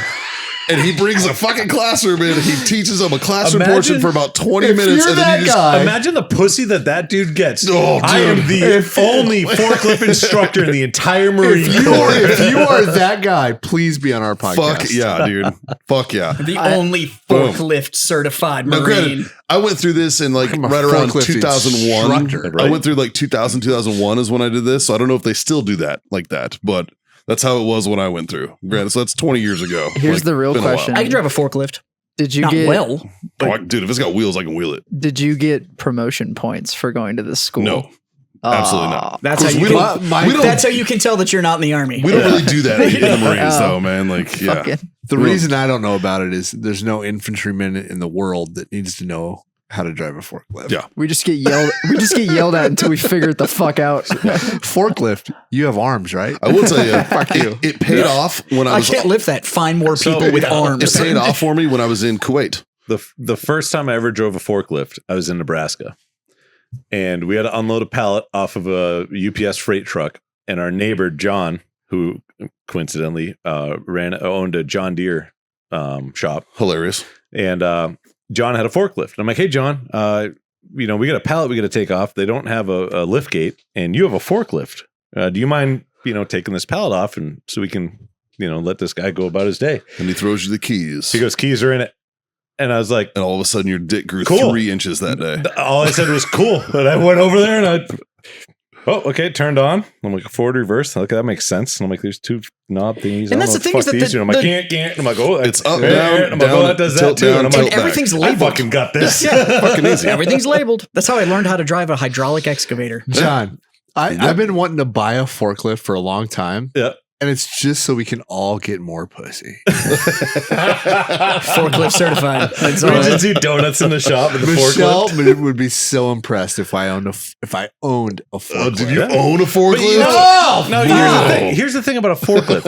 And he brings a fucking classroom in. He teaches them a classroom Imagine portion for about 20 if minutes. you're And then that you just guy- Imagine the pussy that dude gets. Oh, I am dude. the only forklift instructor in the entire Marine If Corps. you are that guy, please be on our podcast. fuck yeah, dude. Fuck yeah. the only forklift certified Now, Marine. granted, I went through this in like I'm a right around forklift 2001. instructor, I right? went through like 2000, 2001 is when I did this. So I don't know if they still do that like that, but that's how it was when I went through. Granted, so that's 20 years ago. Here's Like, the real been a while. question. I can drive a forklift. Did you Not get well. Oh, dude, if it's got wheels, I can wheel it. Did you get promotion points for going to this school? No, absolutely not. That's how Of course, you we can, don't- we don't- That's how you can tell that you're not in the army. We don't really do that in the Marines, Oh. though, man. Like, yeah. Fucking- The reason I don't know about it is there's no infantryman in the world that needs to know how to drive a forklift. Yeah. We just get yelled at until we figure it the fuck out. Forklift, you have arms, right? I will tell you, Fuck you. it paid off when I I was. can't lift that. Find more So, people with yeah. arms. It paid off for me when I was in Kuwait. The first time I ever drove a forklift, I was in Nebraska. And we had to unload a pallet off of a UPS freight truck. And our neighbor, John, who coincidentally owned a John Deere shop. Hilarious. And John had a forklift. And I'm like, hey, John, we got a pallet we got to take off. They don't have a lift gate, and you have a forklift. Do you mind, taking this pallet off and so we can, let this guy go about his day? And he throws you the keys. He goes, keys are in it. And I was like, And all of a sudden, your dick grew Cool. 3 inches that day. all I said was cool. And I went over there and okay, it turned on. I'm like, forward reverse. Okay, that makes sense. And I'm like, there's 2 knob thingies. And I that's don't the know thing what is the that fuck these the- do. I'm like, the- can't. I'm like, oh, It's up, down, I'm like, oh, down, that does that tilt too. down, And I'm tilt like, back. everything's I labeled. fucking got this. Fucking easy. Everything's labeled. That's how I learned how to drive a hydraulic excavator. John, I've been wanting to buy a forklift for a long time. Yeah. And it's just so we can all get more pussy. Forklift certified. That's all We I- just do donuts in the shop with the Michelle forklift. would be so impressed if I owned a forklift. Oh, did you own a But forklift? no, here's the thing about a forklift.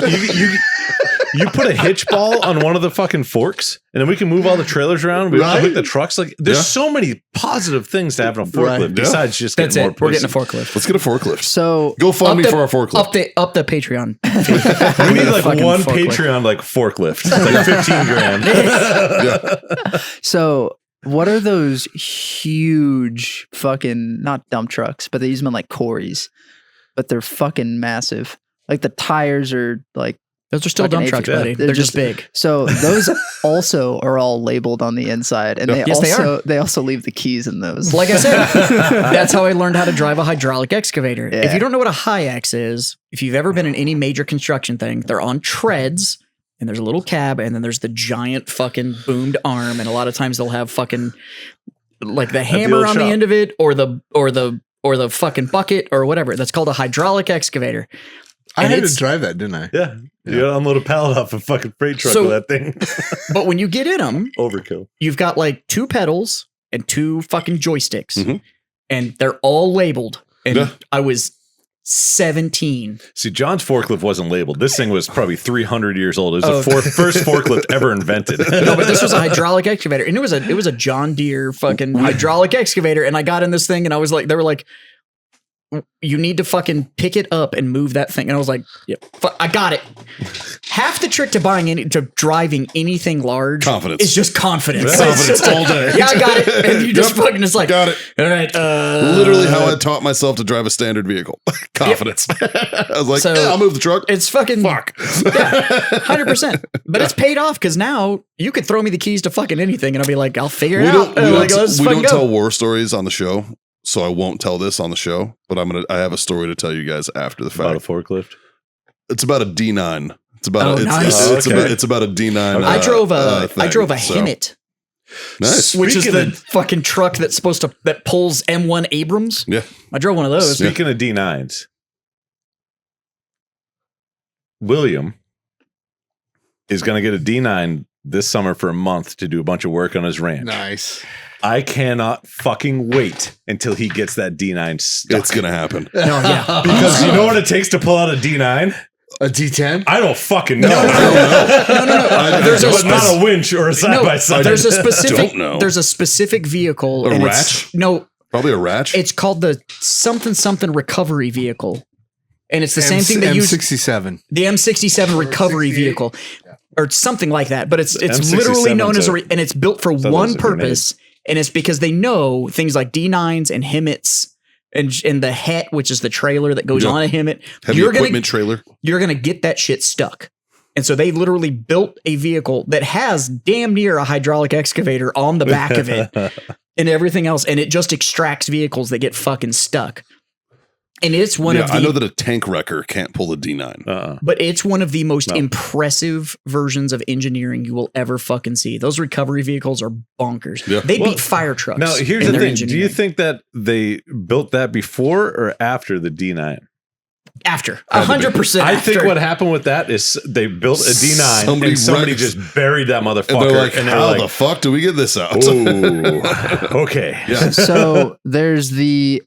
You put a hitch ball on one of the fucking forks, and then we can move all the trailers around. We Right. hook the trucks. Like, there's Yeah. so many positive things to having a forklift Right. Yeah. besides just That's getting more it. We're pussy. getting a forklift. Let's get a forklift. So Go fund me for our forklift. Up the Patreon. We need like Fucking one forklift. Patreon like forklift. It's like 15 grand. So, what are those huge fucking not dump trucks, but they use them in like quarries, but they're fucking massive. Like the tires are like Those are still Fucking dump trucks, ATV. buddy. They're They're just just- big. so those also are all labeled on the inside, and Yes, they they also leave the keys in those. Like I said, that's how I learned how to drive a hydraulic excavator. Yeah. If you don't know what a high-X is, if you've ever been in any major construction thing, they're on treads, and there's a little cab, and then there's the giant fucking boomed arm, and a lot of times they'll have fucking like the hammer old on shop. the end of it, or the or the fucking bucket or whatever. That's called a hydraulic excavator. I And had to it's- drive that, didn't I? Yeah. You gotta unload a pallet off a fucking freight truck So- with that thing. But when you get in them, Overkill. you've got like 2 pedals and 2 fucking joysticks, Mhm. and they're all labeled. And Yeah. I was 17. See, John's forklift wasn't labeled. This thing was probably 300 years old. It Oh. was the first forklift ever invented. No, but this was a hydraulic excavator, and it was a John Deere fucking hydraulic excavator. And I got in this thing, and I was like, they were like, you need to fucking pick it up and move that thing. And I was like, yep, I got it. Half the trick to driving anything large Confidence. is just confidence. Confidence It's just all day. Yeah, I got it. And you just Yep, fucking just like, got it. all right. Literally how I taught myself to drive a standard vehicle. Confidence. I was like, So- yeah, I'll move the truck. It's fucking Fuck. Yeah, 100%. But it's paid off because now you could throw me the keys to fucking anything, and I'll be like, I'll figure it out. And like, let's we fucking don't go. tell war stories on the show, so I won't tell this on the show. But I have a story to tell you guys after the About a fact. forklift. It's about a D9. It's about Oh, a, it's, nice. it's, Okay. it's about a D9. I drove a thing, I drove a so. Hemmet, Nice. which is Speaking the fucking truck that pulls M1 Abrams. Yeah. I drove one of those. Speaking of D9s, William is going to get a D9 this summer for a month to do a bunch of work on his ranch. Nice. I cannot fucking wait until he gets that D9 stuck. It's gonna happen. No, yeah. Because you know what it takes to pull out a D9? A D10? I don't fucking know. I- There's a But not a winch or a side No, by side. there's a specific. don't know. There's a specific vehicle. A and ratch? No, Probably a ratch. it's called the something recovery vehicle, and it's the same thing they use. M67. The M67 recovery vehicle, or something like that. But it's M67 literally known as a- and it's built for thought it one was a grenade. purpose, and it's because they know things like D9s and Hemmets and the Het, which is the trailer that goes Yeah. on a Hemmet. Heavy equipment trailer. You're gonna get that shit stuck. And so they literally built a vehicle that has damn near a hydraulic excavator on the back of it and everything else, and it just extracts vehicles that get fucking stuck. And it's one of the I know that a tank wrecker can't pull a D9. but it's one of the most No. impressive versions of engineering you will ever fucking see. Those recovery vehicles are bonkers. Yeah. They Well, beat fire trucks. Now, here's in the their thing. Do you engineering. think that they built that before or after the D9? After Had to be. 100%? I think after. what happened with that is they built a D9 Somebody and somebody wrecked- just buried that motherfucker. And they're like, and how the fuck do we get this out? "Ooh, okay. Yeah. So there's the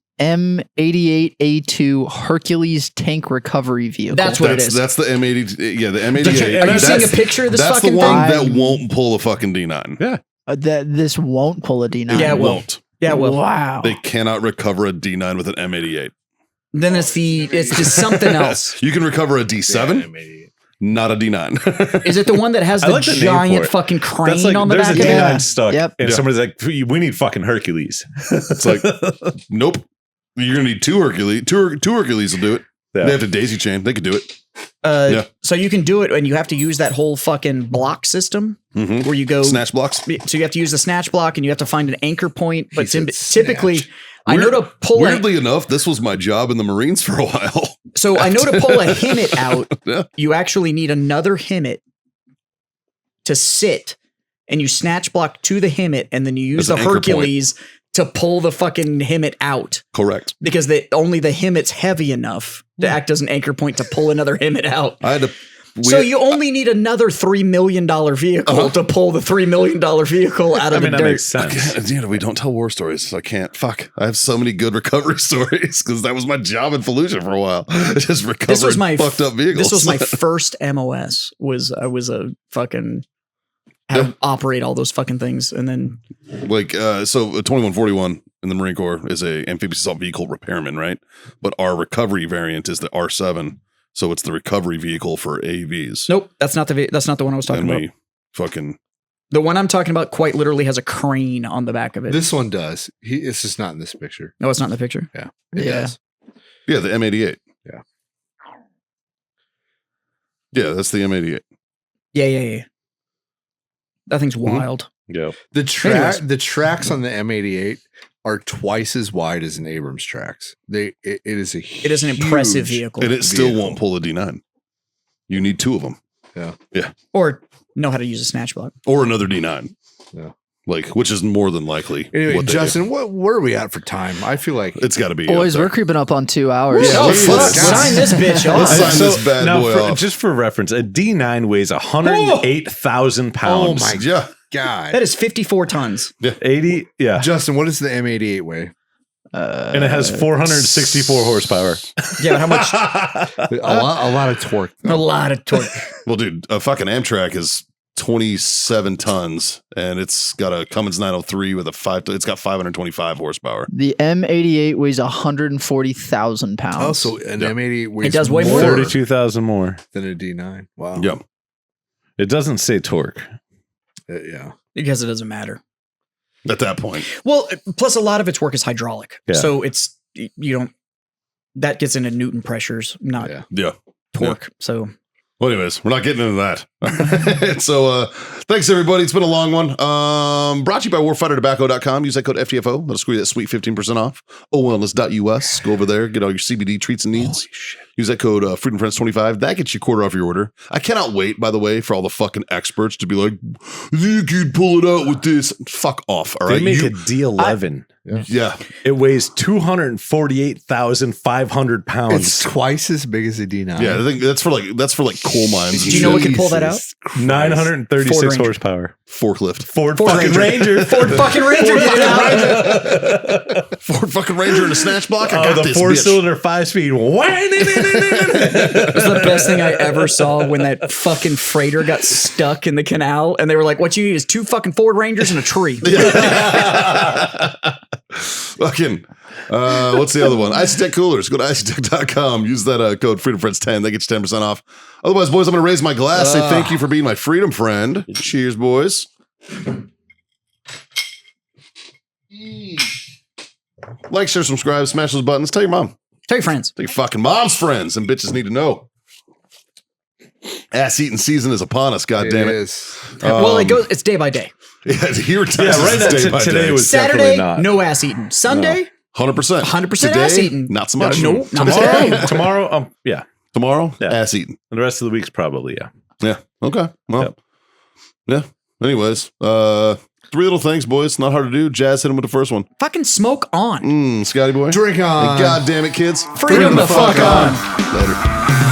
M88A2 Hercules tank recovery vehicle. That's what it is. That's the M80. Yeah, the M88. Are you That's- seeing a picture of this That's fucking the one thing? that won't pull a fucking D9. Yeah. That this won't pull a D9. Yeah, it will. won't. Yeah, well, Wow. They cannot recover a D9 with an M88. then it's just something else. You can recover a D7, not a D9. Is it the one that has I the like the name giant for it. fucking crane That's like on the there's back a of D9 it? Yeah. stuck, Yep. and Yeah. somebody's like, "We need fucking Hercules." It's like, nope. You're gonna need two Hercules. Two Hercules will do it. Yeah. They have to daisy chain. They could do it. Yeah. So you can do it, and you have to use that whole fucking block system Mm-hmm. where you go. Snatch blocks. So you have to use the snatch block, and you have to find an anchor point. But said typically, snatch. I know to pull a, Weirdly enough, this was my job in the Marines for a while. so I know to pull a Hemmet out. Yeah. You actually need another Hemmet to sit, and you snatch block to the Hemmet, and then you use As the an anchor point. Hercules to pull the fucking Hemmet out. Correct. Because only the Hemmet's heavy enough to act as an anchor point to pull another Hemmet out. I had to. So you only need another $3 million vehicle to pull the $3 million vehicle out I of mean, the that dirt. makes sense. We don't tell war stories. So I can't. Fuck. I have so many good recovery stories because that was my job in Fallujah for a while. Just recovering This was my fucked up vehicles. This was my first MOS. I was a fucking had to operate all those fucking things, and then like so. A 2141 in the Marine Corps is a amphibious assault vehicle repairman, right? But our recovery variant is the R7. So it's the recovery vehicle for AVs. nope, that's not the one I was talking And about. we fucking The one I'm talking about quite literally has a crane on the back of it. This one does. It's just not in this picture. No, it's not in the picture. It Yeah. does. yeah, the M88. Yeah. Yeah, that's the M88. Yeah. That thing's Mhm. wild. Yeah. Anyways. The tracks on the M88 are twice as wide as an Abrams tracks. It is a It is an impressive huge- vehicle. And it still Vehicle. won't pull a D9. You need two of them Or know how to use a snatch block. or another D9. Yeah. like, which is more than likely. Anyway, what they Justin, where are we at for time? I feel like do. It's got to be. Boys, up there. we're creeping up on 2 hours. Yeah, Oh, let's- fuck. let's- Sign this bitch Let's off. sign this bad boy off. just for reference, a D9 weighs 108,000 pounds. Oh my Yeah. God. That is 54 tons. 80, yeah. Justin, what does the M88 weigh? And it has 464 horsepower. Yeah, how much? A lot of torque. A lot of torque. Well, dude, a fucking Amtrak is 27 tons, and it's got a Cummins 903 with it's got 525 horsepower. The M88 weighs 140,000 pounds. Oh, so an Yeah. M88 weighs It does weigh more. 32,000 more. than a D9. Wow. Yeah. It doesn't say torque. Yeah. Because it doesn't matter. At that point. Well, plus a lot of its work is hydraulic. Yeah. So that gets into Newton pressures, not Yeah. Yeah. torque. So Well, anyways, we're not getting into that. So, thanks everybody. It's been a long one. Brought to you by warfightertobacco.com. Use that code FTFO. That'll screw you that sweet 15% off. owellness.us. Go over there. Get all your CBD treats and needs. Use that code FreedomFriends25. That gets you quarter off your order. I cannot wait, by the way, for all the fucking experts to be like, you could pull it out with this. Fuck off. All right. They make a D11. Yeah. It weighs 248,500 pounds. It's twice as big as a D9. Yeah. I think that's for like coal mines. Do you know what can pull that out? Jesus Christ. 936 Ford Ranger. horsepower. Forklift. Ford Ford fucking Ranger. Ranger. Ford fucking Ranger. Get it out. Ford fucking Ranger in a snatch block. I Oh, got the this, four bitch. cylinder 5-speed. It was the best thing I ever saw when that fucking freighter got stuck in the canal and they were like, what you need is 2 fucking Ford Rangers and a tree. Fucking, what's the other one? Icy Tech Coolers. Go to icytech.com. Use that code FreedomFriends10. That gets you 10% off. Otherwise, boys, I'm going to raise my glass. Say thank you for being my freedom friend. Cheers, boys. Like, share, subscribe, smash those buttons. Tell your mom. Tell your friends. Tell your fucking mom's friends. And bitches need to know. Ass eating season is upon us. God damn it. is. Well, it's day by day. Yeah, here in Texas, Yeah, right it's now, day by today day. was Saturday, definitely not. no ass eating. Sunday, 100%. 100% Today, ass eating. not so much. No, not today. Tomorrow, yeah. Tomorrow, Yeah. ass eating. And the rest of the week's probably, yeah. Yeah. Okay. Well, Yep. yeah. Anyways, 3 little things, boys. Not hard to do. Jazz, hit him with the first one. Fucking smoke on. Scotty boy. Drink on. And God damn it, kids. Freedom the fuck on. Later.